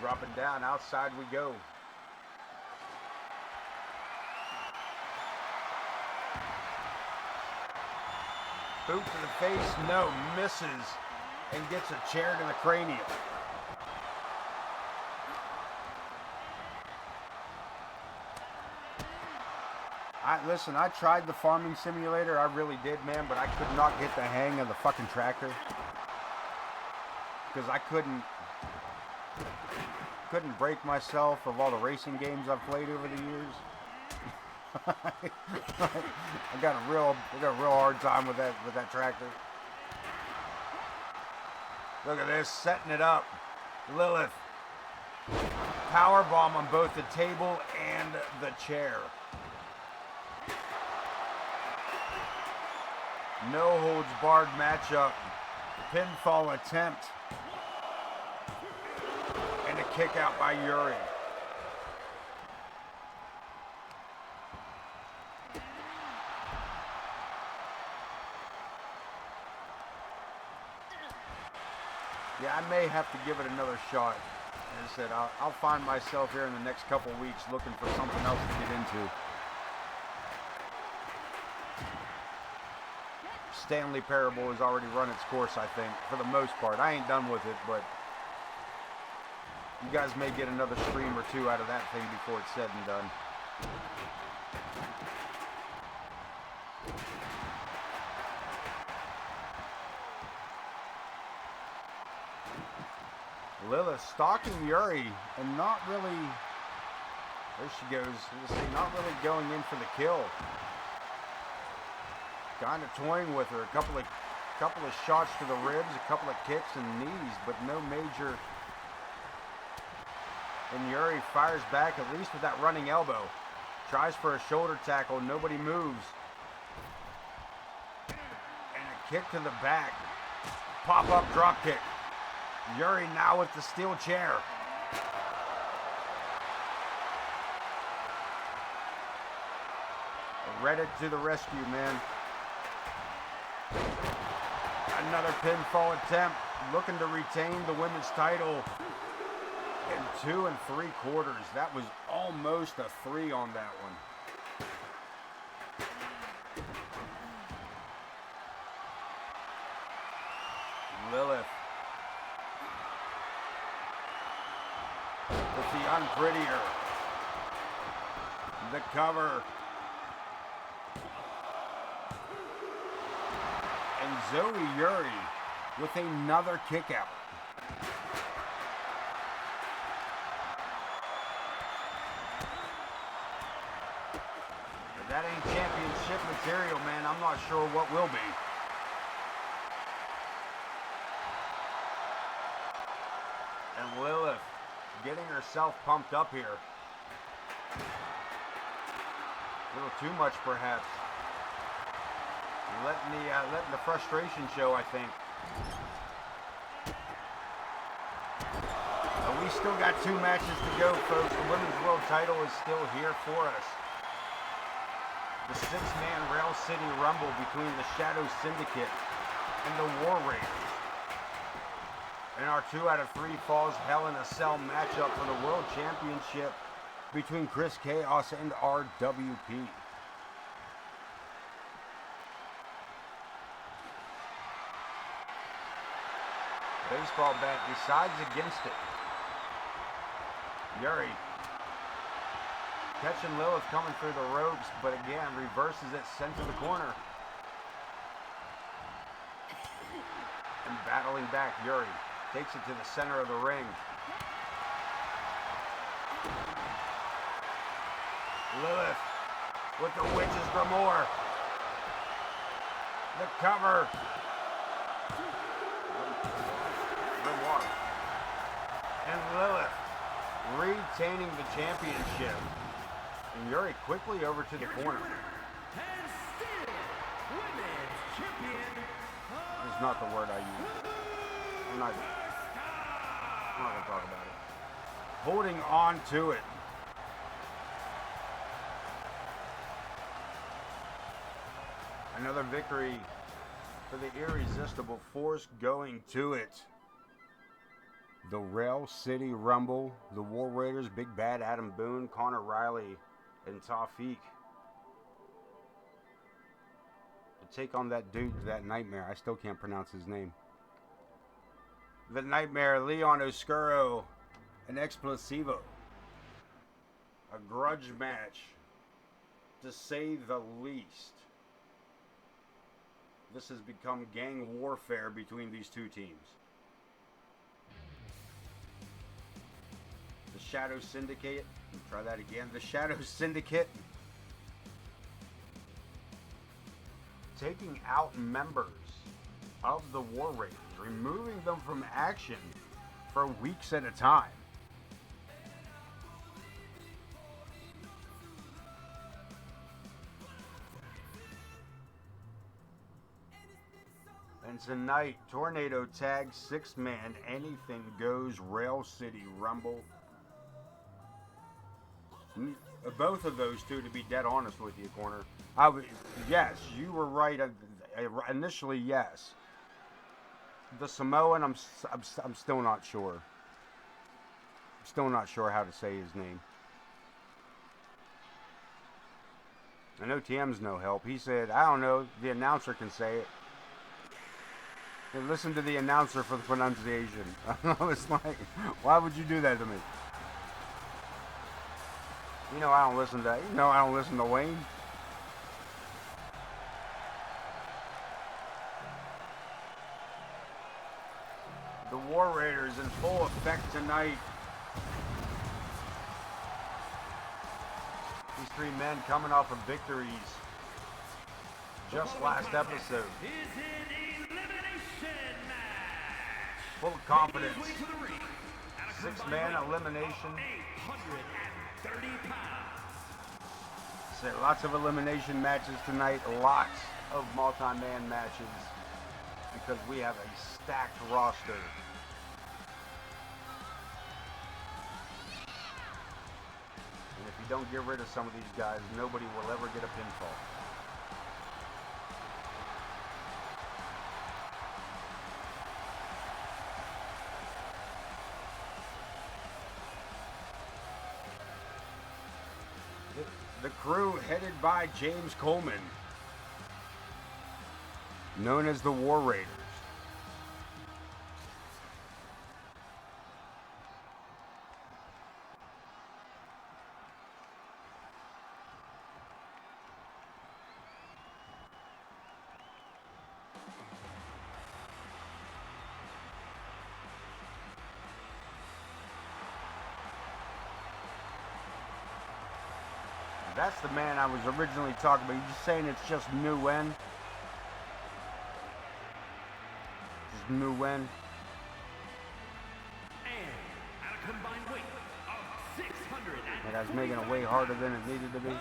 [SPEAKER 1] Dropping down, outside we go. Boot to the face, no, misses, and gets a chair to the cranium. Listen, I tried the farming simulator, I really did, man, but I could not get the hang of the fucking tractor. Because I couldn't break myself of all the racing games I've played over the years. I got a real hard time with that tractor. Look at this, setting it up. Lilith. Powerbomb on both the table and the chair. No holds barred matchup. Pinfall attempt. And a kick out by Yuri. Yeah, I may have to give it another shot. As I said, I'll find myself here in the next couple weeks looking for something else to get into. Stanley Parable has already run its course, I think, for the most part. I ain't done with it, but you guys may get another stream or two out of that thing before it's said and done. Lilith stalking Yuri and not really, there she goes, not really going in for the kill. Kind of toying with her, a couple of shots to the ribs, a couple of kicks and knees, but no major. And Yuri fires back, at least with that running elbow. Tries for a shoulder tackle. Nobody moves. And a kick to the back. Pop-up drop kick. Yuri now with the steel chair. Reddit to the rescue, man. Another pinfall attempt. Looking to retain the women's title in 2 3/4. That was almost a 3 on that one. Lilith with the unprettier. The cover. And Zoe Yuri with another kick out. If that ain't championship material, man, I'm not sure what will be. And Lilith getting herself pumped up here. A little too much, perhaps. Letting the frustration show, I think. But we still got 2 matches to go, folks. The Women's World title is still here for us. The 6-man Rail City Rumble between the Shadow Syndicate and the War Raiders. And our 2 out of 3 Falls Hell in a Cell matchup for the World Championship between Chris Chaos and RWP. Baseball bat decides against it. Yuri catching Lilith coming through the ropes, but again reverses it, sent to the corner. And battling back, Yuri takes it to the center of the ring. Lilith with the Witch's Grimoire. The cover. And Lilith retaining the championship. And Yuri quickly over to the corner.
[SPEAKER 2] And still, women's champion.
[SPEAKER 1] It's not the word I use. I'm not going to talk about it. Holding on to it. Another victory for the Irresistible Force going to it. The Rail City Rumble, the War Raiders, Big Bad Adam Boone, Connor Riley, and Tawfiq. To take on that dude, that Nightmare. I still can't pronounce his name. The Nightmare, Leon Oscuro, and Explosivo. A grudge match, to say the least. This has become gang warfare between these 2 teams. The Shadow Syndicate, try that again, the Shadow Syndicate taking out members of the War Raiders, removing them from action for weeks at a time. And tonight, Tornado Tag 6-man, Anything Goes Rail City Rumble. Both of those 2, to be dead honest with you, Corner. Yes, you were right. Initially, yes. The Samoan, I'm still not sure. I'm still not sure how to say his name. I know TM's no help. He said, I don't know, the announcer can say it. And listen to the announcer for the pronunciation. I was like, why would you do that to me? You know I don't listen to Wayne. The War Raiders in full effect tonight. These 3 men coming off of victories just last episode. Full of confidence. 6-man elimination.
[SPEAKER 2] 130 pounds.
[SPEAKER 1] said, lots of elimination matches tonight. Lots of multi-man matches. Because we have a stacked roster. And if you don't get rid of some of these guys, nobody will ever get a pinfall. The crew headed by James Coleman, known as the War Raiders. That's the man I was originally talking about. You're just saying it's just Nguyen? Just Nguyen?
[SPEAKER 2] And at a combined weight of 600.
[SPEAKER 1] That guy's making it way harder than it needed to be.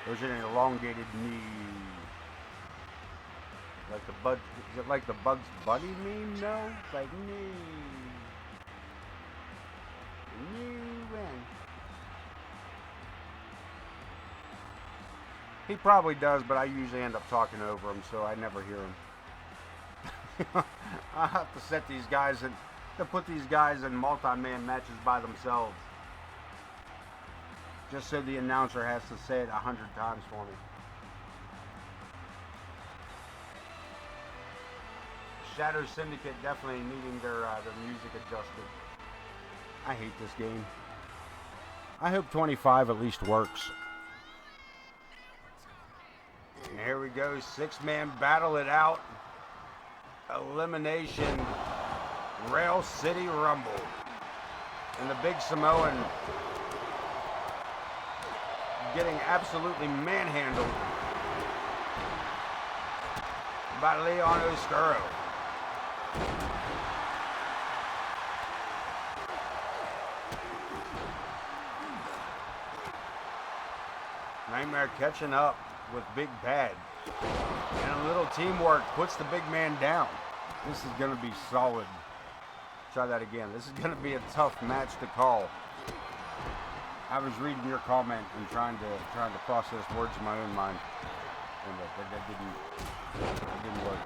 [SPEAKER 1] Those are an elongated knee. Like the Bud, is it like the Bugs Bunny meme? No, it's like knee. He probably does, but I usually end up talking over him, so I never hear him. I have to set these guys in, to put these guys in multi-man matches by themselves, just so the announcer has to say it 100 times for me. Shadow Syndicate definitely needing their music adjusted. I hate this game. I hope 25 at least works. And here we go, 6-man battle it out. Elimination Rail City Rumble. And the Big Samoan getting absolutely manhandled by Leon Oscuro. Nightmare catching up with Big Bad. And a little teamwork puts the big man down. This is going to be solid. Try that again. This is going to be a tough match to call. I was reading your comment and trying to process words in my own mind. And that didn't work.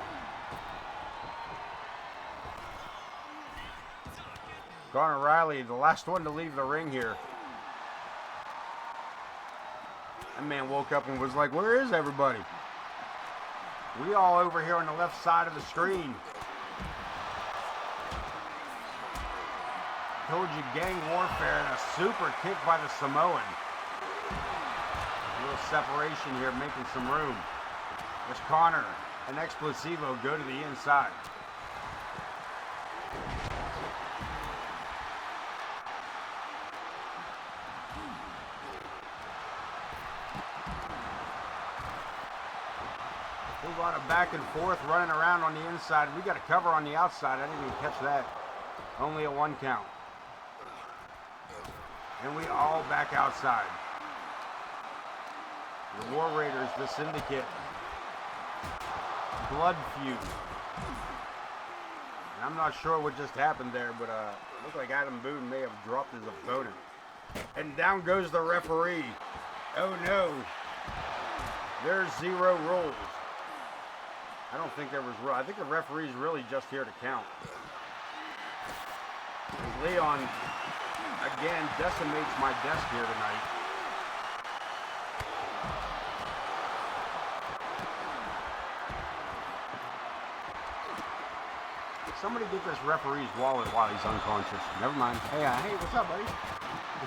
[SPEAKER 1] Garner Riley, the last one to leave the ring here. That man woke up and was like, where is everybody? We all over here on the left side of the screen. Told you, gang warfare and a super kick by the Samoan. A little separation here, making some room. There's Connor and Explosivo go to the inside. A lot of back and forth running around on the inside. We got a cover on the outside. I didn't even catch that. Only a 1 count. And we all back outside. The War Raiders, the Syndicate. Blood feud. And I'm not sure what just happened there, but it looked like Adam Boone may have dropped his opponent. And down goes the referee. Oh no. There's 0 rules. I don't think there was. I think the referee's really just here to count. Leon again decimates my desk here tonight. Somebody get this referee's wallet while he's unconscious. Never mind. Hey, what's up, buddy?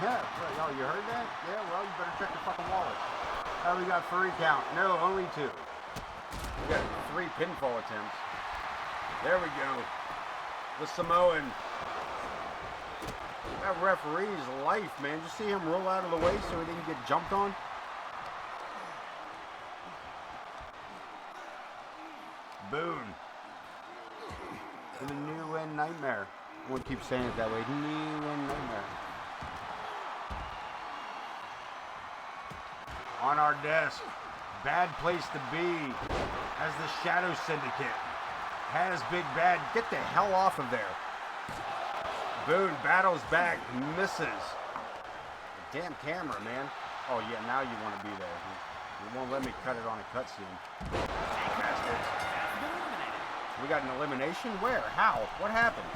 [SPEAKER 1] Yeah, oh, you heard that? Yeah, well, you better check your fucking wallet. Oh, we got 3 count. No, only 2. We got 3 pinfall attempts. There we go. The Samoan. That referee's life, man. Did you see him roll out of the way so he didn't get jumped on? Boone. And the Nguyen Nightmare. Everyone keeps saying it that way. On our desk, bad place to be, as the Shadow Syndicate has Big Bad. Get the hell off of there. Boone battles back, misses. Damn camera, man. Oh yeah, now you want to be there. You won't let me cut it on a cutscene. Bastards. We got an elimination? Where? How? What happened?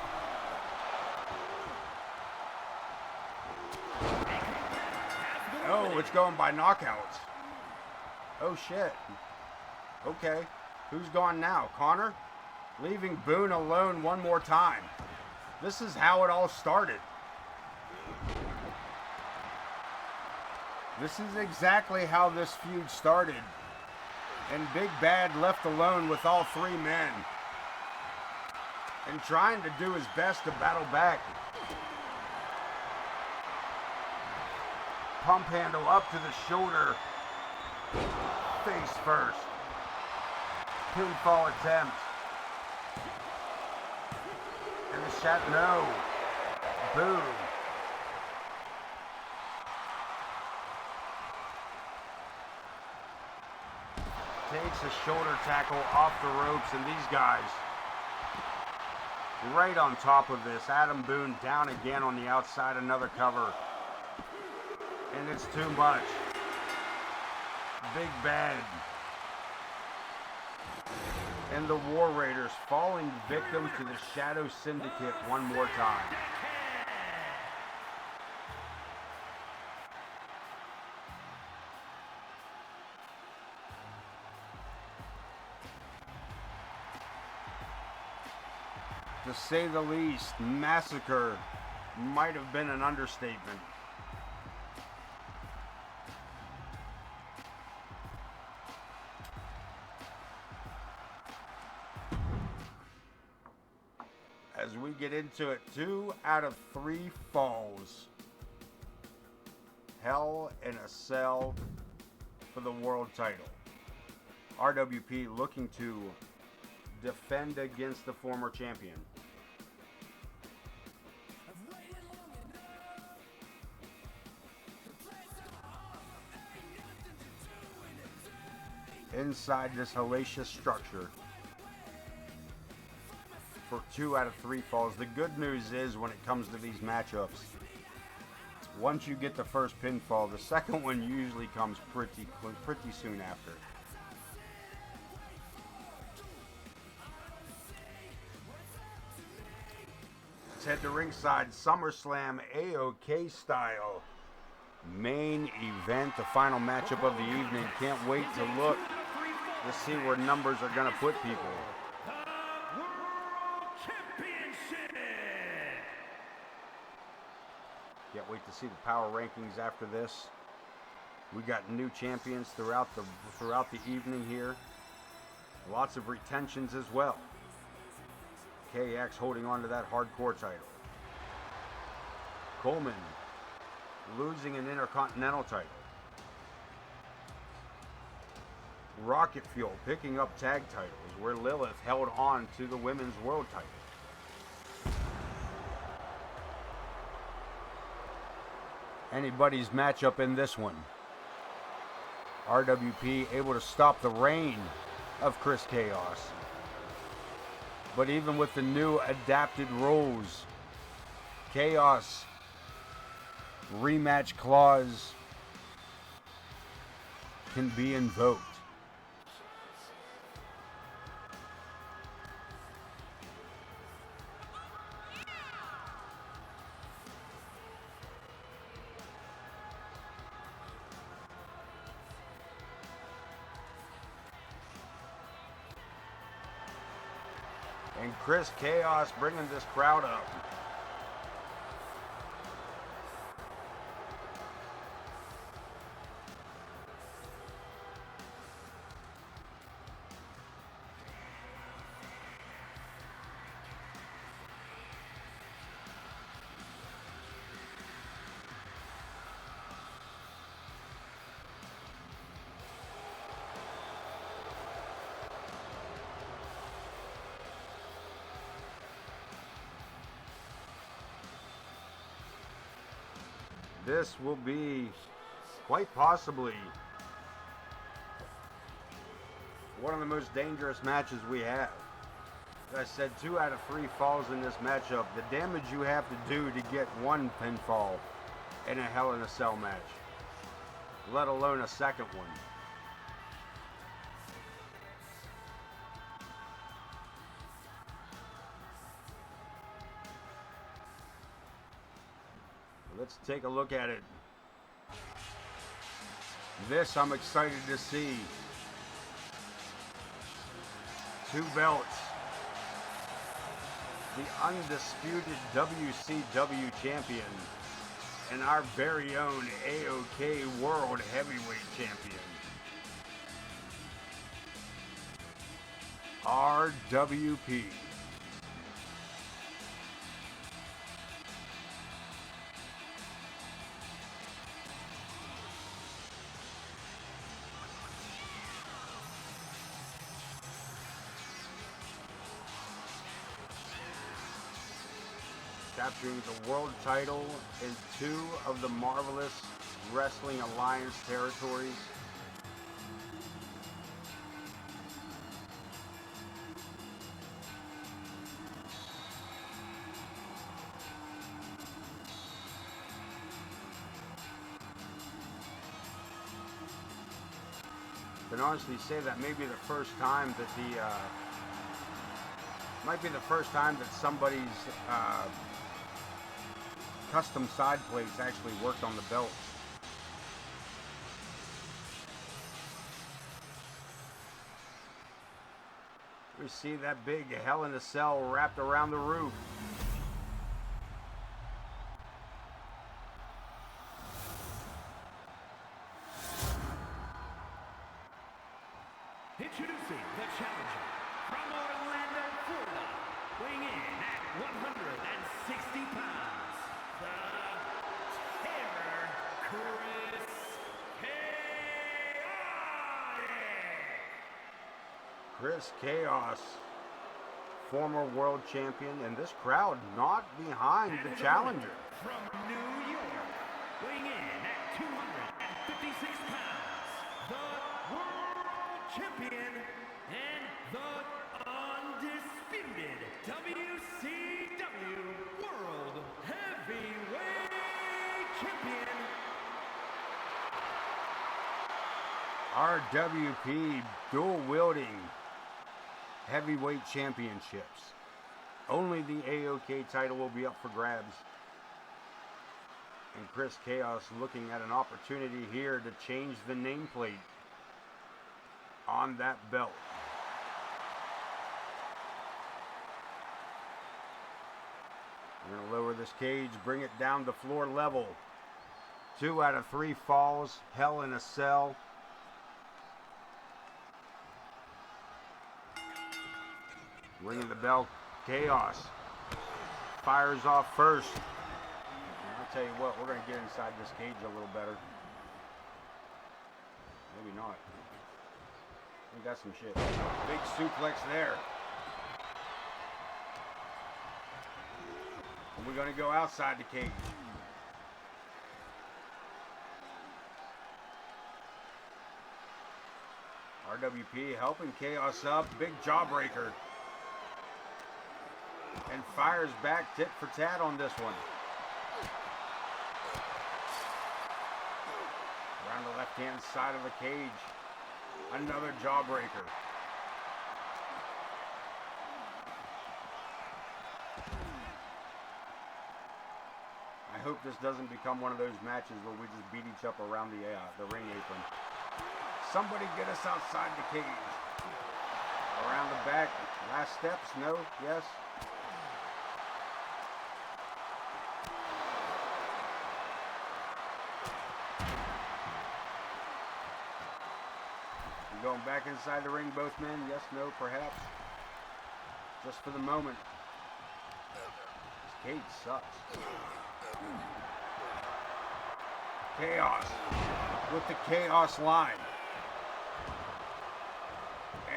[SPEAKER 1] Oh, it's going by knockouts. Oh shit. Okay. Who's gone now? Connor? Leaving Boone alone one more time. This is how it all started. This is exactly how this feud started. And Big Bad left alone with all three men. And trying to do his best to battle back. Pump handle up to the shoulder. Face first. Pinfall attempt. And the shot, no. Boom. Takes a shoulder tackle off the ropes, and these guys right on top of this. Adam Boone down again on the outside, another cover. And it's too much. Big Bad and the War Raiders falling victim to the Shadow Syndicate one more time. To say the least, massacre might have been an understatement. As we get into it, 2 out of 3 falls. Hell in a Cell for the world title. RWP looking to defend against the former champion. Inside this hellacious structure for 2 out of 3 falls. The good news is when it comes to these matchups, once you get the first pinfall, the second one usually comes pretty soon after. Let's head to ringside. SummerSlam AoK style. Main event, the final matchup of the evening. Can't wait to look to see where numbers are going to put people. Can't wait to see the power rankings after this. We got new champions throughout the evening here. Lots of retentions as well. KX holding on to that hardcore title. Coleman losing an Intercontinental title. Rocket Fuel picking up tag titles, where Lilith held on to the women's world title. Anybody's matchup in this one. RWP able to stop the reign of Chris Chaos. But even with the new adapted rules, Chaos rematch clause can be invoked. And Chris Chaos bringing this crowd up. This will be quite possibly one of the most dangerous matches we have. As I said, 2 out of 3 falls in this matchup. The damage you have to do to get one pinfall in a Hell in a Cell match, let alone a second one. Let's take a look at it. This I'm excited to see. 2 belts. The undisputed WCW champion and our very own AoK World Heavyweight Champion, RWP. Capturing the world title in 2 of the Marvelous Wrestling Alliance territories. I can honestly say that may be the first time that somebody's custom side plates actually worked on the belt. We see that big Hell in a Cell wrapped around the roof.
[SPEAKER 2] Introducing the challenger from Orlando, Florida, weighing in at 160 pounds. The Terror, Chris Chaos!
[SPEAKER 1] Chris Chaos, former world champion, and this crowd not behind the challenger.
[SPEAKER 2] From New York, weighing in at 256 pounds, the world champion and the undisputed WCW World Heavyweight Champion,
[SPEAKER 1] RWP dual-wielding heavyweight championships. Only the AoK title will be up for grabs. And Chris Chaos looking at an opportunity here to change the nameplate on that belt. We're going to lower this cage, bring it down to floor level. 2 out of 3 falls, Hell in a Cell. Ringing the bell, Chaos fires off first. I'll tell you what, we're going to get inside this cage a little better. Maybe not. We got some shit. Big suplex there. And we're going to go outside the cage. RWP helping Chaos up. Big jawbreaker. And fires back tit for tat on this one. Around the left-hand side of the cage. Another jawbreaker. I hope this doesn't become one of those matches where we just beat each up around the ring apron. Somebody get us outside the cage. Around the back. Last steps? No? Yes? Going back inside the ring, both men. Yes, no, perhaps. Just for the moment. This cage sucks. Chaos with the Chaos line.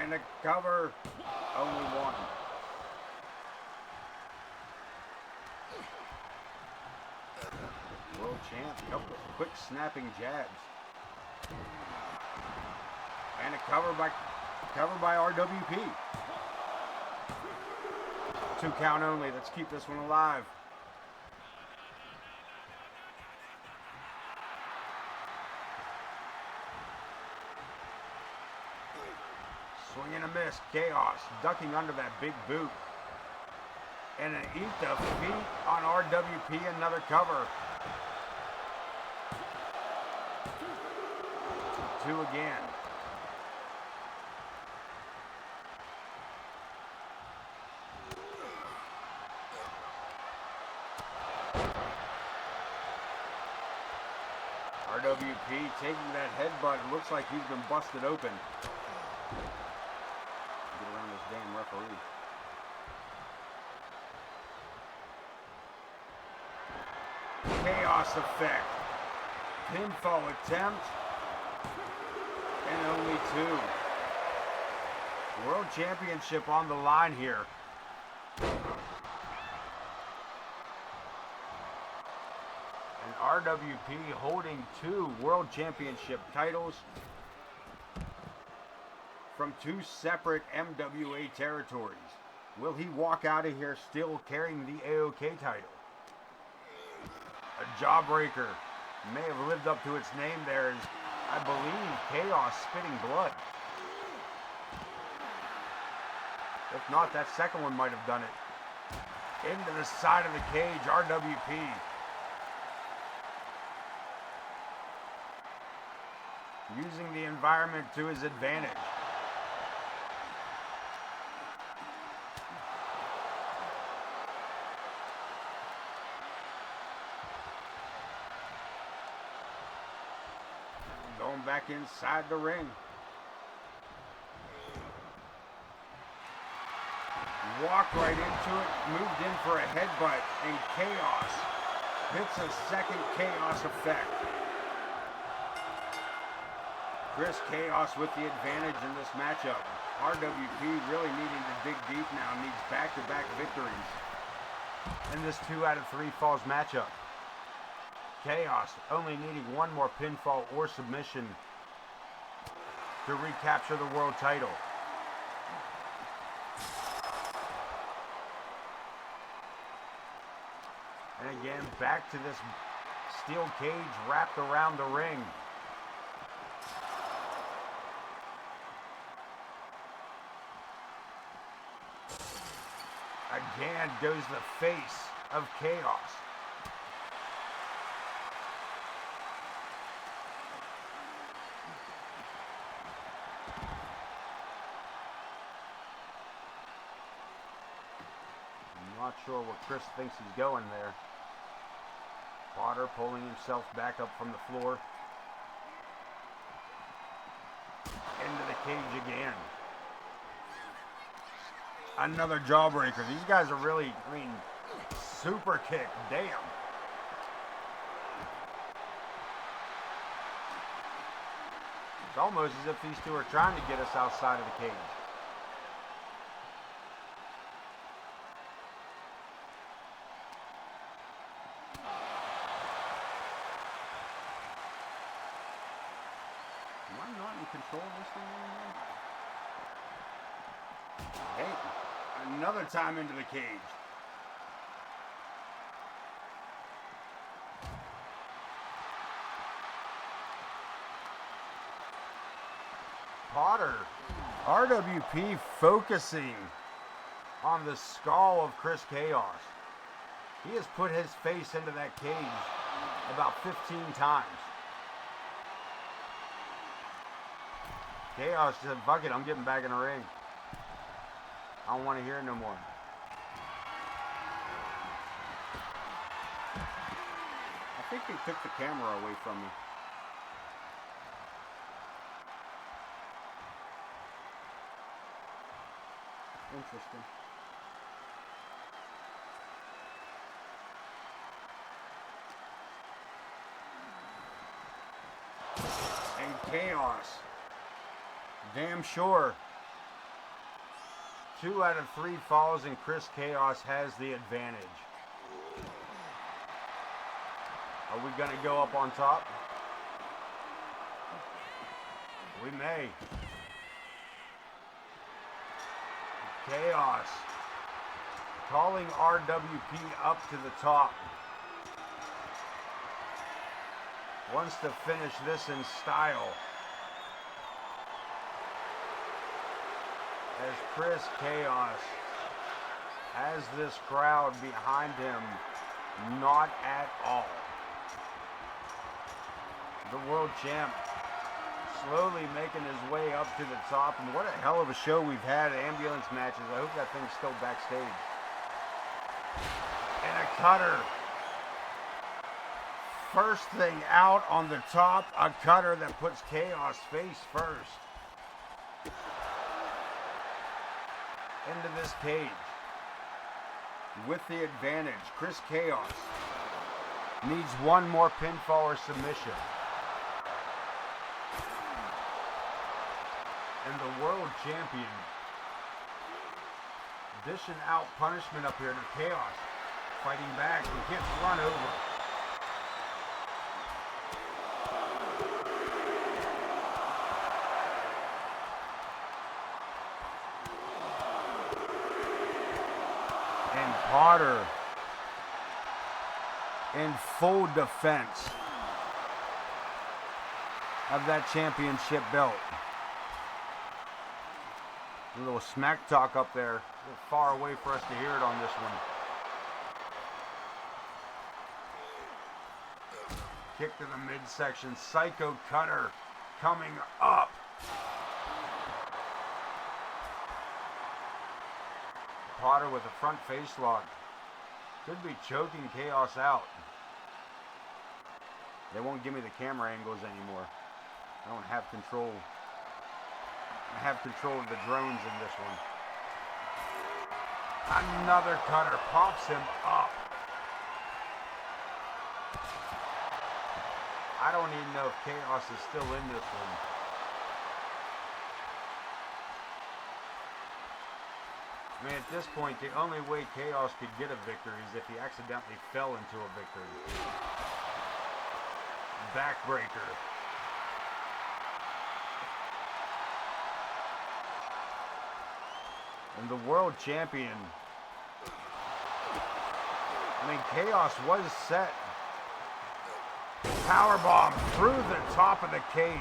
[SPEAKER 1] And a cover, only one. World champ. Couple of quick snapping jabs. And a cover by RWP. 2 count only. Let's keep this one alive. Swing and a miss. Chaos ducking under that big boot. And an eat the feet on RWP. Another cover. 2 again. RWP taking that headbutt. Looks like he's been busted open. Get around this damn referee. Chaos effect. Pinfall attempt. And only 2. World Championship on the line here. And RWP holding 2 World Championship titles from 2 separate MWA territories. Will he walk out of here still carrying the AoK title? A jawbreaker may have lived up to its name there, as I believe Chaos spitting blood. If not, that second one might have done it. Into the side of the cage, RWP. Using the environment to his advantage. Going back inside the ring. Walked right into it, moved in for a headbutt, and Chaos hits a second Chaos effect. Chris Chaos with the advantage in this matchup. RWP really needing to dig deep now, needs back-to-back victories in this 2 out of 3 falls matchup. Chaos only needing 1 more pinfall or submission to recapture the world title. And again, back to this steel cage wrapped around the ring. Again goes the face of Chaos. I'm not sure what Chris thinks he's going there. Potter pulling himself back up from the floor. Into the cage again. Another jawbreaker. These guys are really, super kick. Damn. It's almost as if these 2 are trying to get us outside of the cage. Am I not in control of this thing anymore? Hey, another time into the cage. Potter, RWP focusing on the skull of Chris Chaos. He has put his face into that cage about 15 times. Chaos said, fuck it, I'm getting back in the ring. I don't want to hear it no more. I think they took the camera away from me. Interesting. And Chaos. Damn sure. 2 out of 3 falls and Chris Chaos has the advantage. Are we going to go up on top? We may. Chaos calling RWP up to the top. Wants to finish this in style. As Chris Chaos has this crowd behind him, not at all. The world champ slowly making his way up to the top, and what a hell of a show we've had, ambulance matches. I hope that thing's still backstage. And a cutter. First thing out on the top, a cutter that puts Chaos face first into this cage. With the advantage, Chris Chaos needs one more pinfall or submission. And the world champion dishing out punishment up here to Chaos. Fighting back, he gets run over. And Potter in full defense of that championship belt. A little smack talk up there. A little far away for us to hear it on this one. Kick to the midsection. Psycho cutter coming up. Potter with a front face lock. Could be choking Chaos out. They won't give me the camera angles anymore. I don't have control. I have control of the drones in this one. Another cutter pops him up. I don't even know if Chaos is still in this one. I mean, at this point, the only way Chaos could get a victory is if he accidentally fell into a victory. Backbreaker. And the world champion. I mean, Chaos was set. Powerbomb through the top of the cage.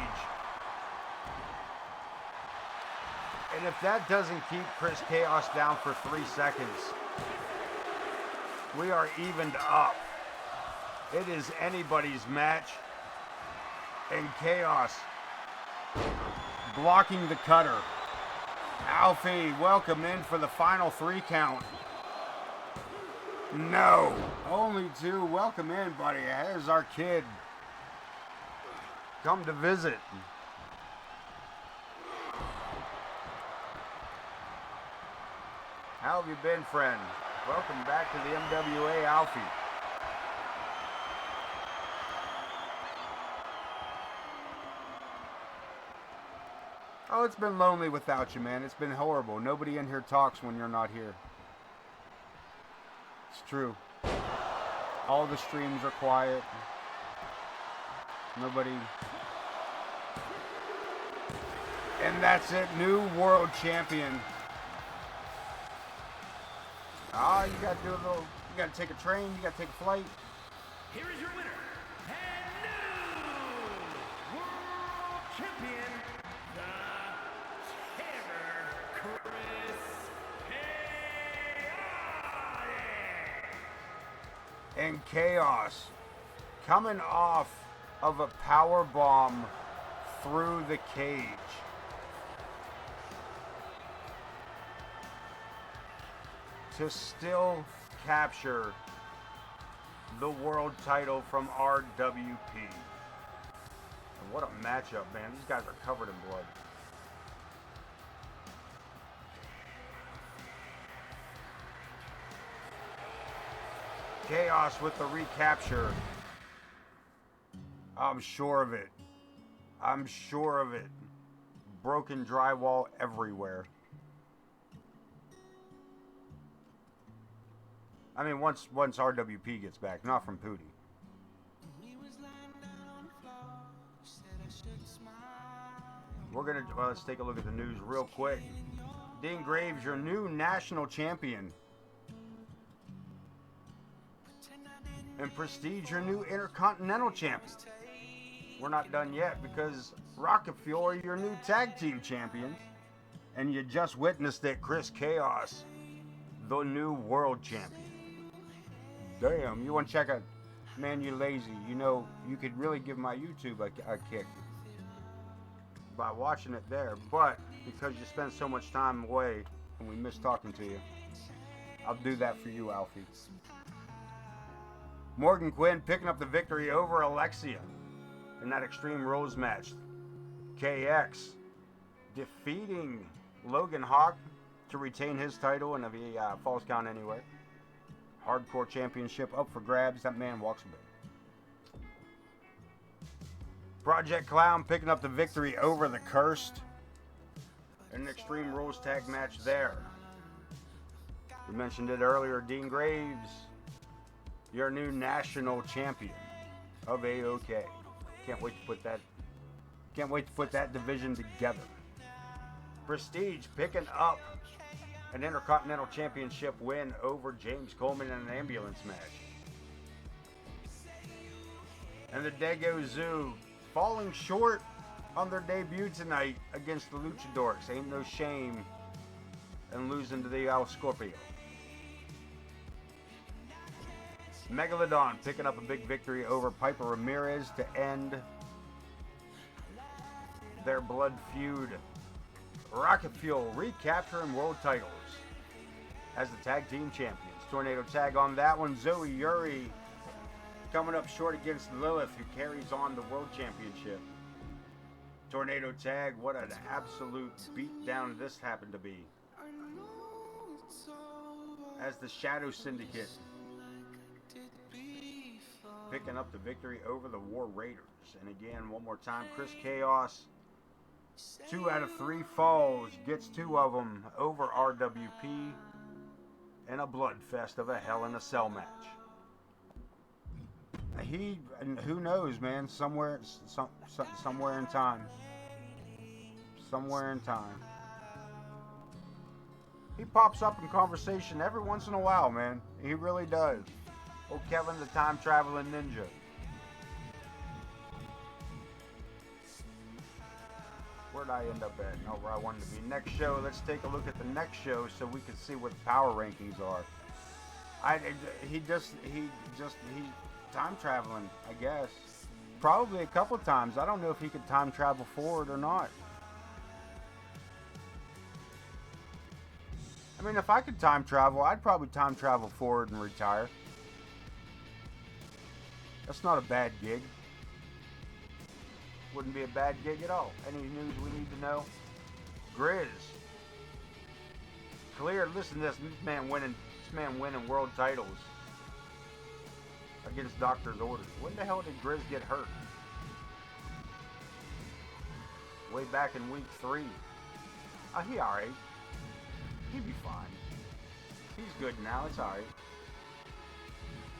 [SPEAKER 1] And if that doesn't keep Chris Chaos down for 3 seconds, we are evened up. It is anybody's match. And Chaos blocking the cutter. Alfie, welcome in for the final 3 count. No, only 2. Welcome in, buddy. Here's our kid. Come to visit. How have you been, friend? Welcome back to the MWA, Alfie. Oh, it's been lonely without you, man. It's been horrible. Nobody in here talks when you're not here. It's true. All the streams are quiet. Nobody. And that's it. New world champion. Ah, you gotta do a little. You gotta take a train. You gotta take a flight.
[SPEAKER 2] Here is your winner and new world champion, the Terror, Chris Chaos.
[SPEAKER 1] And Chaos coming off of a power bomb through the cage. To still capture the world title from RWP. And what a matchup, man. These guys are covered in blood. Chaos with the recapture. I'm sure of it. I'm sure of it. Broken drywall everywhere. I mean, once RWP gets back, not from Pootie. Let's take a look at the news real quick. Dean Graves, your new national champion. And Prestige, your new intercontinental champion. We're not done yet because Rocket Fuel, your new tag team champion. And you just witnessed it, Chris Chaos, the new world champion. Damn, you want to check out, man, you lazy. You know, you could really give my YouTube a kick by watching it there. But because you spend so much time away and we miss talking to you, I'll do that for you, Alfie. Morgan Quinn picking up the victory over Alexia in that Extreme Rules match. KX defeating Logan Hawk to retain his title, and if he falls count anyway. Hardcore Championship up for grabs. That man walks a bit. Project Clown picking up the victory over the Cursed in an Extreme Rules tag match there. We mentioned it earlier. Dean Graves, your new national champion of AoK. Can't wait to put that division together. Prestige picking up an Intercontinental Championship win over James Coleman in an ambulance match. And the Dago Zoo falling short on their debut tonight against the Luchadors. Ain't no shame in losing to the El Scorpio. Megalodon picking up a big victory over Piper Ramirez to end their blood feud. Rocket Fuel recapturing world titles as the tag team champions. Tornado tag on that one. Zoe Yuri coming up short against Lilith, who carries on the world championship. Tornado tag, what an absolute beatdown this happened to be. As the Shadow Syndicate picking up the victory over the War Raiders. And again, one more time, Chris Chaos, 2 out of 3 falls, gets 2 of them over RWP in a blood fest of a Hell in a Cell match. Who knows, man, somewhere in time, he pops up in conversation every once in a while, man. He really does. Oh, Kevin, the time traveling ninja. Where'd I end up at? Not where I wanted to be. Next show, let's take a look at the next show so we can see what the power rankings are. He time traveling, I guess. Probably a couple times. I don't know if he could time travel forward or not. I mean, if I could time travel, I'd probably time travel forward and retire. That's not a bad gig. Wouldn't be a bad gig at all. Any news we need to know? Grizz. Clear. Listen to this. This man winning world titles against doctor's orders. When the hell did Grizz get hurt? Way back in week 3. Oh, he alright. He'd be fine. He's good now. It's alright.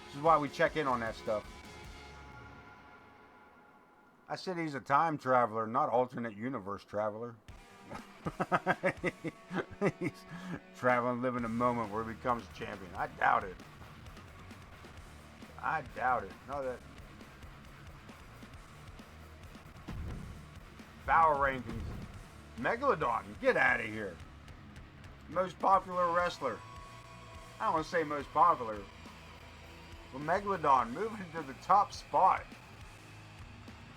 [SPEAKER 1] This is why we check in on that stuff. I said he's a time traveler, not alternate universe traveler. He's traveling, living a moment where he becomes a champion. I doubt it. No, that power rankings. Megalodon, get out of here. Most popular wrestler. I don't want to say most popular. But Megalodon moving to the top spot.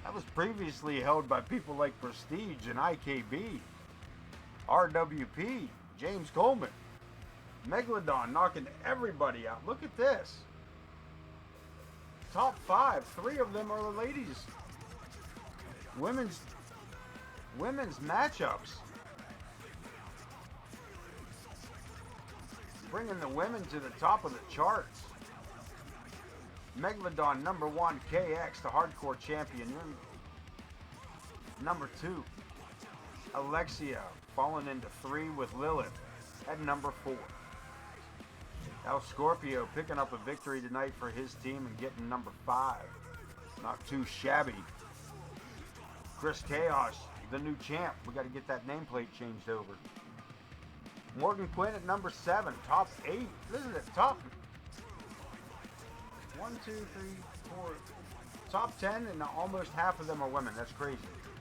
[SPEAKER 1] That was previously held by people like Prestige and IKB, RWP, James Coleman. Megalodon knocking everybody out. Look at this. Top 5. 3 of them are the ladies. Women's matchups. Bringing the women to the top of the charts. Megalodon number 1, KX, the hardcore champion. Number 2, Alexia, falling into 3 with Lilith at number 4. El Scorpio picking up a victory tonight for his team and getting number 5. Not too shabby. Chris Chaos the new champ. We got to get that nameplate changed over. Morgan Quinn at number 7, top 8. Listen to the top 1, 2, 3, 4, top 10, and almost half of them are women. That's crazy.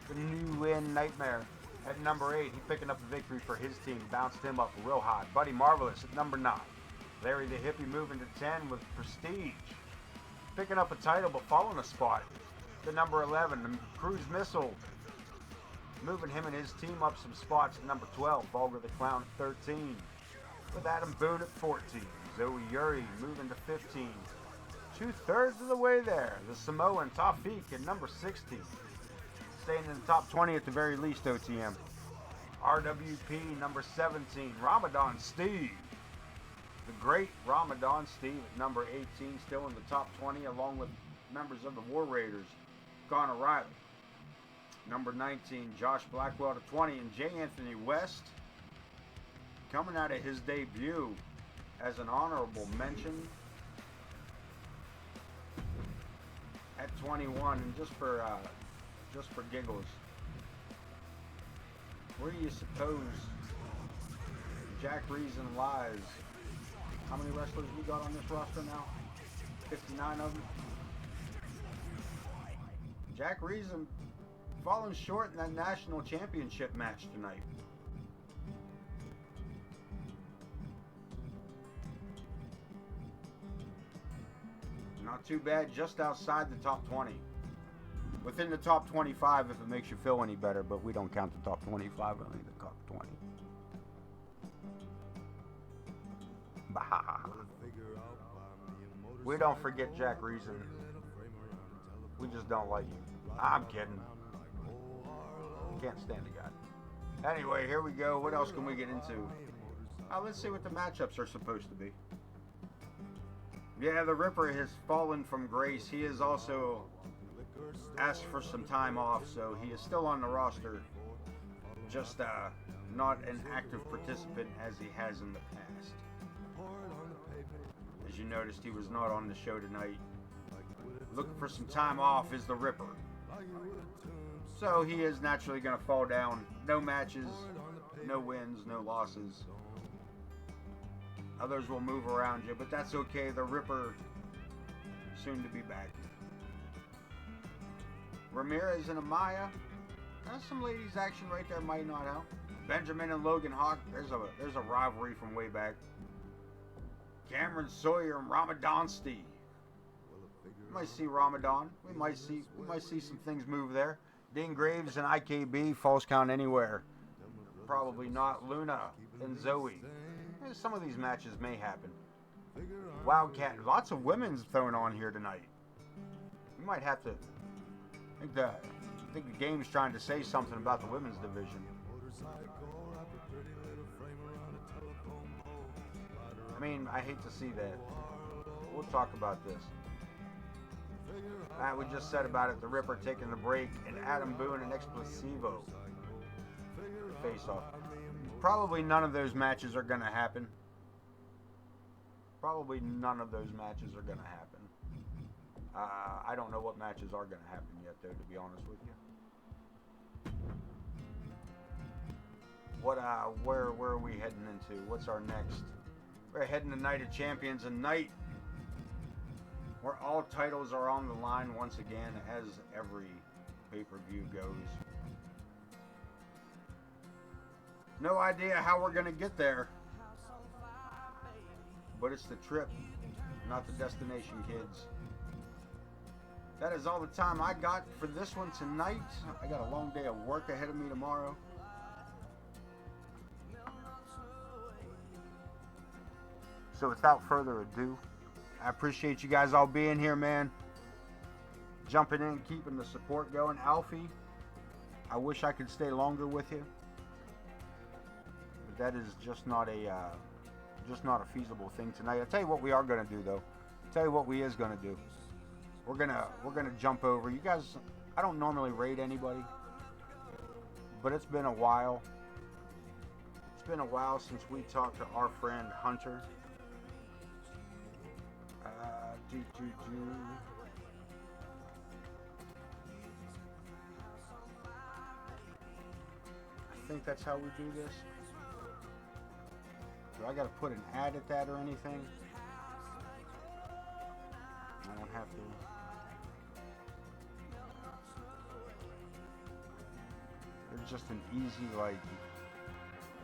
[SPEAKER 1] The new win Nightmare at number 8. He picking up the victory for his team. Bounced him up real high. Buddy Marvelous at number 9. Larry the Hippie moving to 10 with Prestige. Picking up a title but falling a spot. The number 11, the Cruise Missile. Moving him and his team up some spots at number 12. Vulgar the Clown at 13. With Adam Boone at 14. Zoe Yuri moving to 15. 2/3 of the way there. The Samoan Tafik at number 16. Staying in the top 20 at the very least, OTM. RWP number 17. Ramadan Steve. The great Ramadan Steve at number 18. Still in the top 20 along with members of the War Raiders. Connor Riley. Number 19, Josh Blackwell to 20, and J. Anthony West coming out of his debut as an honorable mention at 21. And just for giggles, where do you suppose Jack Reason lies? How many wrestlers we got on this roster now? 59 of them. Jack Reason falling short in that national championship match tonight. Not too bad, just outside the top 20. Within the top 25 if it makes you feel any better, but we don't count the top 25, only the top 20. Bah. We don't forget Jack Reason. We just don't like you. I'm kidding. Can't stand the guy. Anyway, here we go. What else can we get into? Let's see what the matchups are supposed to be. Yeah, the Ripper has fallen from grace. He has also asked for some time off, so he is still on the roster. Just not an active participant as he has in the past. As you noticed, he was not on the show tonight. Looking for some time off is the Ripper. So he is naturally going to fall down. No matches, no wins, no losses. Others will move around you, but that's okay. The Ripper soon to be back. Ramirez and Amaya. That's some ladies action right there. Might not help. Benjamin and Logan Hawk. There's a rivalry from way back. Cameron Sawyer and Ramadan Steve. We might see Ramadan. We might see some things move there. Dean Graves and IKB, false count anywhere. Probably not. Luna and Zoe. Some of these matches may happen. Wildcat. Lots of women's thrown on here tonight. You might have to. I think the game's trying to say something about the women's division. I mean, I hate to see that. We'll talk about this. We just said about it. The Ripper taking the break, and Adam Boone and Explosivo face off. Probably none of those matches are going to happen. Probably none of those matches are going to happen. I don't know what matches are going to happen yet, though, to be honest with you. Where are we heading into? What's our next? We're heading to Night of Champions, a night where all titles are on the line once again, as every pay-per-view goes. No idea how we're going to get there, but it's the trip, not the destination, kids. That is all the time I got for this one tonight. I got a long day of work ahead of me tomorrow. So without further ado, I appreciate you guys all being here, man. Jumping in, keeping the support going. Alfie, I wish I could stay longer with you, but that is just not a feasible thing tonight. I'll tell you what we are gonna do, though. I'll tell you what we is gonna do. We're gonna jump over. You guys, I don't normally raid anybody, but it's been a while. It's been a while since we talked to our friend Hunter. think that's how we do this? Do I gotta put an ad at that or anything? I don't have to. It's just an easy, like,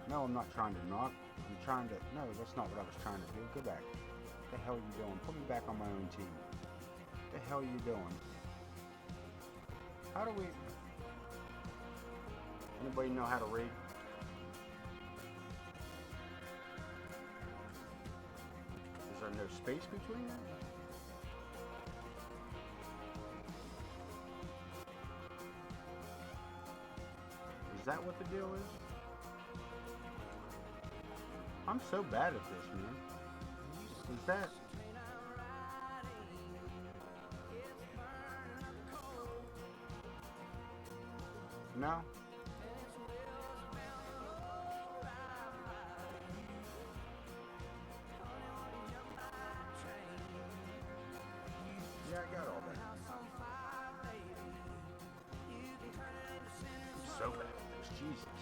[SPEAKER 1] no, I'm not trying to knock. I'm trying to, no, that's not what I was trying to do. Go back. What the hell are you doing? Put me back on my own team. What the hell are you doing? How do we, anybody know how to rate? Is there no space between them? Is that what the deal is? I'm so bad at this, man. Is that... No? Yeah, I got all that. I'm so bad at this, Jesus.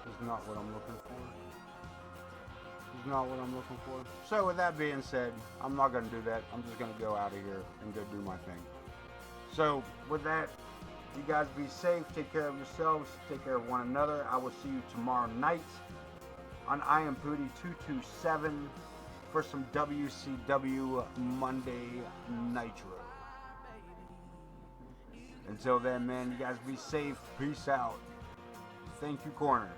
[SPEAKER 1] This is not what I'm looking for. This is not what I'm looking for. So with that being said, I'm not going to do that. I'm just going to go out of here and go do my thing. So with that, you guys be safe. Take care of yourselves. Take care of one another. I will see you tomorrow night on I Am Pooty 227 for some WCW Monday Nitro. Until then, man, you guys be safe. Peace out. Thank you, Corner.